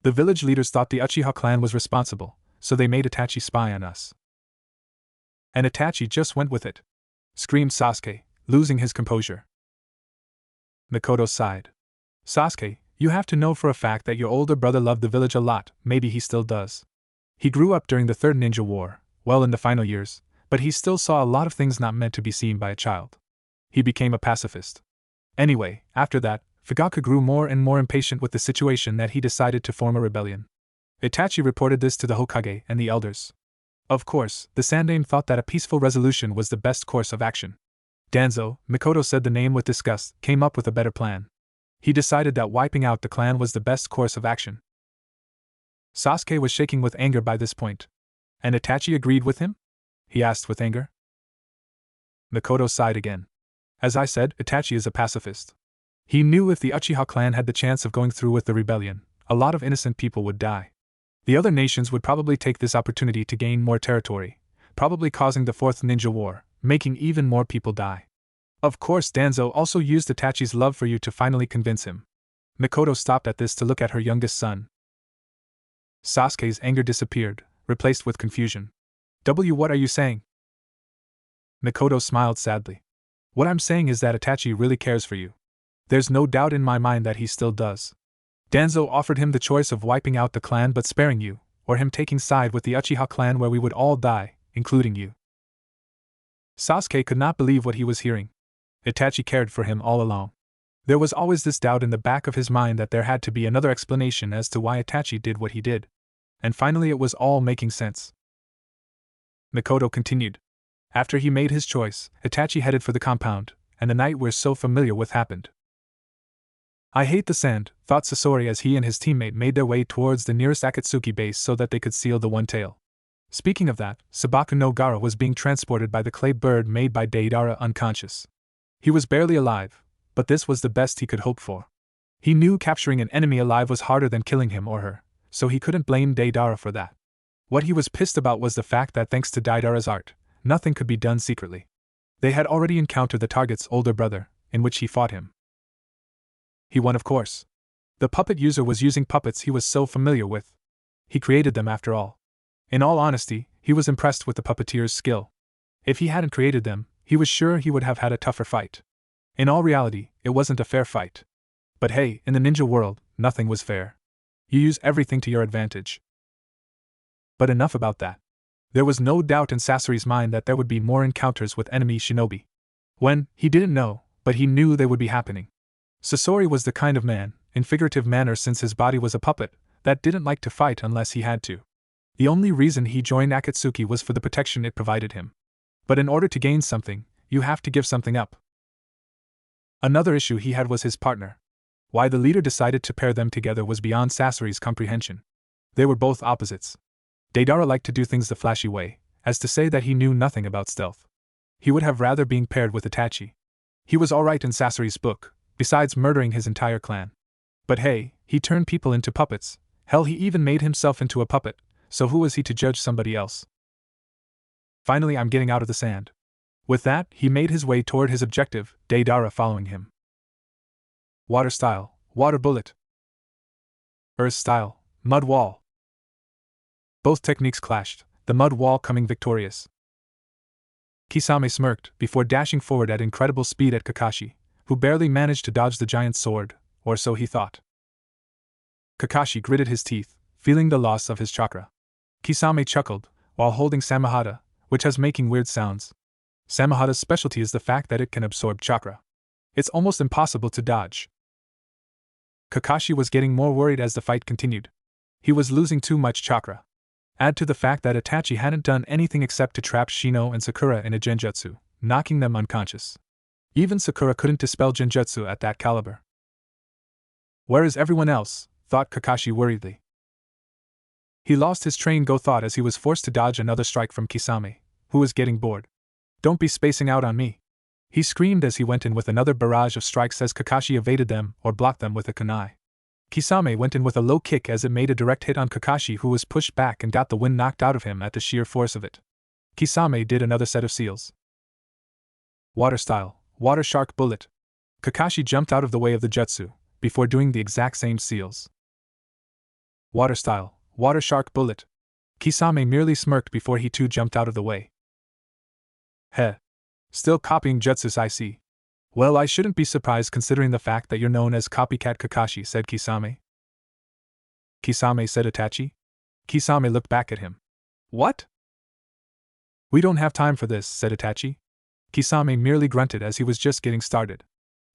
The village leaders thought the Uchiha clan was responsible, so they made Itachi spy on us. And Itachi just went with it, screamed Sasuke, losing his composure. Mikoto sighed. Sasuke, you have to know for a fact that your older brother loved the village a lot, maybe he still does. He grew up during the Third Ninja War, well in the final years, but he still saw a lot of things not meant to be seen by a child. He became a pacifist. Anyway, after that, Fugaku grew more and more impatient with the situation that he decided to form a rebellion. Itachi reported this to the Hokage and the elders. Of course, the Sandaime thought that a peaceful resolution was the best course of action. Danzo, Mikoto said the name with disgust, came up with a better plan. He decided that wiping out the clan was the best course of action. Sasuke was shaking with anger by this point. And Itachi agreed with him? He asked with anger. Mikoto sighed again. As I said, Itachi is a pacifist. He knew if the Uchiha clan had the chance of going through with the rebellion, a lot of innocent people would die. The other nations would probably take this opportunity to gain more territory, probably causing the Fourth Ninja War, making even more people die. Of course, Danzo also used Itachi's love for you to finally convince him. Mikoto stopped at this to look at her youngest son. Sasuke's anger disappeared, replaced with confusion. What are you saying? Mikoto smiled sadly. What I'm saying is that Itachi really cares for you. There's no doubt in my mind that he still does. Danzo offered him the choice of wiping out the clan but sparing you, or him taking side with the Uchiha clan where we would all die, including you. Sasuke could not believe what he was hearing. Itachi cared for him all along. There was always this doubt in the back of his mind that there had to be another explanation as to why Itachi did what he did. And finally it was all making sense. Mikoto continued. After he made his choice, Itachi headed for the compound, and the night we're so familiar with happened. I hate the sand, thought Sasori as he and his teammate made their way towards the nearest Akatsuki base so that they could seal the One Tail. Speaking of that, Sabaku no Gara was being transported by the clay bird made by Deidara unconscious. He was barely alive, but this was the best he could hope for. He knew capturing an enemy alive was harder than killing him or her, so he couldn't blame Deidara for that. What he was pissed about was the fact that thanks to Deidara's art, nothing could be done secretly. They had already encountered the target's older brother, in which he fought him. He won, of course. The puppet user was using puppets he was so familiar with. He created them after all. In all honesty, he was impressed with the puppeteer's skill. If he hadn't created them, he was sure he would have had a tougher fight. In all reality, it wasn't a fair fight. But hey, in the ninja world, nothing was fair. You use everything to your advantage. But enough about that. There was no doubt in Sasori's mind that there would be more encounters with enemy shinobi. When, he didn't know, but he knew they would be happening. Sasori was the kind of man, in figurative manner since his body was a puppet, that didn't like to fight unless he had to. The only reason he joined Akatsuki was for the protection it provided him. But in order to gain something, you have to give something up. Another issue he had was his partner. Why the leader decided to pair them together was beyond Sasori's comprehension. They were both opposites. Deidara liked to do things the flashy way, as to say that he knew nothing about stealth. He would have rather been paired with Itachi. He was alright in Sasori's book, besides murdering his entire clan. But hey, he turned people into puppets, hell he even made himself into a puppet, so who was he to judge somebody else? Finally I'm getting out of the sand. With that, he made his way toward his objective, Deidara following him. Water style, water bullet. Earth style, mud wall. Both techniques clashed, the mud wall coming victorious. Kisame smirked before dashing forward at incredible speed at Kakashi, who barely managed to dodge the giant's sword, or so he thought. Kakashi gritted his teeth, feeling the loss of his chakra. Kisame chuckled, while holding Samehada, which has making weird sounds. Samehada's specialty is the fact that it can absorb chakra. It's almost impossible to dodge. Kakashi was getting more worried as the fight continued. He was losing too much chakra. Add to the fact that Itachi hadn't done anything except to trap Shino and Sakura in a genjutsu, knocking them unconscious. Even Sakura couldn't dispel genjutsu at that caliber. Where is everyone else? Thought Kakashi worriedly. He lost his train-go thought as he was forced to dodge another strike from Kisame, who was getting bored. Don't be spacing out on me. He screamed as he went in with another barrage of strikes as Kakashi evaded them or blocked them with a kunai. Kisame went in with a low kick as it made a direct hit on Kakashi, who was pushed back and got the wind knocked out of him at the sheer force of it. Kisame did another set of seals. Water style, water shark bullet. Kakashi jumped out of the way of the jutsu, before doing the exact same seals. Water style, water shark bullet. Kisame merely smirked before he too jumped out of the way. Heh. Still copying jutsus, I see. Well, I shouldn't be surprised considering the fact that you're known as Copycat Kakashi, said Kisame. Kisame, said Itachi. Kisame looked back at him. What? We don't have time for this, said Itachi. Kisame merely grunted as he was just getting started.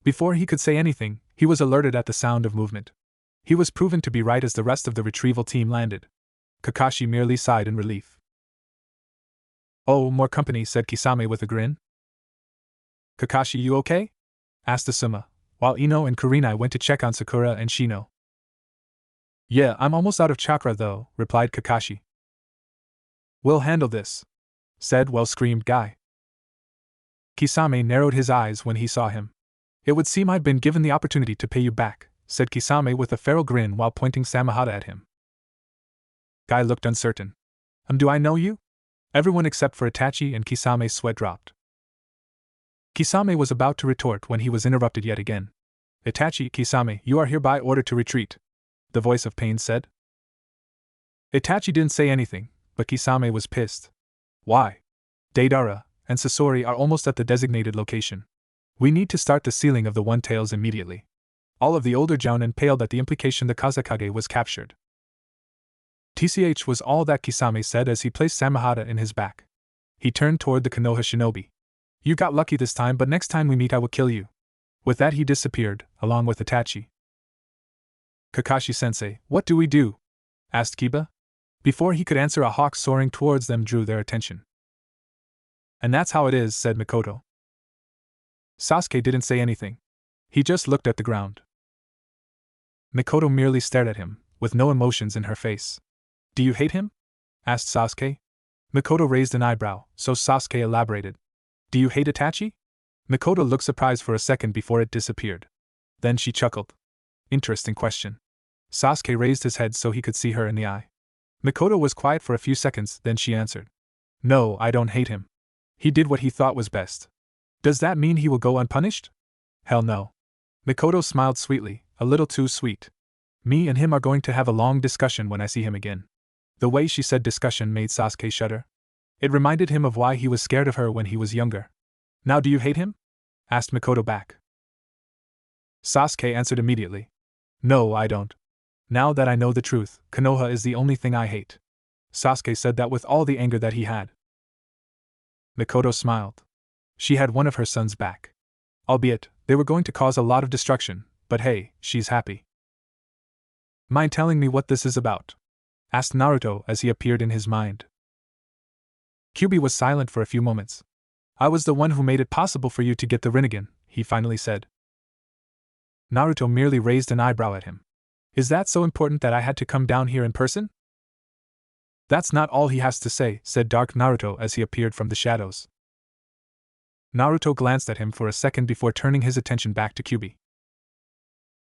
Before he could say anything, he was alerted at the sound of movement. He was proven to be right as the rest of the retrieval team landed. Kakashi merely sighed in relief. Oh, more company, said Kisame with a grin. Kakashi, you okay? Asked Asuma, while Ino and Kurenai went to check on Sakura and Shino. Yeah, I'm almost out of chakra though, replied Kakashi. We'll handle this, said well-screamed Guy. Kisame narrowed his eyes when he saw him. It would seem I've been given the opportunity to pay you back, said Kisame with a feral grin while pointing Samehada at him. Guy looked uncertain. Do I know you? Everyone except for Itachi and Kisame's sweat dropped. Kisame was about to retort when he was interrupted yet again. Itachi, Kisame, you are hereby ordered to retreat, the voice of pain said. Itachi didn't say anything, but Kisame was pissed. Why? Deidara and Sasori are almost at the designated location. We need to start the sealing of the One-Tails immediately. All of the older Jounin paled at the implication the Kazekage was captured. TCH was all that Kisame said as he placed Samehada in his back. He turned toward the Konoha shinobi. You got lucky this time, but next time we meet I will kill you. With that he disappeared, along with Itachi. Kakashi-sensei, what do we do? Asked Kiba. Before he could answer, a hawk soaring towards them drew their attention. And that's how it is, said Mikoto. Sasuke didn't say anything. He just looked at the ground. Mikoto merely stared at him, with no emotions in her face. Do you hate him? Asked Sasuke. Mikoto raised an eyebrow, so Sasuke elaborated. Do you hate Itachi? Mikoto looked surprised for a second before it disappeared. Then she chuckled. Interesting question. Sasuke raised his head so he could see her in the eye. Mikoto was quiet for a few seconds, then she answered. No, I don't hate him. He did what he thought was best. Does that mean he will go unpunished? Hell no. Mikoto smiled sweetly, a little too sweet. Me and him are going to have a long discussion when I see him again. The way she said discussion made Sasuke shudder. It reminded him of why he was scared of her when he was younger. Now do you hate him? Asked Mikoto back. Sasuke answered immediately. No, I don't. Now that I know the truth, Konoha is the only thing I hate. Sasuke said that with all the anger that he had. Mikoto smiled. She had one of her sons back. Albeit, they were going to cause a lot of destruction, but hey, she's happy. Mind telling me what this is about? Asked Naruto as he appeared in his mind. Kyuubi was silent for a few moments. I was the one who made it possible for you to get the Rinnegan, he finally said. Naruto merely raised an eyebrow at him. Is that so important that I had to come down here in person? That's not all he has to say, said Dark Naruto as he appeared from the shadows. Naruto glanced at him for a second before turning his attention back to Kyuubi.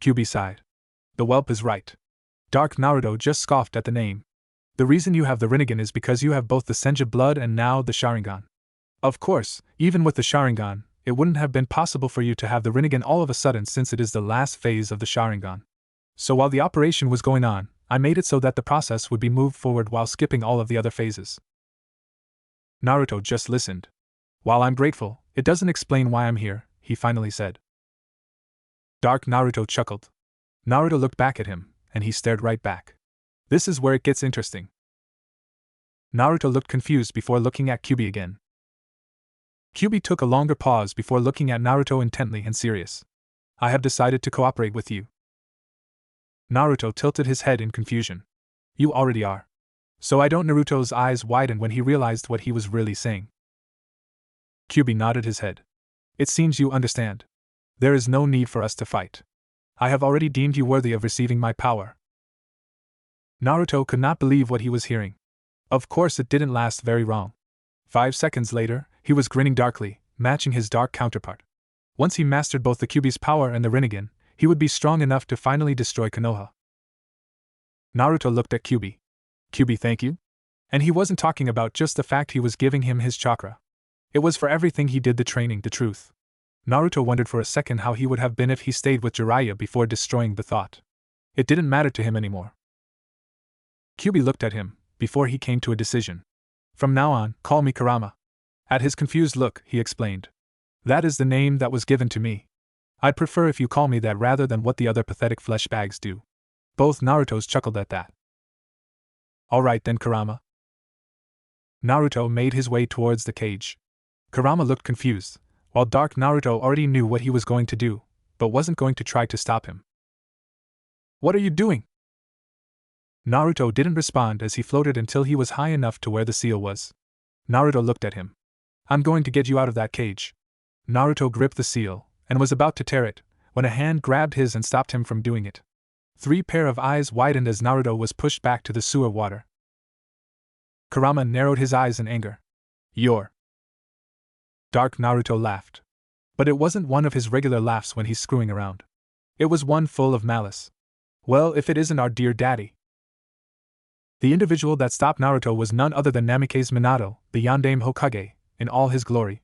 Kyuubi sighed. The whelp is right. Dark Naruto just scoffed at the name. The reason you have the Rinnegan is because you have both the Senju blood and now the Sharingan. Of course, even with the Sharingan, it wouldn't have been possible for you to have the Rinnegan all of a sudden since it is the last phase of the Sharingan. So while the operation was going on, I made it so that the process would be moved forward while skipping all of the other phases. Naruto just listened. While I'm grateful, it doesn't explain why I'm here, he finally said. Dark Naruto chuckled. Naruto looked back at him, and he stared right back. This is where it gets interesting. Naruto looked confused before looking at Kyuubi again. Kyuubi took a longer pause before looking at Naruto intently and serious. I have decided to cooperate with you. Naruto tilted his head in confusion. You already are. So I don't. Naruto's eyes widened when he realized what he was really saying. Kyuubi nodded his head. It seems you understand. There is no need for us to fight. I have already deemed you worthy of receiving my power. Naruto could not believe what he was hearing. Of course it didn't last very long. 5 seconds later, he was grinning darkly, matching his dark counterpart. Once he mastered both the Kyuubi's power and the Rinnegan, he would be strong enough to finally destroy Konoha. Naruto looked at Kyuubi. Kyuubi, thank you? And he wasn't talking about just the fact he was giving him his chakra. It was for everything he did, the training, the truth. Naruto wondered for a second how he would have been if he stayed with Jiraiya before destroying the thought. It didn't matter to him anymore. Kyuubi looked at him, before he came to a decision. From now on, call me Kurama. At his confused look, he explained. That is the name that was given to me. I'd prefer if you call me that rather than what the other pathetic flesh bags do. Both Narutos chuckled at that. Alright then, Kurama. Naruto made his way towards the cage. Kurama looked confused, while Dark Naruto already knew what he was going to do, but wasn't going to try to stop him. What are you doing? Naruto didn't respond as he floated until he was high enough to where the seal was. Naruto looked at him. I'm going to get you out of that cage. Naruto gripped the seal, and was about to tear it, when a hand grabbed his and stopped him from doing it. 3 pair of eyes widened as Naruto was pushed back to the sewer water. Kurama narrowed his eyes in anger. "You're..." Dark Naruto laughed. But it wasn't one of his regular laughs when he's screwing around. It was one full of malice. "Well, if it isn't our dear daddy." The individual that stopped Naruto was none other than Namikaze Minato, the Yondaime Hokage, in all his glory.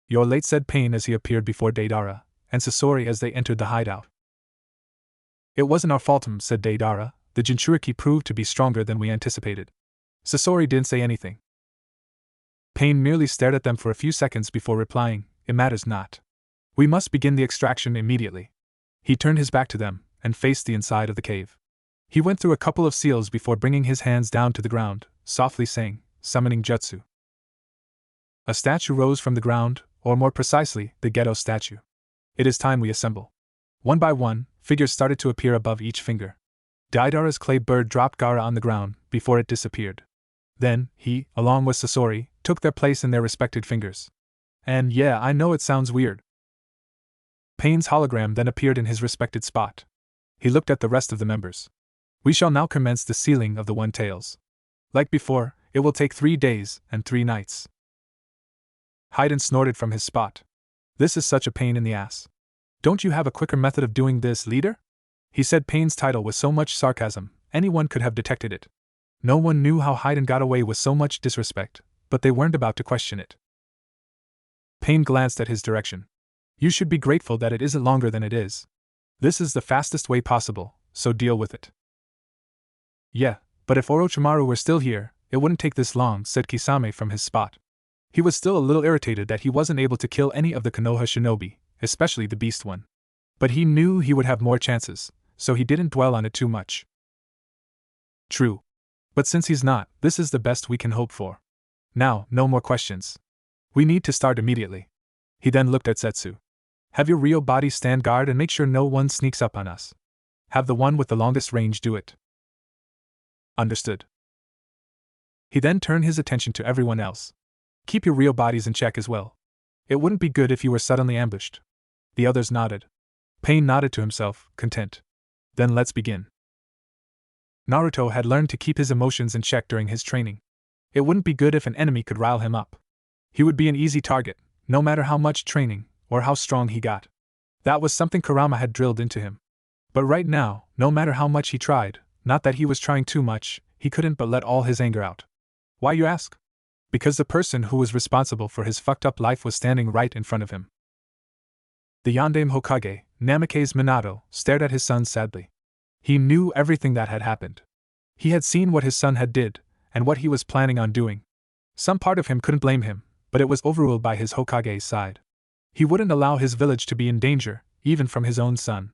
"You're late," said Pain as he appeared before Deidara and Sasori as they entered the hideout. "It wasn't our fault," said Deidara. "The Jinchuriki proved to be stronger than we anticipated." Sasori didn't say anything. Pain merely stared at them for a few seconds before replying, "It matters not. We must begin the extraction immediately." He turned his back to them and faced the inside of the cave. He went through a couple of seals before bringing his hands down to the ground, softly saying, "Summoning Jutsu." A statue rose from the ground, or more precisely, the Geto statue. "It is time we assemble." One by one, figures started to appear above each finger. Deidara's clay bird dropped Gaara on the ground before it disappeared. Then, he, along with Sasori, took their place in their respected fingers. And yeah, I know it sounds weird. Pain's hologram then appeared in his respected spot. He looked at the rest of the members. "We shall now commence the sealing of the One Tails. Like before, it will take 3 days and 3 nights. Haiden snorted from his spot. "This is such a pain in the ass. Don't you have a quicker method of doing this, leader?" He said Pain's title with so much sarcasm, anyone could have detected it. No one knew how Haiden got away with so much disrespect, but they weren't about to question it. Pain glanced at his direction. "You should be grateful that it isn't longer than it is. This is the fastest way possible, so deal with it." "Yeah, but if Orochimaru were still here, it wouldn't take this long," said Kisame from his spot. He was still a little irritated that he wasn't able to kill any of the Konoha shinobi, especially the beast one. But he knew he would have more chances, so he didn't dwell on it too much. "True. But since he's not, this is the best we can hope for. Now, no more questions. We need to start immediately." He then looked at Zetsu. "Have your real body stand guard and make sure no one sneaks up on us. Have the one with the longest range do it." "Understood." He then turned his attention to everyone else. "Keep your real bodies in check as well. It wouldn't be good if you were suddenly ambushed." The others nodded. Pain nodded to himself, content. "Then let's begin." Naruto had learned to keep his emotions in check during his training. It wouldn't be good if an enemy could rile him up. He would be an easy target, no matter how much training or how strong he got. That was something Kurama had drilled into him. But right now, no matter how much he tried, not that he was trying too much, he couldn't but let all his anger out. Why, you ask? Because the person who was responsible for his fucked up life was standing right in front of him. The Yondaime Hokage, Namikaze Minato, stared at his son sadly. He knew everything that had happened. He had seen what his son had did, and what he was planning on doing. Some part of him couldn't blame him, but it was overruled by his Hokage's side. He wouldn't allow his village to be in danger, even from his own son.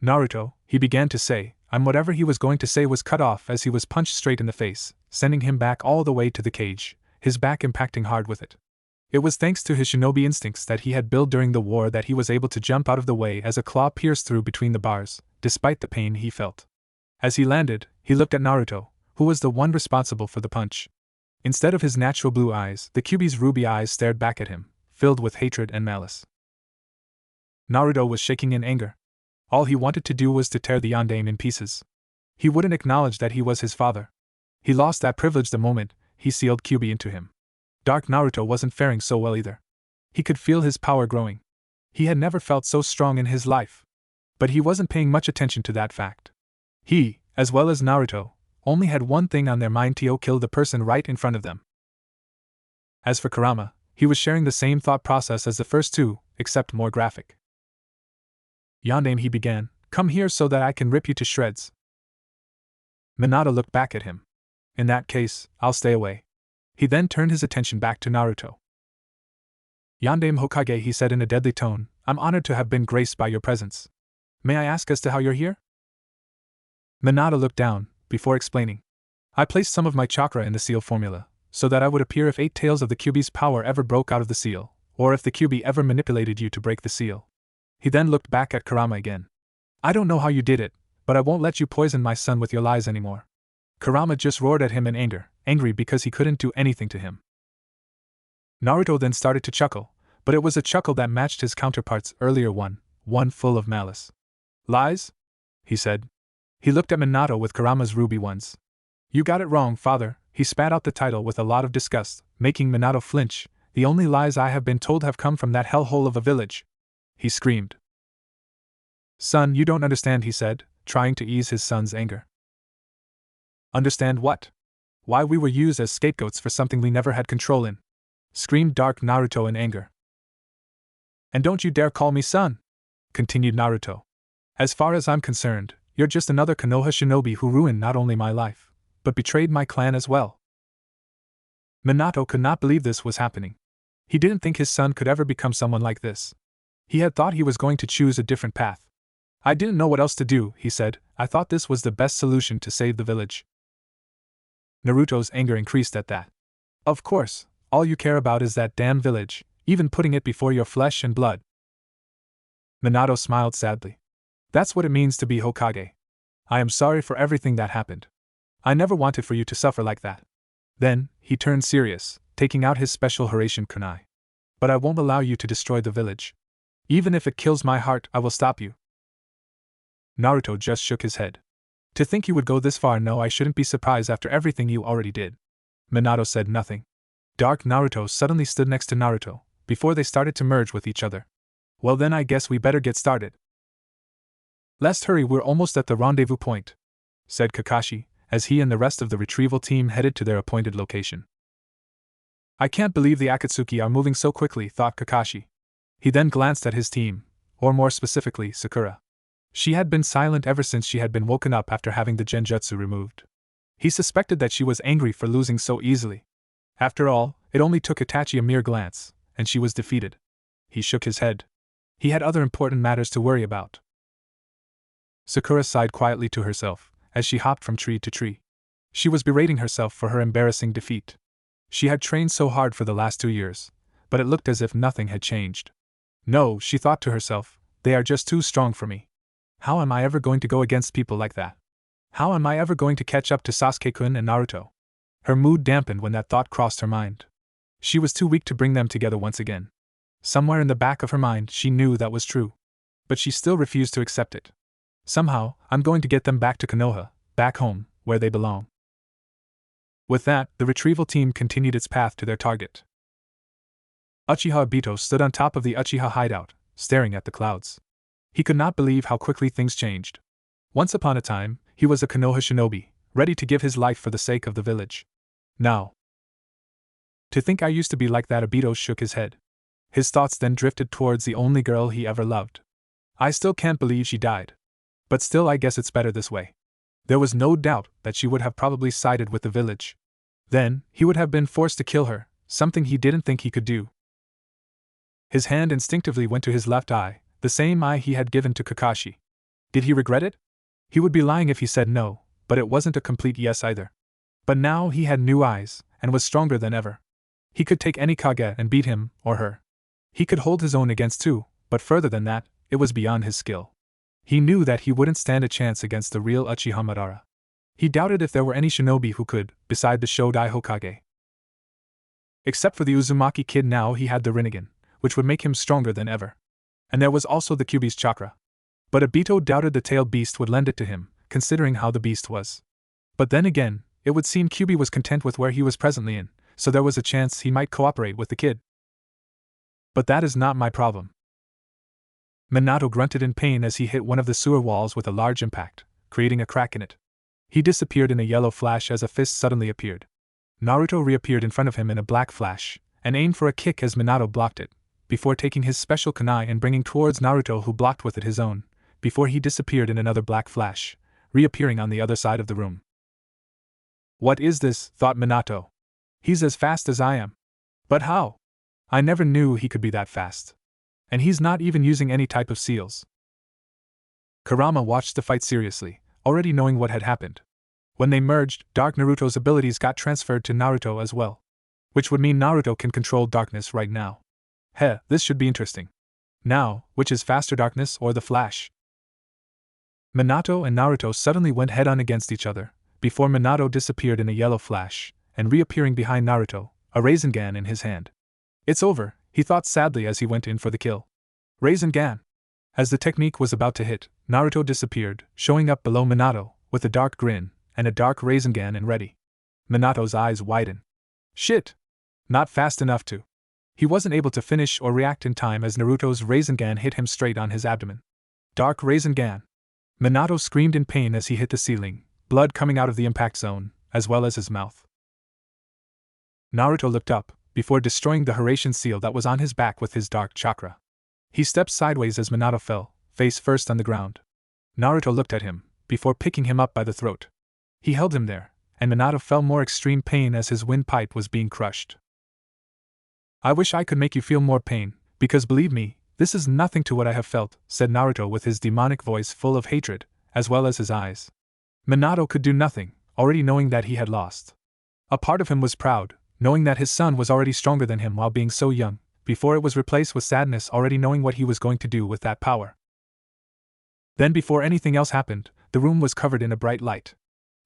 "Naruto," he began to say, and whatever he was going to say was cut off as he was punched straight in the face, sending him back all the way to the cage, his back impacting hard with it. It was thanks to his shinobi instincts that he had built during the war that he was able to jump out of the way as a claw pierced through between the bars, despite the pain he felt. As he landed, he looked at Naruto, who was the one responsible for the punch. Instead of his natural blue eyes, the Kyuubi's ruby eyes stared back at him, filled with hatred and malice. Naruto was shaking in anger. All he wanted to do was to tear the Yondaime in pieces. He wouldn't acknowledge that he was his father. He lost that privilege the moment he sealed Kyuubi into him. Dark Naruto wasn't faring so well either. He could feel his power growing. He had never felt so strong in his life. But he wasn't paying much attention to that fact. He, as well as Naruto, only had one thing on their mind: to kill the person right in front of them. As for Kurama, he was sharing the same thought process as the first two, except more graphic. "Yondaime," he began, "come here so that I can rip you to shreds." Minato looked back at him. "In that case, I'll stay away." He then turned his attention back to Naruto. "Yondaime Hokage," he said in a deadly tone, "I'm honored to have been graced by your presence. May I ask as to how you're here?" Minato looked down, before explaining. "I placed some of my chakra in the seal formula, so that I would appear if 8 tails of the Kyuubi's power ever broke out of the seal, or if the Kyuubi ever manipulated you to break the seal." He then looked back at Kurama again. "I don't know how you did it, but I won't let you poison my son with your lies anymore." Kurama just roared at him in anger, angry because he couldn't do anything to him. Naruto then started to chuckle, but it was a chuckle that matched his counterpart's earlier one full of malice. Lies? He said. He looked at Minato with Kurama's ruby ones. You got it wrong, father. He spat out the title with a lot of disgust, making Minato flinch. The only lies I have been told have come from that hellhole of a village. He screamed. Son, you don't understand, he said, trying to ease his son's anger. Understand what? Why we were used as scapegoats for something we never had control in, screamed Dark Naruto in anger. And don't you dare call me son, continued Naruto. As far as I'm concerned, you're just another Konoha shinobi who ruined not only my life, but betrayed my clan as well. Minato could not believe this was happening. He didn't think his son could ever become someone like this. He had thought he was going to choose a different path. I didn't know what else to do, he said. I thought this was the best solution to save the village. Naruto's anger increased at that. Of course, all you care about is that damn village, even putting it before your flesh and blood. Minato smiled sadly. That's what it means to be Hokage. I am sorry for everything that happened. I never wanted for you to suffer like that. Then, he turned serious, taking out his special Hiraishin kunai. But I won't allow you to destroy the village. Even if it kills my heart, I will stop you. Naruto just shook his head. To think you would go this far, no, I shouldn't be surprised after everything you already did. Minato said nothing. Dark Naruto suddenly stood next to Naruto, before they started to merge with each other. Well then I guess we better get started. Let's hurry, we're almost at the rendezvous point, said Kakashi, as he and the rest of the retrieval team headed to their appointed location. I can't believe the Akatsuki are moving so quickly, thought Kakashi. He then glanced at his team, or more specifically, Sakura. She had been silent ever since she had been woken up after having the genjutsu removed. He suspected that she was angry for losing so easily. After all, it only took Itachi a mere glance, and she was defeated. He shook his head. He had other important matters to worry about. Sakura sighed quietly to herself, as she hopped from tree to tree. She was berating herself for her embarrassing defeat. She had trained so hard for the last 2 years, but it looked as if nothing had changed. No, she thought to herself, they are just too strong for me. How am I ever going to go against people like that? How am I ever going to catch up to Sasuke-kun and Naruto? Her mood dampened when that thought crossed her mind. She was too weak to bring them together once again. Somewhere in the back of her mind she knew that was true. But she still refused to accept it. Somehow, I'm going to get them back to Konoha, back home, where they belong. With that, the retrieval team continued its path to their target. Uchiha Obito stood on top of the Uchiha hideout, staring at the clouds. He could not believe how quickly things changed. Once upon a time, he was a Konoha shinobi, ready to give his life for the sake of the village. Now, to think I used to be like that, Obito shook his head. His thoughts then drifted towards the only girl he ever loved. I still can't believe she died. But still, I guess it's better this way. There was no doubt that she would have probably sided with the village. Then, he would have been forced to kill her, something he didn't think he could do. His hand instinctively went to his left eye, the same eye he had given to Kakashi. Did he regret it? He would be lying if he said no, but it wasn't a complete yes either. But now he had new eyes, and was stronger than ever. He could take any Kage and beat him, or her. He could hold his own against two, but further than that, it was beyond his skill. He knew that he wouldn't stand a chance against the real Uchiha Madara. He doubted if there were any shinobi who could, beside the Shodai Hokage. Except for the Uzumaki kid, now he had the Rinnegan, which would make him stronger than ever. And there was also the Kyuubi's chakra. But Obito doubted the tailed beast would lend it to him, considering how the beast was. But then again, it would seem Kyuubi was content with where he was presently in, so there was a chance he might cooperate with the kid. But that is not my problem. Minato grunted in pain as he hit one of the sewer walls with a large impact, creating a crack in it. He disappeared in a yellow flash as a fist suddenly appeared. Naruto reappeared in front of him in a black flash, and aimed for a kick as Minato blocked it, before taking his special kunai and bringing towards Naruto, who blocked with it his own, before he disappeared in another black flash, reappearing on the other side of the room. What is this, thought Minato. He's as fast as I am. But how? I never knew he could be that fast. And he's not even using any type of seals. Kurama watched the fight seriously, already knowing what had happened. When they merged, Dark Naruto's abilities got transferred to Naruto as well. Which would mean Naruto can control darkness right now. This should be interesting. Now, which is faster, darkness or the flash? Minato and Naruto suddenly went head-on against each other, before Minato disappeared in a yellow flash, and reappearing behind Naruto, a Rasengan in his hand. It's over, he thought sadly as he went in for the kill. Rasengan! As the technique was about to hit, Naruto disappeared, showing up below Minato, with a dark grin, and a dark Rasengan and ready. Minato's eyes widen. Shit! Not fast enough to. He wasn't able to finish or react in time as Naruto's Rasengan hit him straight on his abdomen. Dark Rasengan! Minato screamed in pain as he hit the ceiling, blood coming out of the impact zone, as well as his mouth. Naruto looked up, before destroying the Horatian seal that was on his back with his dark chakra. He stepped sideways as Minato fell, face first on the ground. Naruto looked at him, before picking him up by the throat. He held him there, and Minato felt more extreme pain as his windpipe was being crushed. I wish I could make you feel more pain, because believe me, this is nothing to what I have felt, said Naruto with his demonic voice full of hatred, as well as his eyes. Minato could do nothing, already knowing that he had lost. A part of him was proud, knowing that his son was already stronger than him while being so young, before it was replaced with sadness already knowing what he was going to do with that power. Then before anything else happened, the room was covered in a bright light.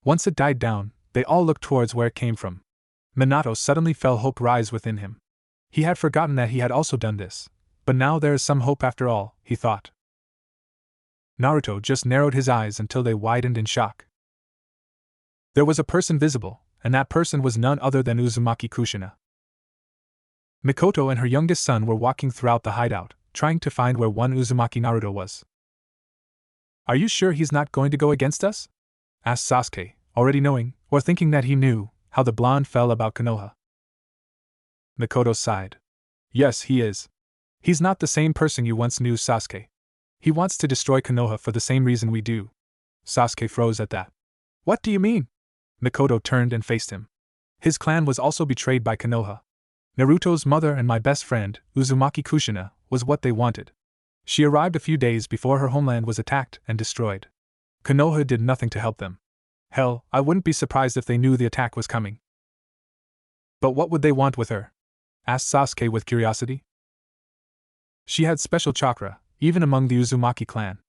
Once it died down, they all looked towards where it came from. Minato suddenly felt hope rise within him. He had forgotten that he had also done this, but now there is some hope after all, he thought. Naruto just narrowed his eyes until they widened in shock. There was a person visible, and that person was none other than Uzumaki Kushina. Mikoto and her youngest son were walking throughout the hideout, trying to find where one Uzumaki Naruto was. Are you sure he's not going to go against us? Asked Sasuke, already knowing, or thinking that he knew, how the blonde felt about Konoha. Mikoto sighed. Yes, he is. He's not the same person you once knew, Sasuke. He wants to destroy Konoha for the same reason we do. Sasuke froze at that. What do you mean? Mikoto turned and faced him. His clan was also betrayed by Konoha. Naruto's mother and my best friend, Uzumaki Kushina, was what they wanted. She arrived a few days before her homeland was attacked and destroyed. Konoha did nothing to help them. Hell, I wouldn't be surprised if they knew the attack was coming. But what would they want with her? Asked Sasuke with curiosity. She had special chakra, even among the Uzumaki clan.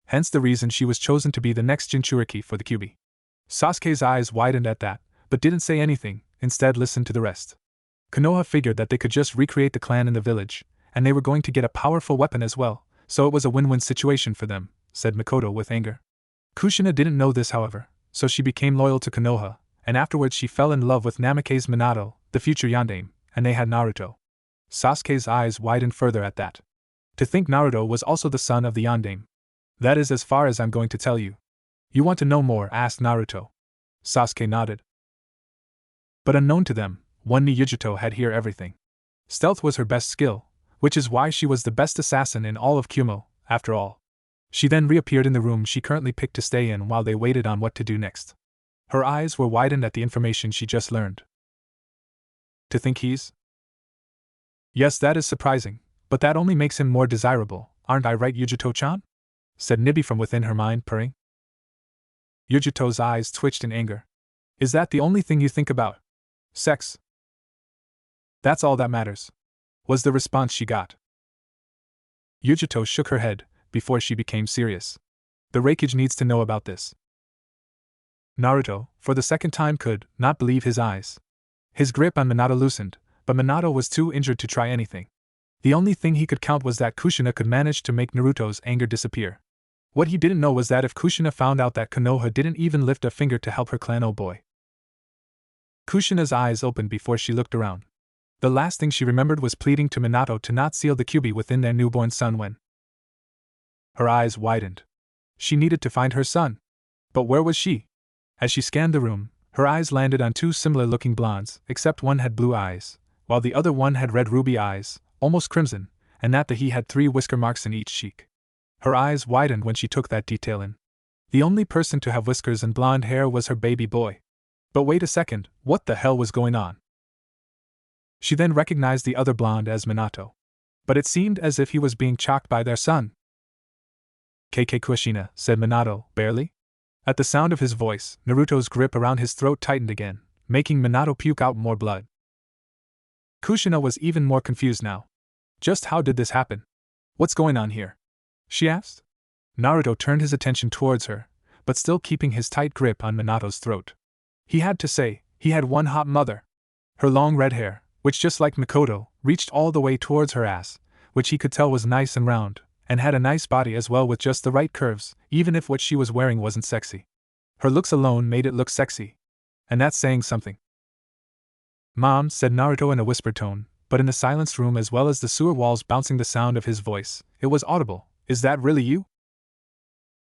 Hence the reason she was chosen to be the next Jinchuriki for the Kyuubi. Sasuke's eyes widened at that, but didn't say anything, instead listened to the rest. Konoha figured that they could just recreate the clan in the village, and they were going to get a powerful weapon as well, so it was a win-win situation for them, said Mikoto with anger. Kushina didn't know this, however, so she became loyal to Konoha, and afterwards she fell in love with Namake's Minato, the future Yandame, and they had Naruto. Sasuke's eyes widened further at that. To think Naruto was also the son of the Yandame. That is as far as I'm going to tell you. You want to know more? Asked Naruto. Sasuke nodded. But unknown to them, one Nijutsu had heard everything. Stealth was her best skill, which is why she was the best assassin in all of Kumo, after all. She then reappeared in the room she currently picked to stay in while they waited on what to do next. Her eyes were widened at the information she just learned. To think he's? Yes, that is surprising, but that only makes him more desirable, aren't I right, Yujuto-chan? Said Nibi from within her mind, purring. Yujuto's eyes twitched in anger. Is that the only thing you think about? Sex? That's all that matters, was the response she got. Yujuto shook her head, before she became serious. The Raikage needs to know about this. Naruto, for the second time, could not believe his eyes. His grip on Minato loosened, but Minato was too injured to try anything. The only thing he could count was that Kushina could manage to make Naruto's anger disappear. What he didn't know was that if Kushina found out that Konoha didn't even lift a finger to help her clan, oh boy. Kushina's eyes opened before she looked around. The last thing she remembered was pleading to Minato to not seal the Kyuubi within their newborn son when. Her eyes widened. She needed to find her son. But where was she? As she scanned the room, her eyes landed on two similar-looking blondes, except one had blue eyes, while the other one had red ruby eyes, almost crimson, and that he had 3 whisker marks in each cheek. Her eyes widened when she took that detail in. The only person to have whiskers and blonde hair was her baby boy. But wait a second, what the hell was going on? She then recognized the other blonde as Minato. But it seemed as if he was being chalked by their son. KK Kushina, said Minato, barely. At the sound of his voice, Naruto's grip around his throat tightened again, making Minato puke out more blood. Kushina was even more confused now. Just how did this happen? What's going on here? She asked. Naruto turned his attention towards her, but still keeping his tight grip on Minato's throat. He had to say, he had one hot mother. Her long red hair, which just like Mikoto, reached all the way towards her ass, which he could tell was nice and round, and had a nice body as well with just the right curves, even if what she was wearing wasn't sexy. Her looks alone made it look sexy. And that's saying something. "Mom," said Naruto in a whispered tone, but in the silenced room as well as the sewer walls bouncing the sound of his voice, it was audible. "Is that really you?"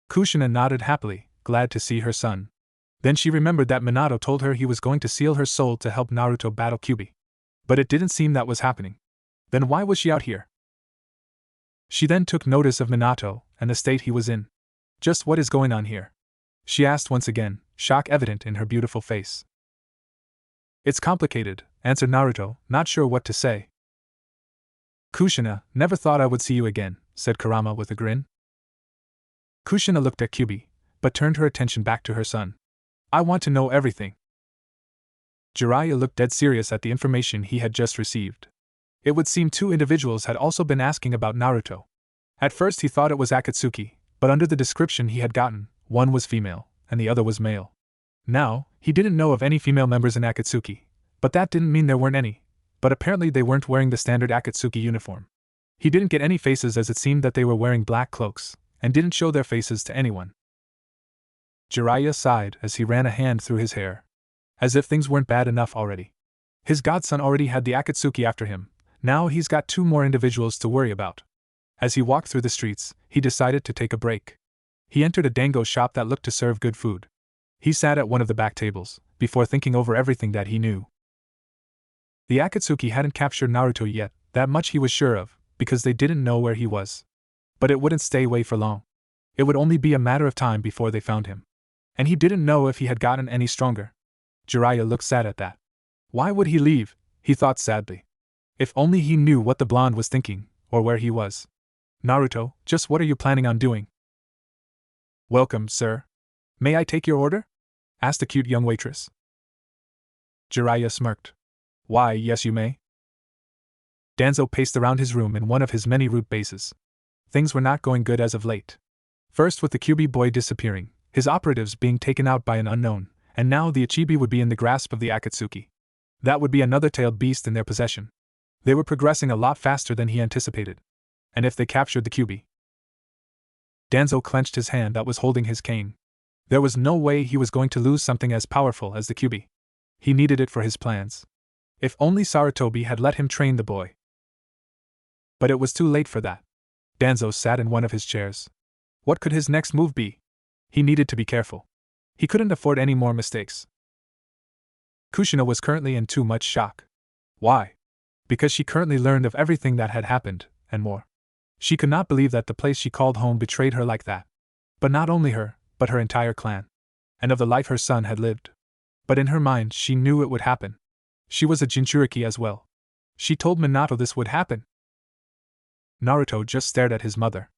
Kushina nodded happily, glad to see her son. Then she remembered that Minato told her he was going to seal her soul to help Naruto battle Kyuubi. But it didn't seem that was happening. Then why was she out here? She then took notice of Minato and the state he was in. "Just what is going on here?" she asked once again, shock evident in her beautiful face. "It's complicated," answered Naruto, not sure what to say. "Kushina, never thought I would see you again," said Kurama with a grin. Kushina looked at Kyuubi, but turned her attention back to her son. "I want to know everything." Jiraiya looked dead serious at the information he had just received. It would seem two individuals had also been asking about Naruto. At first he thought it was Akatsuki, but under the description he had gotten, one was female, and the other was male. Now, he didn't know of any female members in Akatsuki, but that didn't mean there weren't any, but apparently they weren't wearing the standard Akatsuki uniform. He didn't get any faces as it seemed that they were wearing black cloaks, and didn't show their faces to anyone. Jiraiya sighed as he ran a hand through his hair. As if things weren't bad enough already. His godson already had the Akatsuki after him, now he's got two more individuals to worry about. As he walked through the streets, he decided to take a break. He entered a dango shop that looked to serve good food. He sat at one of the back tables, before thinking over everything that he knew. The Akatsuki hadn't captured Naruto yet, that much he was sure of, because they didn't know where he was. But it wouldn't stay away for long. It would only be a matter of time before they found him. And he didn't know if he had gotten any stronger. Jiraiya looked sad at that. Why would he leave? He thought sadly. If only he knew what the blonde was thinking, or where he was. "Naruto, just what are you planning on doing?" "Welcome, sir. May I take your order?" asked a cute young waitress. Jiraiya smirked. "Why, yes you may." Danzo paced around his room in one of his many root bases. Things were not going good as of late. First with the Kyuubi boy disappearing, his operatives being taken out by an unknown, and now the Ichibi would be in the grasp of the Akatsuki. That would be another tailed beast in their possession. They were progressing a lot faster than he anticipated. And if they captured the Kyuubi? Danzo clenched his hand that was holding his cane. There was no way he was going to lose something as powerful as the Kyuubi. He needed it for his plans. If only Sarutobi had let him train the boy. But it was too late for that. Danzo sat in one of his chairs. What could his next move be? He needed to be careful. He couldn't afford any more mistakes. Kushina was currently in too much shock. Why? Because she currently learned of everything that had happened, and more. She could not believe that the place she called home betrayed her like that. But not only her, but her entire clan. And of the life her son had lived. But in her mind she knew it would happen. She was a Jinchuriki as well. She told Minato this would happen. Naruto just stared at his mother.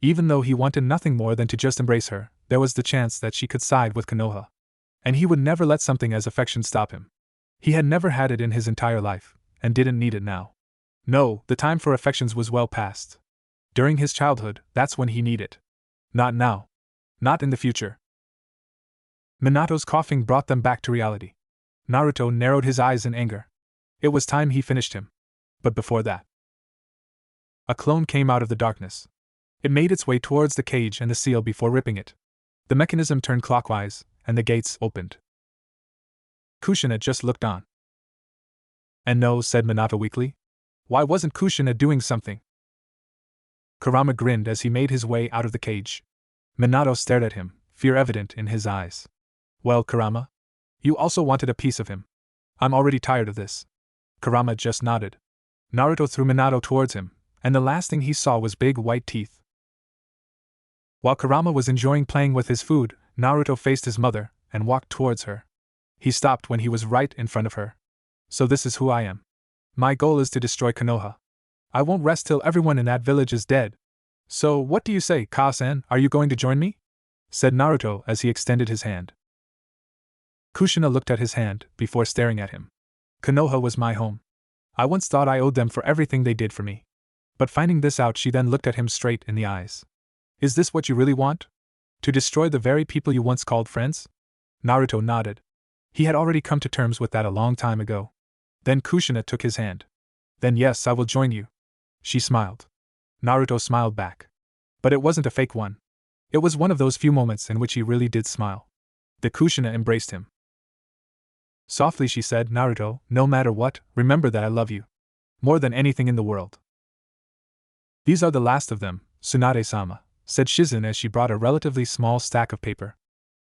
Even though he wanted nothing more than to just embrace her, there was the chance that she could side with Konoha. And he would never let something as affection stop him. He had never had it in his entire life, and didn't need it now. No, the time for affections was well past. During his childhood, that's when he needed it. Not now. Not in the future. Minato's coughing brought them back to reality. Naruto narrowed his eyes in anger. It was time he finished him. But before that, a clone came out of the darkness. It made its way towards the cage and the seal before ripping it. The mechanism turned clockwise, and the gates opened. Kushina just looked on. And no, said Minato weakly. Why wasn't Kushina doing something? Kurama grinned as he made his way out of the cage. Minato stared at him, fear evident in his eyes. Well, Kurama? You also wanted a piece of him. I'm already tired of this. Kurama just nodded. Naruto threw Minato towards him, and the last thing he saw was big white teeth. While Kurama was enjoying playing with his food, Naruto faced his mother and walked towards her. He stopped when he was right in front of her. So this is who I am. My goal is to destroy Konoha. I won't rest till everyone in that village is dead. So, what do you say, Ka-san, are you going to join me? Said Naruto as he extended his hand. Kushina looked at his hand before staring at him. Konoha was my home. I once thought I owed them for everything they did for me. But finding this out, she then looked at him straight in the eyes. Is this what you really want? To destroy the very people you once called friends? Naruto nodded. He had already come to terms with that a long time ago. Then Kushina took his hand. Then yes, I will join you. She smiled. Naruto smiled back. But it wasn't a fake one. It was one of those few moments in which he really did smile. The Kushina embraced him. Softly she said, Naruto, no matter what, remember that I love you. More than anything in the world. These are the last of them, Tsunade-sama, said Shizen as she brought a relatively small stack of paper.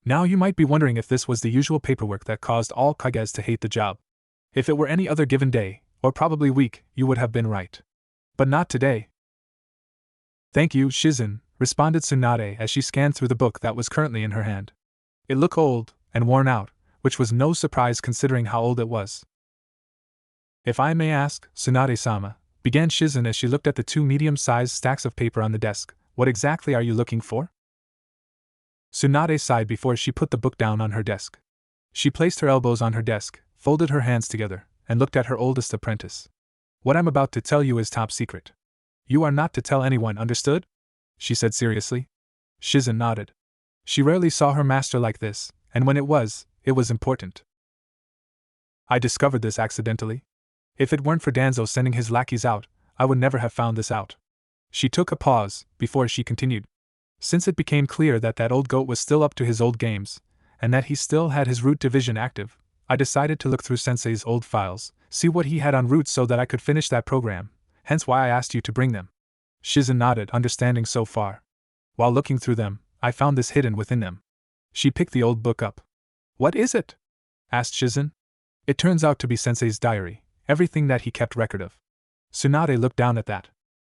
Now you might be wondering if this was the usual paperwork that caused all Kages to hate the job. If it were any other given day, or probably week, you would have been right. But not today. Thank you, Shizen, responded Tsunade as she scanned through the book that was currently in her hand. It looked old and worn out, which was no surprise considering how old it was. If I may ask, Tsunade-sama, began Shizen as she looked at the two medium-sized stacks of paper on the desk, what exactly are you looking for? Tsunade sighed before she put the book down on her desk. She placed her elbows on her desk, folded her hands together, and looked at her oldest apprentice. What I'm about to tell you is top secret. You are not to tell anyone, understood? She said seriously. Shizen nodded. She rarely saw her master like this, and when it was important. I discovered this accidentally. If it weren't for Danzo sending his lackeys out, I would never have found this out. She took a pause, before she continued. Since it became clear that that old goat was still up to his old games, and that he still had his root division active, I decided to look through Sensei's old files, see what he had on roots so that I could finish that program, hence why I asked you to bring them. Shizen nodded, understanding so far. While looking through them, I found this hidden within them. She picked the old book up. What is it? Asked Shizen. It turns out to be Sensei's diary, everything that he kept record of. Tsunade looked down at that.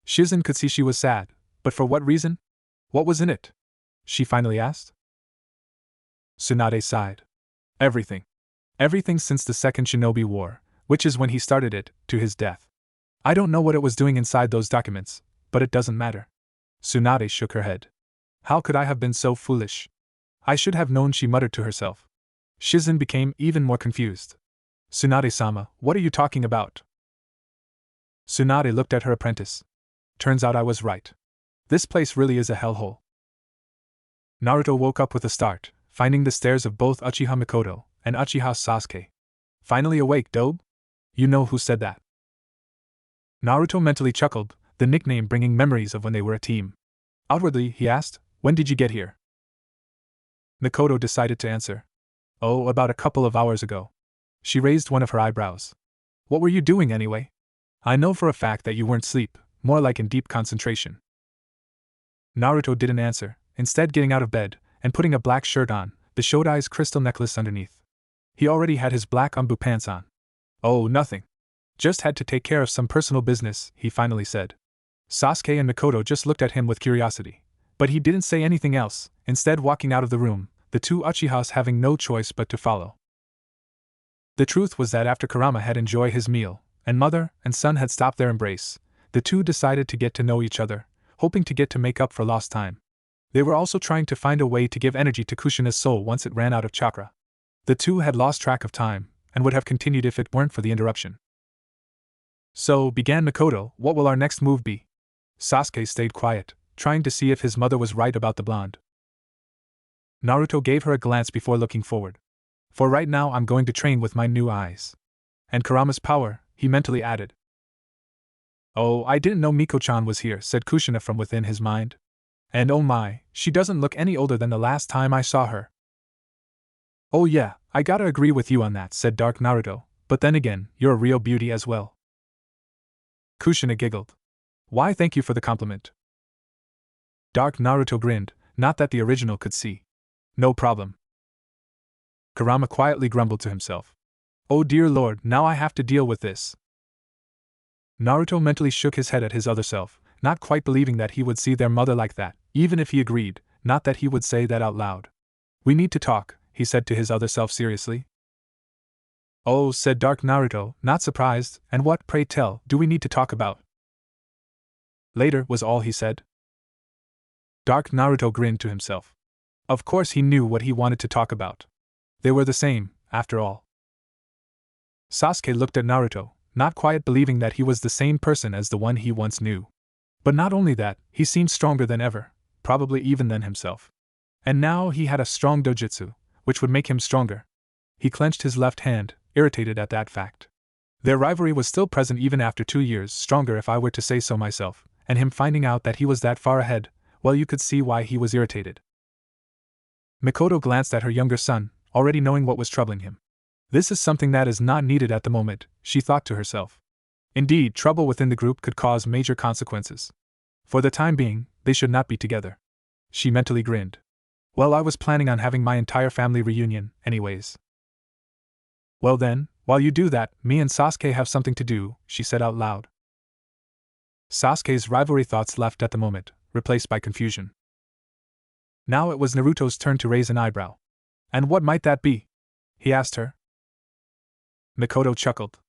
Shizen could see she was sad, but for what reason? What was in it? She finally asked. Tsunade sighed. Everything. Everything since the Second Shinobi War, which is when he started it, to his death. I don't know what it was doing inside those documents, but it doesn't matter. Tsunade shook her head. How could I have been so foolish? I should have known, she muttered to herself. Shizen became even more confused. Tsunade-sama, what are you talking about? Tsunade looked at her apprentice. Turns out I was right. This place really is a hellhole. Naruto woke up with a start, finding the stares of both Uchiha Mikoto and Uchiha Sasuke. Finally awake, Dobe? You know who said that. Naruto mentally chuckled, the nickname bringing memories of when they were a team. Outwardly, he asked, when did you get here? Mikoto decided to answer. Oh, about a couple of hours ago. She raised one of her eyebrows. What were you doing anyway? I know for a fact that you weren't asleep, more like in deep concentration. Naruto didn't answer, instead getting out of bed, and putting a black shirt on, the Shodai's crystal necklace underneath. He already had his black umbu pants on. Oh, nothing. Just had to take care of some personal business, he finally said. Sasuke and Mikoto just looked at him with curiosity, but he didn't say anything else, instead walking out of the room, the two Uchihas having no choice but to follow. The truth was that after Kurama had enjoyed his meal, and mother and son had stopped their embrace, the two decided to get to know each other, hoping to get to make up for lost time. They were also trying to find a way to give energy to Kushina's soul once it ran out of chakra. The two had lost track of time, and would have continued if it weren't for the interruption. So, began Mikoto, what will our next move be? Sasuke stayed quiet, trying to see if his mother was right about the blonde. Naruto gave her a glance before looking forward. For right now I'm going to train with my new eyes. And Kurama's power, he mentally added. Oh, I didn't know Miko-chan was here, said Kushina from within his mind. And oh my, she doesn't look any older than the last time I saw her. Oh yeah, I gotta agree with you on that, said Dark Naruto, but then again, you're a real beauty as well. Kushina giggled. Why, thank you for the compliment. Dark Naruto grinned, not that the original could see. No problem. Kurama quietly grumbled to himself. Oh dear lord, now I have to deal with this. Naruto mentally shook his head at his other self, not quite believing that he would see their mother like that, even if he agreed, not that he would say that out loud. We need to talk, he said to his other self seriously. Oh, said Dark Naruto, not surprised, and what, pray tell, do we need to talk about? Later, was all he said. Dark Naruto grinned to himself. Of course he knew what he wanted to talk about. They were the same, after all. Sasuke looked at Naruto, not quite believing that he was the same person as the one he once knew. But not only that, he seemed stronger than ever, probably even than himself. And now he had a strong dojutsu, which would make him stronger. He clenched his left hand, irritated at that fact. Their rivalry was still present even after 2 years, stronger if I were to say so myself, and him finding out that he was that far ahead Well, you could see why he was irritated. Mikoto glanced at her younger son, already knowing what was troubling him. This is something that is not needed at the moment, she thought to herself. Indeed, trouble within the group could cause major consequences. For the time being, they should not be together. She mentally grinned. Well, I was planning on having my entire family reunion, anyways. Well then, while you do that, me and Sasuke have something to do, she said out loud. Sasuke's rivalry thoughts left at the moment, replaced by confusion. Now it was Naruto's turn to raise an eyebrow. And what might that be? He asked her. Mikoto chuckled.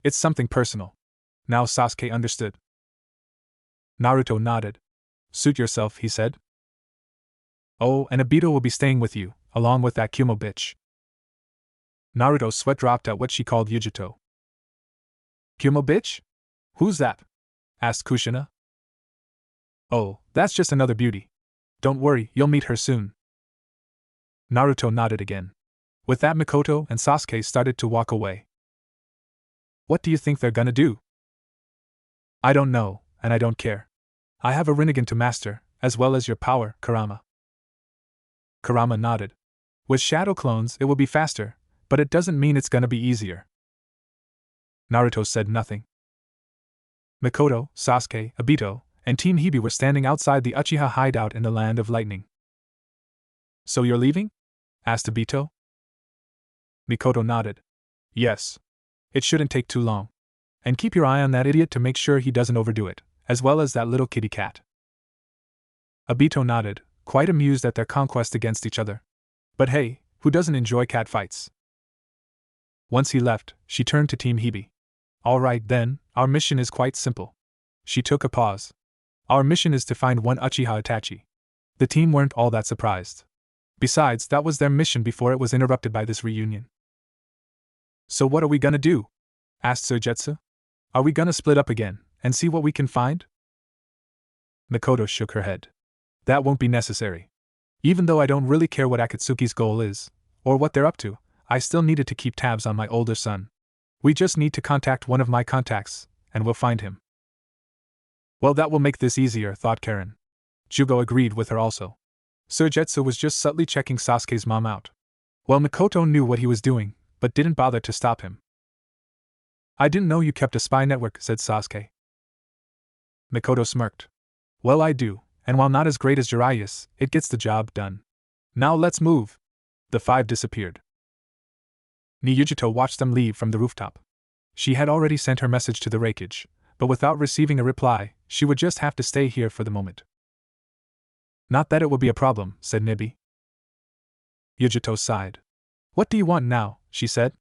It's something personal. Now Sasuke understood. Naruto nodded. Suit yourself, he said. Oh, and Obito will be staying with you, along with that Kumo bitch. Naruto's sweat dropped at what she called Yujito. Kumo bitch? Who's that? Asked Kushina. Oh, that's just another beauty. Don't worry, you'll meet her soon. Naruto nodded again. With that, Mikoto and Sasuke started to walk away. What do you think they're gonna do? I don't know, and I don't care. I have a Rinnegan to master, as well as your power, Kurama. Kurama nodded. With shadow clones, it will be faster, but it doesn't mean it's gonna be easier. Naruto said nothing. Mikoto, Sasuke, Obito, and Team Hibi were standing outside the Uchiha hideout in the Land of Lightning. So you're leaving? Asked Obito. Mikoto nodded. Yes. It shouldn't take too long. And keep your eye on that idiot to make sure he doesn't overdo it, as well as that little kitty cat. Obito nodded, quite amused at their conquest against each other. But hey, who doesn't enjoy cat fights? Once he left, she turned to Team Hibi. Alright then, our mission is quite simple. She took a pause. Our mission is to find one Uchiha Itachi. The team weren't all that surprised. Besides, that was their mission before it was interrupted by this reunion. So what are we gonna do? Asked Suigetsu. Are we gonna split up again, and see what we can find? Mikoto shook her head. That won't be necessary. Even though I don't really care what Akatsuki's goal is, or what they're up to, I still needed to keep tabs on my older son. We just need to contact one of my contacts, and we'll find him. Well, that will make this easier, thought Karen. Jugo agreed with her also. Suigetsu was just subtly checking Sasuke's mom out. Well, Mikoto knew what he was doing, but didn't bother to stop him. I didn't know you kept a spy network, said Sasuke. Mikoto smirked. Well, I do, and while not as great as Jiraiya's, it gets the job done. Now let's move. The five disappeared. Niyujito watched them leave from the rooftop. She had already sent her message to the Raikage, but without receiving a reply, she would just have to stay here for the moment. Not that it will be a problem, said Nibi. Yujito sighed. What do you want now? She said.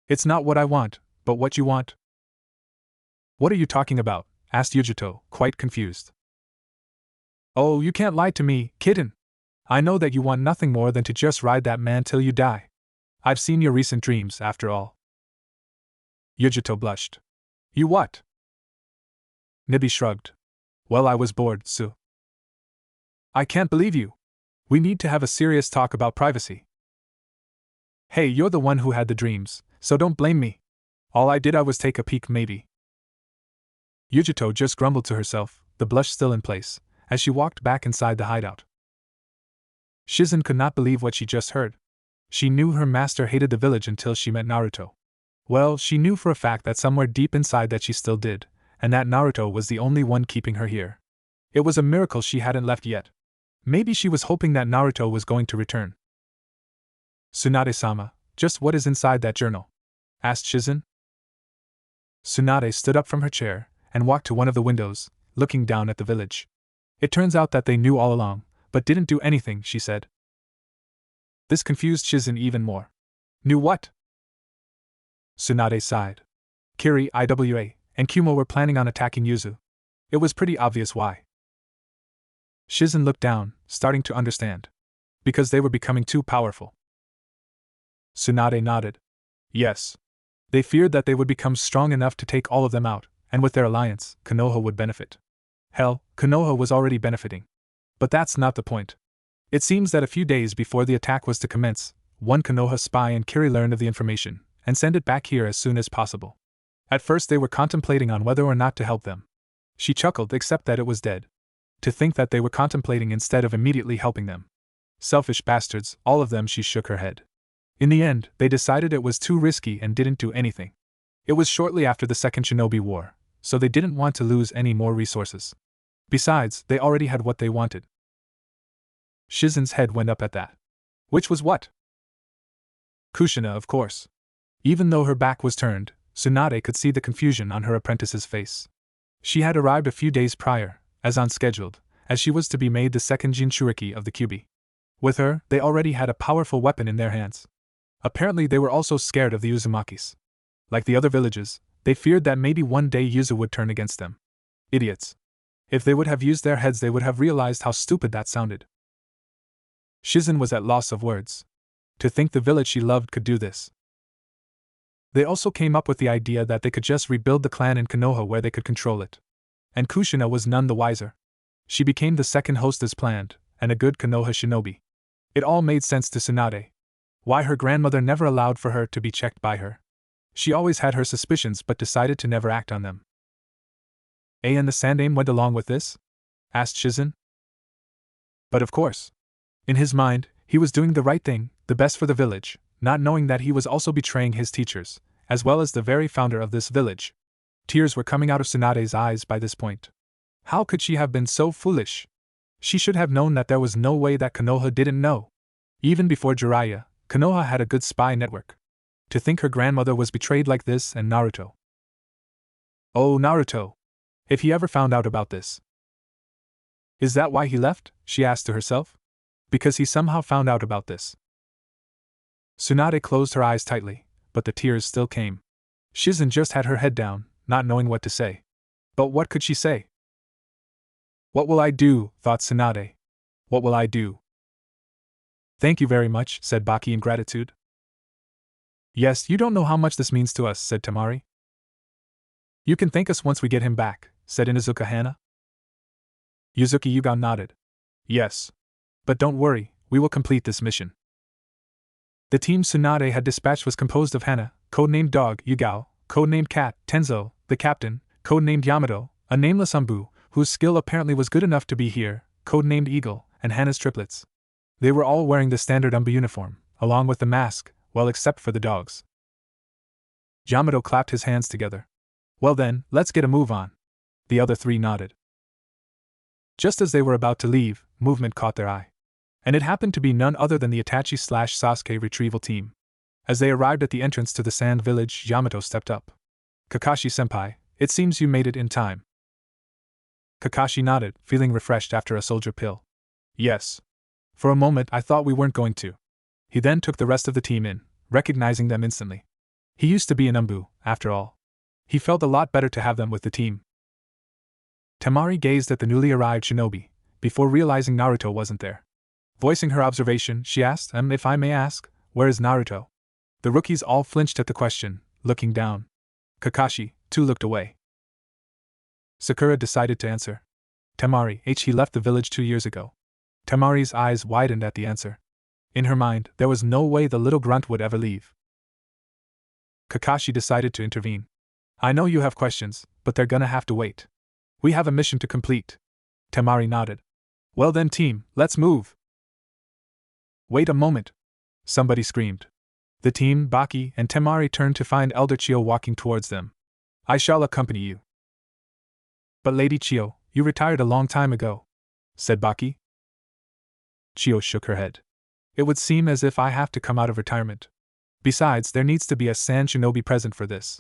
It's not what I want, but what you want. What are you talking about? Asked Yujito, quite confused. Oh, you can't lie to me, kitten. I know that you want nothing more than to just ride that man till you die. I've seen your recent dreams, after all. Yujito blushed. You what? Nibi shrugged. Well, I was bored, Su. I can't believe you. We need to have a serious talk about privacy. Hey, you're the one who had the dreams, so don't blame me. All I did was take a peek, maybe. Yujito just grumbled to herself, the blush still in place, as she walked back inside the hideout. Shizen could not believe what she just heard. She knew her master hated the village until she met Naruto. Well, she knew for a fact that somewhere deep inside that she still did, and that Naruto was the only one keeping her here. It was a miracle she hadn't left yet. Maybe she was hoping that Naruto was going to return. Tsunade-sama, just what is inside that journal? Asked Shizen. Tsunade stood up from her chair and walked to one of the windows, looking down at the village. It turns out that they knew all along, but didn't do anything, she said. This confused Shizen even more. Knew what? Tsunade sighed. Kiri, Iwa, and Kumo were planning on attacking Yuzu. It was pretty obvious why. Shizen looked down, starting to understand. Because they were becoming too powerful. Tsunade nodded. Yes. They feared that they would become strong enough to take all of them out, and with their alliance, Konoha would benefit. Hell, Konoha was already benefiting. But that's not the point. It seems that a few days before the attack was to commence, one Konoha spy and Kiri learned of the information, and sent it back here as soon as possible. At first they were contemplating on whether or not to help them. She chuckled, except that it was dead. To think that they were contemplating instead of immediately helping them. Selfish bastards, all of them. She shook her head. In the end, they decided it was too risky and didn't do anything. It was shortly after the Second Shinobi War, so they didn't want to lose any more resources. Besides, they already had what they wanted. Shizen's head went up at that. Which was what? Kushina, of course. Even though her back was turned, Tsunade could see the confusion on her apprentice's face. She had arrived a few days prior, as unscheduled, as she was to be made the second Jinchuriki of the Kyubi. With her, they already had a powerful weapon in their hands. Apparently they were also scared of the Uzumakis. Like the other villages, they feared that maybe one day Yuzu would turn against them. Idiots. If they would have used their heads, they would have realized how stupid that sounded. Shizen was at loss of words. To think the village she loved could do this. They also came up with the idea that they could just rebuild the clan in Konoha where they could control it. And Kushina was none the wiser. She became the second host as planned, and a good Konoha shinobi. It all made sense to Tsunade. Why her grandmother never allowed for her to be checked by her. She always had her suspicions but decided to never act on them. And the Sandaime went along with this? Asked Shizen. But of course. In his mind, he was doing the right thing, the best for the village, not knowing that he was also betraying his teachers, as well as the very founder of this village. Tears were coming out of Tsunade's eyes by this point. How could she have been so foolish? She should have known that there was no way that Konoha didn't know. Even before Jiraiya, Konoha had a good spy network. To think her grandmother was betrayed like this, and Naruto. Oh, Naruto! If he ever found out about this. Is that why he left? She asked to herself. Because he somehow found out about this. Tsunade closed her eyes tightly, but the tears still came. Shizen just had her head down, not knowing what to say. But what could she say? What will I do? Thought Tsunade. What will I do? Thank you very much, said Baki in gratitude. Yes, you don't know how much this means to us, said Temari. You can thank us once we get him back, said Inuzuka Hana. Yuzuki Yugao nodded. Yes. But don't worry, we will complete this mission. The team Tsunade had dispatched was composed of Hana, codenamed Dog, Yugao, codenamed Cat, Tenzo, the captain, codenamed Yamato, a nameless Umbu, whose skill apparently was good enough to be here, codenamed Eagle, and Hana's triplets. They were all wearing the standard Umbu uniform, along with the mask, well except for the dogs. Yamato clapped his hands together. Well then, let's get a move on. The other three nodded. Just as they were about to leave, movement caught their eye. And it happened to be none other than the Itachi/Sasuke retrieval team. As they arrived at the entrance to the sand village, Yamato stepped up. Kakashi-senpai, it seems you made it in time. Kakashi nodded, feeling refreshed after a soldier pill. Yes. For a moment I thought we weren't going to. He then took the rest of the team in, recognizing them instantly. He used to be an Umbu, after all. He felt a lot better to have them with the team. Temari gazed at the newly arrived shinobi, before realizing Naruto wasn't there. Voicing her observation, she asked, if I may ask, where is Naruto? The rookies all flinched at the question, looking down. Kakashi, too, looked away. Sakura decided to answer. Temari, he left the village 2 years ago. Temari's eyes widened at the answer. In her mind, there was no way the little grunt would ever leave. Kakashi decided to intervene. I know you have questions, but they're gonna have to wait. We have a mission to complete. Temari nodded. Well then team, let's move. Wait a moment. Somebody screamed. The team, Baki, and Temari turned to find Elder Chio walking towards them. I shall accompany you. But Lady Chio, you retired a long time ago, said Baki. Chio shook her head. It would seem as if I have to come out of retirement. Besides, there needs to be a Sand Shinobi present for this.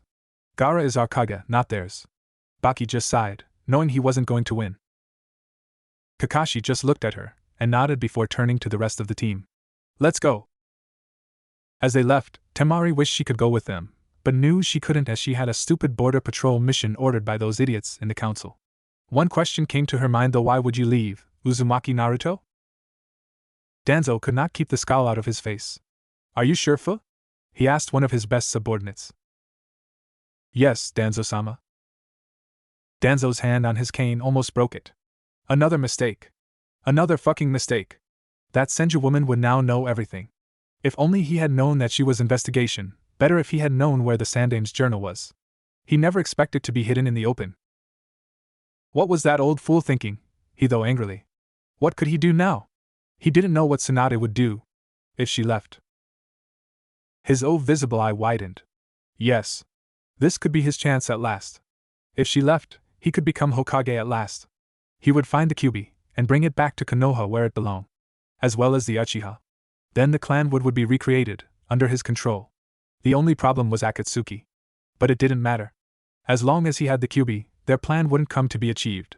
Gaara is our Kage, not theirs. Baki just sighed, knowing he wasn't going to win. Kakashi just looked at her, and nodded before turning to the rest of the team. Let's go. As they left, Temari wished she could go with them, but knew she couldn't as she had a stupid border patrol mission ordered by those idiots in the council. One question came to her mind though: why would you leave, Uzumaki Naruto? Danzo could not keep the scowl out of his face. Are you sure, Fu? He asked one of his best subordinates. Yes, Danzo-sama. Danzo's hand on his cane almost broke it. Another mistake. Another fucking mistake. That Senju woman would now know everything. If only he had known that she was investigation, better if he had known where the Sandaime's journal was. He never expected to be hidden in the open. What was that old fool thinking? he thought angrily. What could he do now? He didn't know what Tsunade would do if she left. His visible eye widened. Yes. This could be his chance at last. If she left, he could become Hokage at last. He would find the Kyuubi and bring it back to Konoha where it belonged, as well as the Uchiha. Then the clan would be recreated, under his control. The only problem was Akatsuki. But it didn't matter. As long as he had the Kyuubi, their plan wouldn't come to be achieved.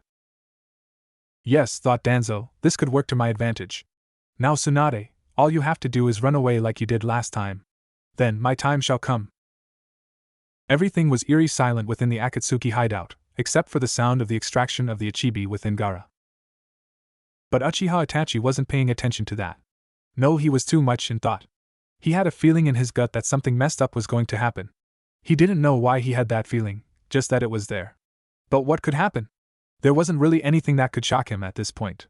Yes, thought Danzo, this could work to my advantage. Now Tsunade, all you have to do is run away like you did last time. Then my time shall come. Everything was eerie silent within the Akatsuki hideout, except for the sound of the extraction of the Ichibi within Gaara. But Uchiha Itachi wasn't paying attention to that. No, he was too much in thought. He had a feeling in his gut that something messed up was going to happen. He didn't know why he had that feeling, just that it was there. But what could happen? There wasn't really anything that could shock him at this point.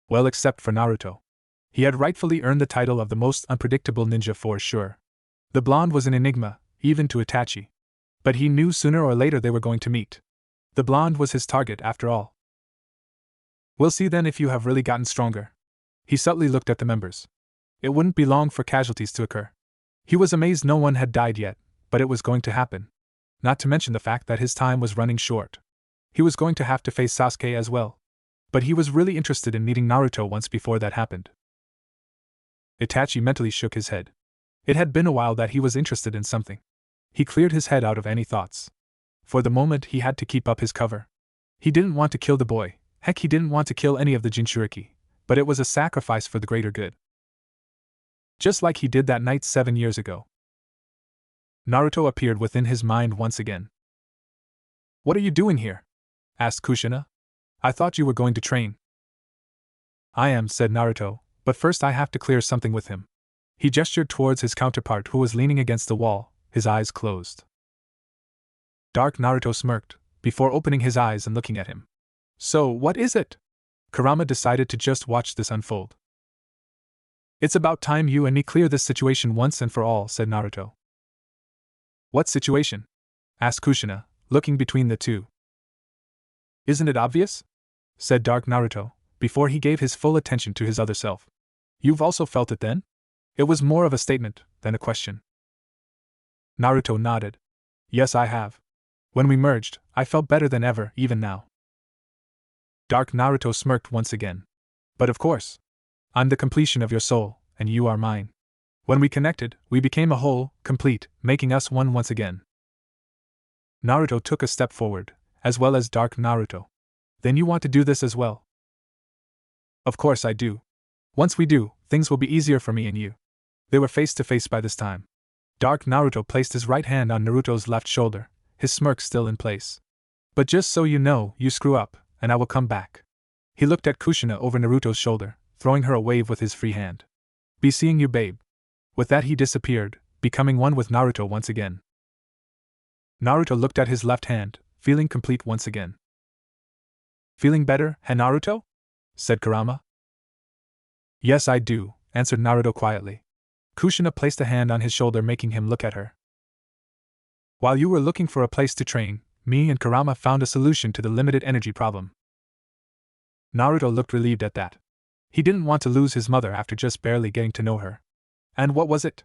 Well, except for Naruto. He had rightfully earned the title of the most unpredictable ninja for sure. The blonde was an enigma, even to Itachi. But he knew sooner or later they were going to meet. The blonde was his target after all. We'll see then if you have really gotten stronger. He subtly looked at the members. It wouldn't be long for casualties to occur. He was amazed no one had died yet, but it was going to happen. Not to mention the fact that his time was running short. He was going to have to face Sasuke as well. But he was really interested in meeting Naruto once before that happened. Itachi mentally shook his head. It had been a while that he was interested in something. He cleared his head out of any thoughts. For the moment he had to keep up his cover. He didn't want to kill the boy, heck he didn't want to kill any of the Jinchuriki, but it was a sacrifice for the greater good. Just like he did that night 7 years ago. Naruto appeared within his mind once again. What are you doing here? Asked Kushina. I thought you were going to train. I am, said Naruto, but first I have to clear something with him. He gestured towards his counterpart who was leaning against the wall, his eyes closed. Dark Naruto smirked, before opening his eyes and looking at him. So, what is it? Kurama decided to just watch this unfold. It's about time you and me clear this situation once and for all, said Naruto. What situation? Asked Kushina, looking between the two. Isn't it obvious? Said Dark Naruto, before he gave his full attention to his other self. You've also felt it then? It was more of a statement than a question. Naruto nodded. Yes, I have. When we merged, I felt better than ever, even now. Dark Naruto smirked once again. But of course. I'm the completion of your soul, and you are mine. When we connected, we became a whole, complete, making us one once again. Naruto took a step forward, as well as Dark Naruto. Then you want to do this as well? Of course I do. Once we do, things will be easier for me and you. They were face to face by this time. Dark Naruto placed his right hand on Naruto's left shoulder, his smirk still in place. But just so you know, you screw up, and I will come back. He looked at Kushina over Naruto's shoulder, throwing her a wave with his free hand. Be seeing you, babe. With that he disappeared, becoming one with Naruto once again. Naruto looked at his left hand, feeling complete once again. Feeling better, Naruto? Said Kurama. Yes, I do, answered Naruto quietly. Kushina placed a hand on his shoulder, making him look at her. While you were looking for a place to train, me and Kurama found a solution to the limited energy problem. Naruto looked relieved at that. He didn't want to lose his mother after just barely getting to know her. And what was it?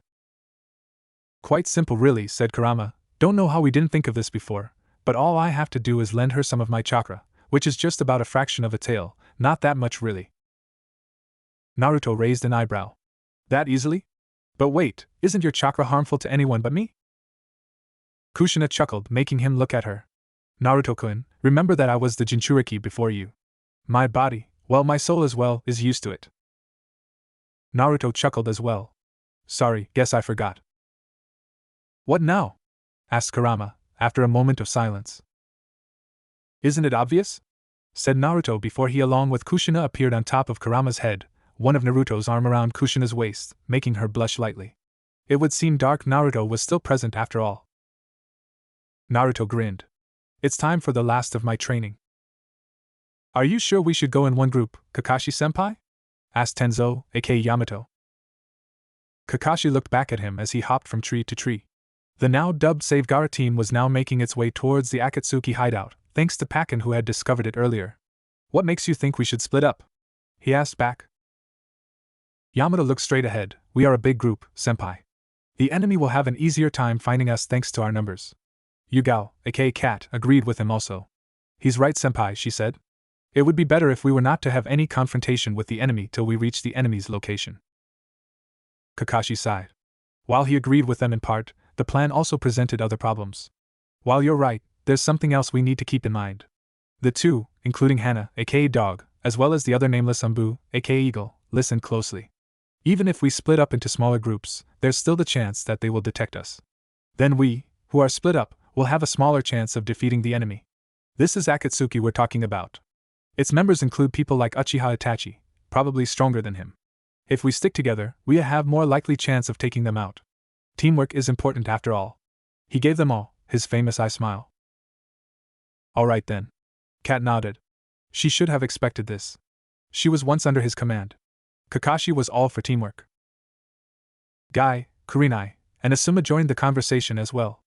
Quite simple really, said Kurama. Don't know how we didn't think of this before, but all I have to do is lend her some of my chakra, which is just about a fraction of a tael, not that much really. Naruto raised an eyebrow. That easily? But wait, isn't your chakra harmful to anyone but me? Kushina chuckled, making him look at her. Naruto-kun, remember that I was the Jinchuriki before you. My body, well my soul as well, is used to it. Naruto chuckled as well. Sorry, guess I forgot. What now? Asked Kurama, after a moment of silence. Isn't it obvious? Said Naruto before he along with Kushina appeared on top of Kurama's head, one of Naruto's arm around Kushina's waist, making her blush lightly. It would seem Dark Naruto was still present after all. Naruto grinned. It's time for the last of my training. Are you sure we should go in one group, Kakashi-senpai? Asked Tenzo, aka Yamato. Kakashi looked back at him as he hopped from tree to tree. The now dubbed Save Gaara team was now making its way towards the Akatsuki hideout, thanks to Pakken who had discovered it earlier. What makes you think we should split up? He asked back. Yamato looked straight ahead. We are a big group, senpai. The enemy will have an easier time finding us thanks to our numbers. Yugao, aka Cat, agreed with him also. He's right, senpai, she said. It would be better if we were not to have any confrontation with the enemy till we reach the enemy's location. Kakashi sighed. While he agreed with them in part, the plan also presented other problems. While you're right, there's something else we need to keep in mind. The two, including Hana, aka Dog, as well as the other nameless Umbu, aka Eagle, listened closely. Even if we split up into smaller groups, there's still the chance that they will detect us. Then we, who are split up, will have a smaller chance of defeating the enemy. This is Akatsuki we're talking about. Its members include people like Uchiha Itachi, probably stronger than him. If we stick together, we have more likely chance of taking them out. Teamwork is important after all. He gave them all his famous eye smile. All right then. Kat nodded. She should have expected this. She was once under his command. Kakashi was all for teamwork. Guy, Kurenai, and Asuma joined the conversation as well.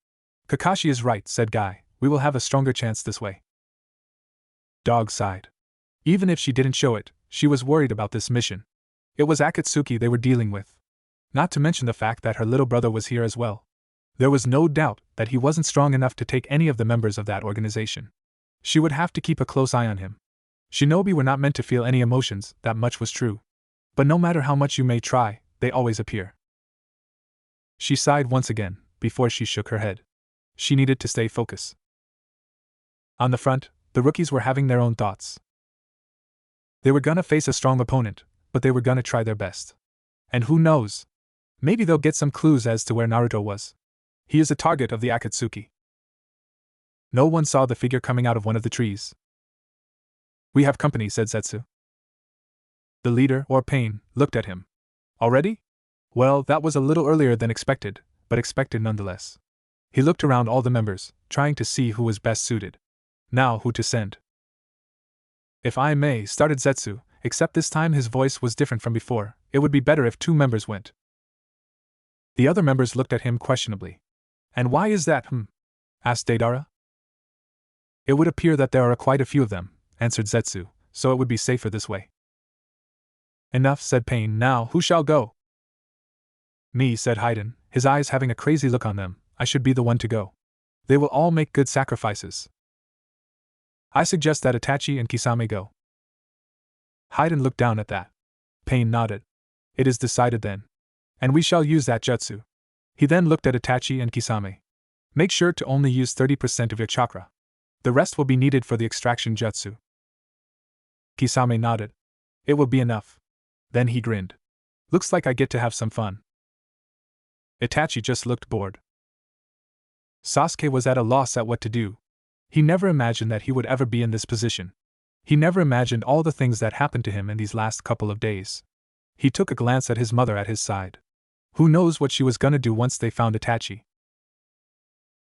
Kakashi is right, said Guy. We will have a stronger chance this way. Dog sighed. Even if she didn't show it, she was worried about this mission. It was Akatsuki they were dealing with. Not to mention the fact that her little brother was here as well. There was no doubt that he wasn't strong enough to take any of the members of that organization. She would have to keep a close eye on him. Shinobi were not meant to feel any emotions, that much was true. But no matter how much you may try, they always appear. She sighed once again, before she shook her head. She needed to stay focused. On the front, the rookies were having their own thoughts. They were gonna face a strong opponent, but they were gonna try their best. And who knows? Maybe they'll get some clues as to where Naruto was. He is a target of the Akatsuki. No one saw the figure coming out of one of the trees. We have company, said Zetsu. The leader, or Pain, looked at him. Already? Well, that was a little earlier than expected, but expected nonetheless. He looked around all the members, trying to see who was best suited. Now who to send? If I may, started Zetsu, except this time his voice was different from before. It would be better if 2 members went. The other members looked at him questionably. And why is that, asked Deidara. It would appear that there are quite a few of them, answered Zetsu, so it would be safer this way. Enough, said Pain. Now, who shall go? Me, said Haiden, his eyes having a crazy look on them. I should be the one to go. They will all make good sacrifices. I suggest that Itachi and Kisame go. Haiden looked down at that. Pain nodded. It is decided then. And we shall use that jutsu. He then looked at Itachi and Kisame. Make sure to only use 30% of your chakra. The rest will be needed for the extraction jutsu. Kisame nodded. It will be enough. Then he grinned. Looks like I get to have some fun. Itachi just looked bored. Sasuke was at a loss at what to do. He never imagined that he would ever be in this position. He never imagined all the things that happened to him in these last couple of days. He took a glance at his mother at his side. Who knows what she was gonna do once they found Itachi.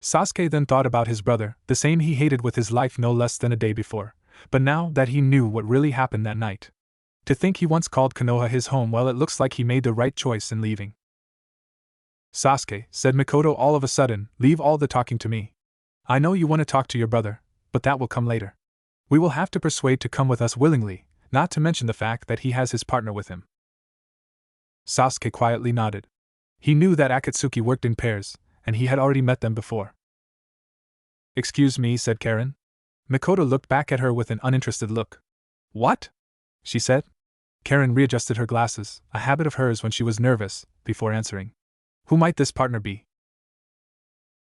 Sasuke then thought about his brother, the same he hated with his life no less than a day before, but now that he knew what really happened that night. To think he once called Konoha his home, well, it looks like he made the right choice in leaving. Sasuke, said Mikoto all of a sudden, leave all the talking to me. I know you want to talk to your brother, but that will come later. We will have to persuade to come with us willingly, not to mention the fact that he has his partner with him. Sasuke quietly nodded. He knew that Akatsuki worked in pairs, and he had already met them before. Excuse me, said Karen. Mikoto looked back at her with an uninterested look. What? She said. Karen readjusted her glasses, a habit of hers when she was nervous, before answering. Who might this partner be?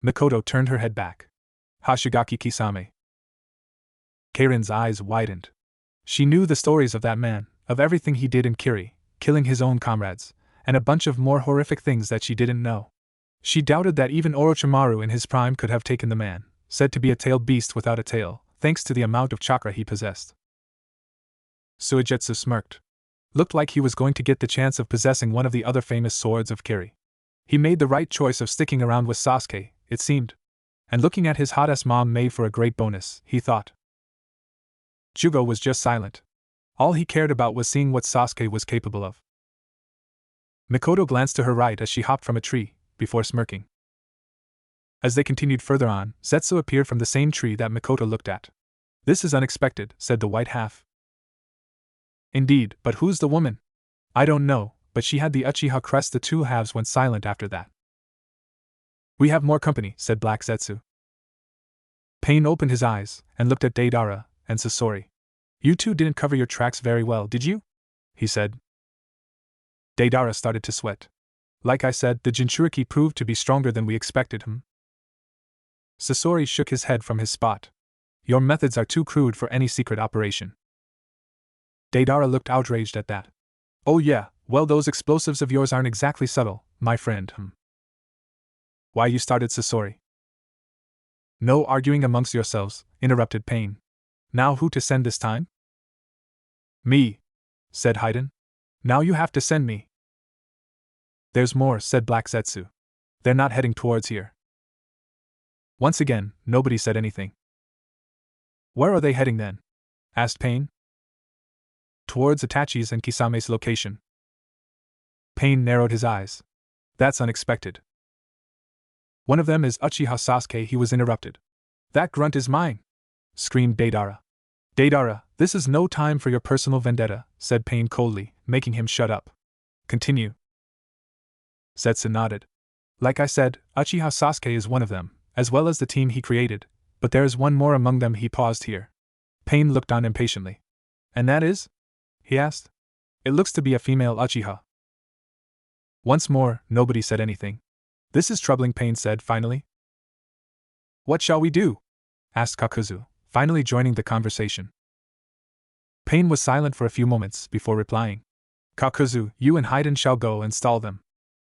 Mikoto turned her head back. Hashigaki Kisame. Karen's eyes widened. She knew the stories of that man, of everything he did in Kiri, killing his own comrades, and a bunch of more horrific things that she didn't know. She doubted that even Orochimaru in his prime could have taken the man, said to be a tailed beast without a tail, thanks to the amount of chakra he possessed. Suigetsu smirked. Looked like he was going to get the chance of possessing one of the other famous swords of Kiri. He made the right choice of sticking around with Sasuke, it seemed. And looking at his hot-ass mom made for a great bonus, he thought. Jugo was just silent. All he cared about was seeing what Sasuke was capable of. Mikoto glanced to her right as she hopped from a tree, before smirking. As they continued further on, Zetsu appeared from the same tree that Mikoto looked at. This is unexpected, said the white half. Indeed, but who's the woman? I don't know, but she had the Uchiha crest. The two halves went silent after that. We have more company, said Black Zetsu. Pain opened his eyes and looked at Deidara and Sasori. You two didn't cover your tracks very well, did you? He said. Deidara started to sweat. Like I said, the Jinchuriki proved to be stronger than we expected. Sasori shook his head from his spot. Your methods are too crude for any secret operation. Deidara looked outraged at that. Oh yeah, well those explosives of yours aren't exactly subtle, my friend. Why you started, Sasori? No arguing amongst yourselves, interrupted Pain. Now who to send this time? Me, said Haiden. Now you have to send me. There's more, said Black Zetsu. They're not heading towards here. Once again, nobody said anything. Where are they heading then? Asked Pain. Towards Itachi's and Kisame's location. Pain narrowed his eyes. That's unexpected. One of them is Uchiha Sasuke. He was interrupted. That grunt is mine, screamed Deidara. Deidara, this is no time for your personal vendetta, said Pain coldly, making him shut up. Continue. Zetsu nodded. Like I said, Uchiha Sasuke is one of them, as well as the team he created, but there is one more among them. He paused here. Pain looked on impatiently. And that is? He asked. It looks to be a female Uchiha. Once more, nobody said anything. This is troubling, Pain said finally. What shall we do? Asked Kakuzu, finally joining the conversation. Pain was silent for a few moments before replying. Kakuzu, you and Haiden shall go and stall them.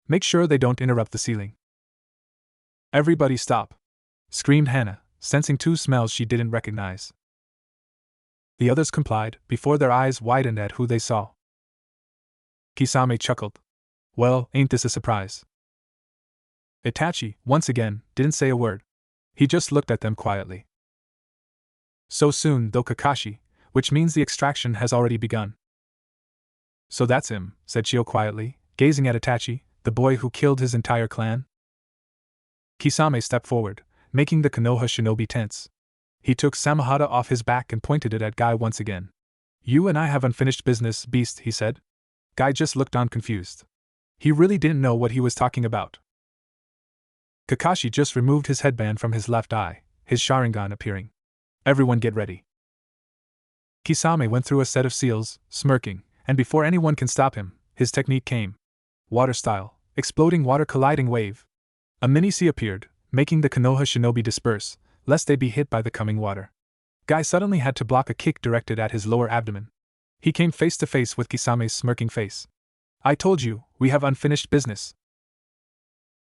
Make sure they don't interrupt the ceiling. Everybody stop! Screamed Hana, sensing two smells she didn't recognize. The others complied, before their eyes widened at who they saw. Kisame chuckled. Well, ain't this a surprise? Itachi, once again, didn't say a word. He just looked at them quietly. So soon, though, Kakashi, which means the extraction has already begun. So that's him, said Chio quietly, gazing at Itachi, the boy who killed his entire clan. Kisame stepped forward, making the Konoha shinobi tense. He took Samahata off his back and pointed it at Guy once again. You and I have unfinished business, beast, he said. Guy just looked on confused. He really didn't know what he was talking about. Kakashi just removed his headband from his left eye, his Sharingan appearing. Everyone get ready. Kisame went through a set of seals, smirking, and before anyone can stop him, his technique came. Water style, exploding water colliding wave. A mini sea appeared, making the Konoha shinobi disperse, lest they be hit by the coming water. Guy suddenly had to block a kick directed at his lower abdomen. He came face to face with Kisame's smirking face. I told you, we have unfinished business.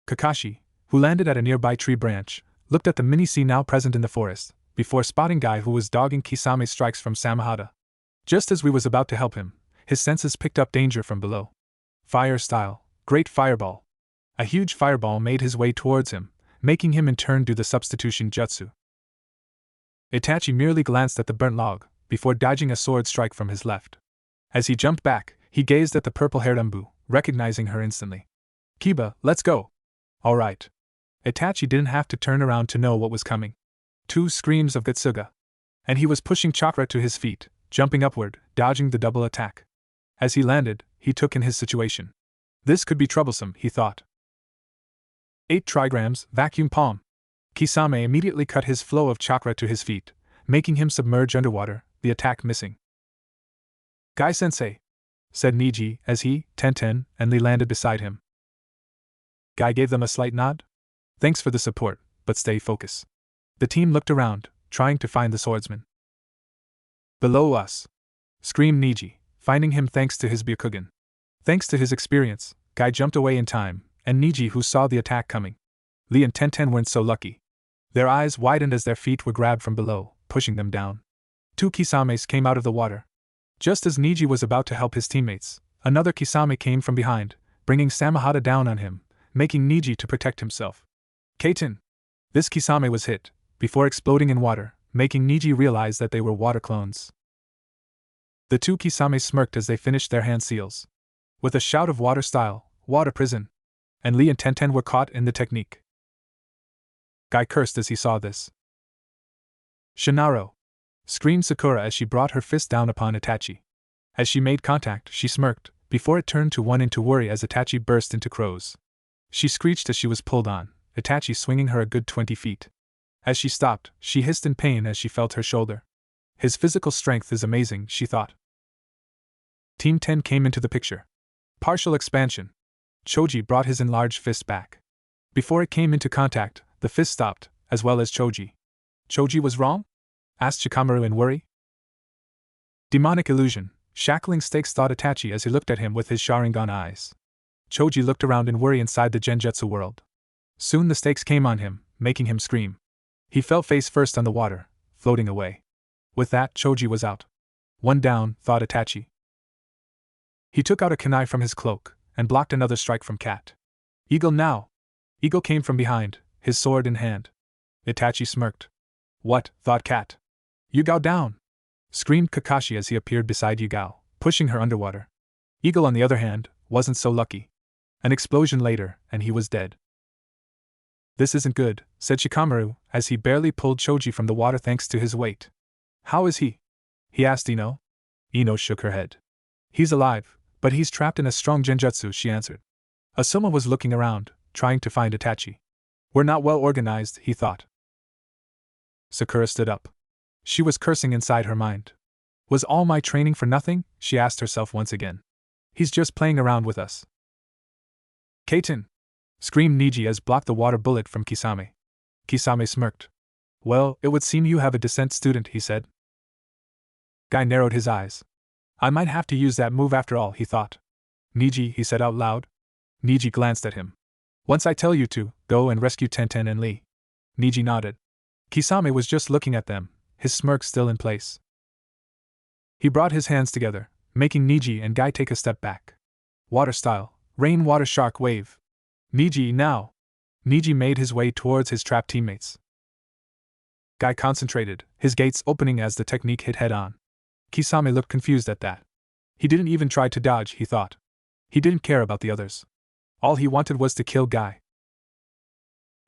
Kakashi, who landed at a nearby tree branch, looked at the mini sea now present in the forest, before spotting Guy who was dogging Kisame's strikes from Samahata. Just as we was about to help him, his senses picked up danger from below. Fire style, great fireball. A huge fireball made his way towards him, making him in turn do the substitution jutsu. Itachi merely glanced at the burnt log, before dodging a sword strike from his left. As he jumped back, he gazed at the purple-haired Umbu, recognizing her instantly. Kiba, let's go! All right. Itachi didn't have to turn around to know what was coming. Two screams of Getsuga. And he was pushing Chakra to his feet, jumping upward, dodging the double attack. As he landed, he took in his situation. This could be troublesome, he thought. 8 trigrams, vacuum palm. Kisame immediately cut his flow of chakra to his feet, making him submerge underwater, the attack missing. Guy-sensei, said Niji as he, Tenten, and Lee landed beside him. Guy gave them a slight nod. Thanks for the support, but stay focused. The team looked around, trying to find the swordsman. Below us! Screamed Niji, finding him thanks to his Byakugan. Thanks to his experience, Guy jumped away in time, and Niji who saw the attack coming. Lee and Tenten weren't so lucky. Their eyes widened as their feet were grabbed from below, pushing them down. 2 Kisames came out of the water. Just as Niji was about to help his teammates, another Kisame came from behind, bringing Samahata down on him, making Niji to protect himself. Kaiten! This Kisame was hit, before exploding in water, making Niji realize that they were water clones. The 2 Kisame smirked as they finished their hand seals. With a shout of water style, water prison, and Lee and Tenten were caught in the technique. Guy cursed as he saw this. Shinaro! Screamed Sakura as she brought her fist down upon Itachi. As she made contact, she smirked, before it turned to one into worry as Itachi burst into crows. She screeched as she was pulled on, Itachi swinging her a good 20 feet. As she stopped, she hissed in pain as she felt her shoulder. His physical strength is amazing, she thought. Team 10 came into the picture. Partial expansion. Choji brought his enlarged fist back. Before it came into contact, the fist stopped, as well as Choji. Choji was wrong? Asked Shikamaru in worry. Demonic illusion, shackling stakes, thought Itachi as he looked at him with his Sharingan eyes. Choji looked around in worry inside the Genjutsu world. Soon the stakes came on him, making him scream. He fell face first on the water, floating away. With that, Choji was out. One down, thought Itachi. He took out a kunai from his cloak, and blocked another strike from Cat. Eagle now! Eagle came from behind, his sword in hand. Itachi smirked. What, thought Cat. Yugao down! Screamed Kakashi as he appeared beside Yugao, pushing her underwater. Eagle, on the other hand, wasn't so lucky. An explosion later, and he was dead. This isn't good, said Shikamaru, as he barely pulled Choji from the water thanks to his weight. How is he? He asked Ino. Ino shook her head. He's alive, but he's trapped in a strong genjutsu, she answered. Asuma was looking around, trying to find Itachi. We're not well organized, he thought. Sakura stood up. She was cursing inside her mind. Was all my training for nothing? She asked herself once again. He's just playing around with us. Kaiten! Screamed Niji as blocked the water bullet from Kisame. Kisame smirked. Well, it would seem you have a decent student, he said. Guy narrowed his eyes. I might have to use that move after all, he thought. Niji, he said out loud. Niji glanced at him. Once I tell you to, go and rescue Tenten and Lee. Niji nodded. Kisame was just looking at them, his smirk still in place. He brought his hands together, making Niji and Guy take a step back. Water style, rain water shark wave. Niji, now! Niji made his way towards his trapped teammates. Guy concentrated, his gates opening as the technique hit head-on. Kisame looked confused at that. He didn't even try to dodge, he thought. He didn't care about the others. All he wanted was to kill Guy.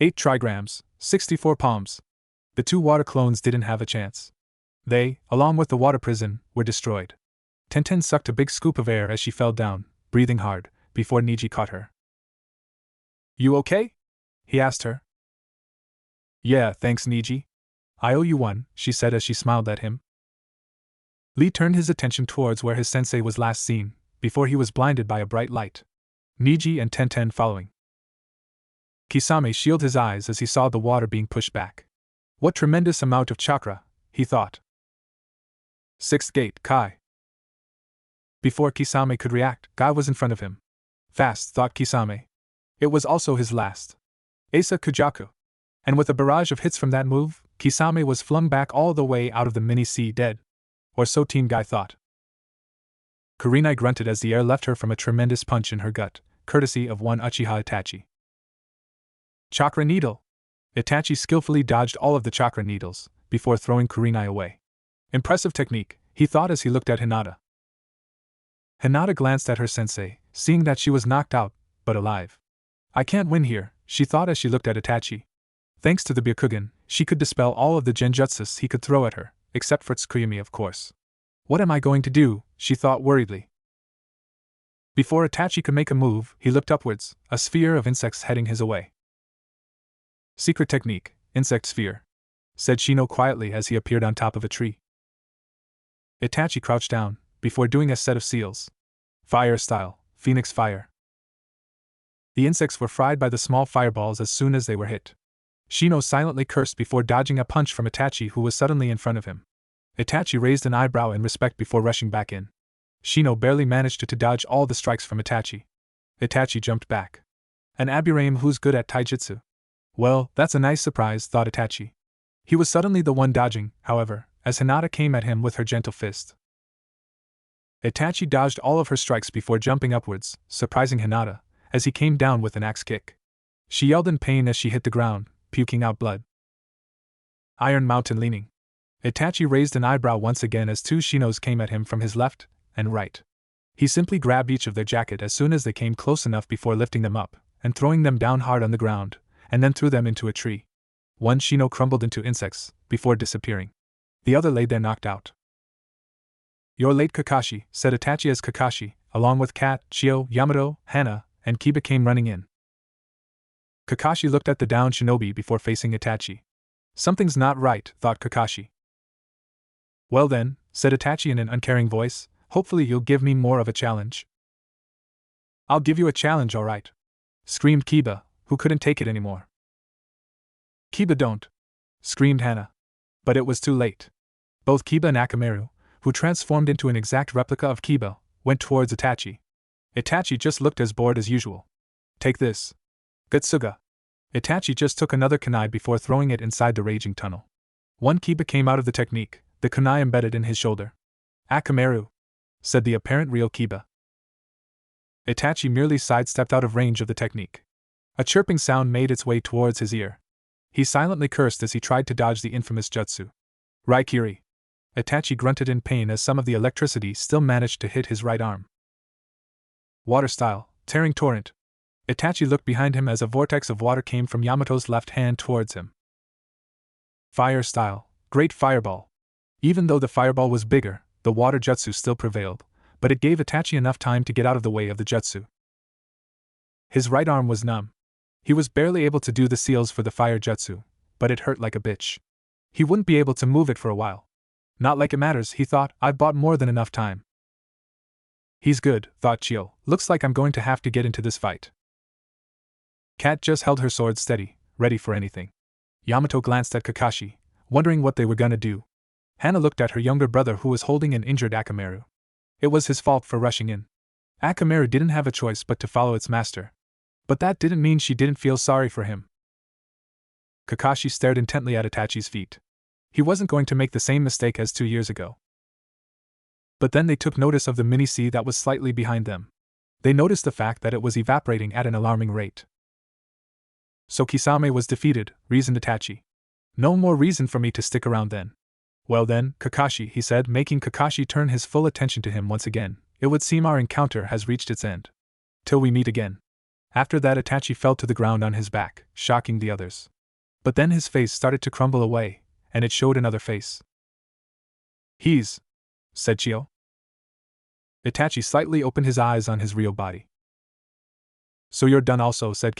8 trigrams, 64 palms. The 2 water clones didn't have a chance. They, along with the water prison, were destroyed. Tenten sucked a big scoop of air as she fell down, breathing hard, before Niji caught her. You okay? He asked her. Yeah, thanks, Niji. I owe you one, she said as she smiled at him. Lee turned his attention towards where his sensei was last seen, before he was blinded by a bright light. Niji and Tenten following. Kisame shielded his eyes as he saw the water being pushed back. What tremendous amount of chakra, he thought. 6th gate, Kai. Before Kisame could react, Guy was in front of him. Fast, thought Kisame. It was also his last. Asa Kujaku. And with a barrage of hits from that move, Kisame was flung back all the way out of the mini-sea dead. Or so Team Guy thought. Kurenai grunted as the air left her from a tremendous punch in her gut, courtesy of one Uchiha Itachi. Chakra needle! Itachi skillfully dodged all of the chakra needles, before throwing Kurenai away. Impressive technique, he thought as he looked at Hinata. Hinata glanced at her sensei, seeing that she was knocked out, but alive. I can't win here, she thought as she looked at Itachi. Thanks to the Byakugan, she could dispel all of the genjutsus he could throw at her, except for Tsukuyumi, of course. What am I going to do? She thought worriedly. Before Itachi could make a move, he looked upwards, a sphere of insects heading his way. Secret technique, insect sphere, said Shino quietly as he appeared on top of a tree. Itachi crouched down, before doing a set of seals. Fire style, phoenix fire. The insects were fried by the small fireballs as soon as they were hit. Shino silently cursed before dodging a punch from Itachi, who was suddenly in front of him. Itachi raised an eyebrow in respect before rushing back in. Shino barely managed to dodge all the strikes from Itachi. Itachi jumped back. An Aburame who's good at taijutsu. Well, that's a nice surprise, thought Itachi. He was suddenly the one dodging, however, as Hinata came at him with her gentle fist. Itachi dodged all of her strikes before jumping upwards, surprising Hinata, as he came down with an axe kick. She yelled in pain as she hit the ground, puking out blood. Iron Mountain leaning. Itachi raised an eyebrow once again as 2 Shinos came at him from his left and right. He simply grabbed each of their jacket as soon as they came close enough before lifting them up, and throwing them down hard on the ground, and then threw them into a tree. One Shino crumbled into insects, before disappearing. The other lay there knocked out. You're late, Kakashi, said Itachi as Kakashi, along with Kat, Chio, Yamato, Hana, and Kiba came running in. Kakashi looked at the downed shinobi before facing Itachi. Something's not right, thought Kakashi. Well then, said Itachi in an uncaring voice, hopefully you'll give me more of a challenge. I'll give you a challenge, alright, screamed Kiba, who couldn't take it anymore. Kiba, don't, screamed Hana. But it was too late. Both Kiba and Akamaru, who transformed into an exact replica of Kiba, went towards Itachi. Itachi just looked as bored as usual. Take this. Gutsuga. Itachi just took another kunai before throwing it inside the raging tunnel. One Kiba came out of the technique, the kunai embedded in his shoulder. Akamaru, said the apparent real Kiba. Itachi merely sidestepped out of range of the technique. A chirping sound made its way towards his ear. He silently cursed as he tried to dodge the infamous jutsu. Raikiri. Itachi grunted in pain as some of the electricity still managed to hit his right arm. Water style, tearing torrent. Itachi looked behind him as a vortex of water came from Yamato's left hand towards him. Fire style, great fireball. Even though the fireball was bigger, the water jutsu still prevailed, but it gave Itachi enough time to get out of the way of the jutsu. His right arm was numb. He was barely able to do the seals for the fire jutsu, but it hurt like a bitch. He wouldn't be able to move it for a while. Not like it matters, he thought, I've bought more than enough time. He's good, thought Chio, looks like I'm going to have to get into this fight. Kat just held her sword steady, ready for anything. Yamato glanced at Kakashi, wondering what they were gonna do. Hana looked at her younger brother who was holding an injured Akamaru. It was his fault for rushing in. Akamaru didn't have a choice but to follow its master. But that didn't mean she didn't feel sorry for him. Kakashi stared intently at Itachi's feet. He wasn't going to make the same mistake as 2 years ago. But then they took notice of the mini-sea that was slightly behind them. They noticed the fact that it was evaporating at an alarming rate. So Kisame was defeated, reasoned Itachi. No more reason for me to stick around then. Well then, Kakashi, he said, making Kakashi turn his full attention to him once again, it would seem our encounter has reached its end. Till we meet again. After that, Itachi fell to the ground on his back, shocking the others. But then his face started to crumble away, and it showed another face. He's, said Chio. Itachi slightly opened his eyes on his real body. So you're done also, said Kisame.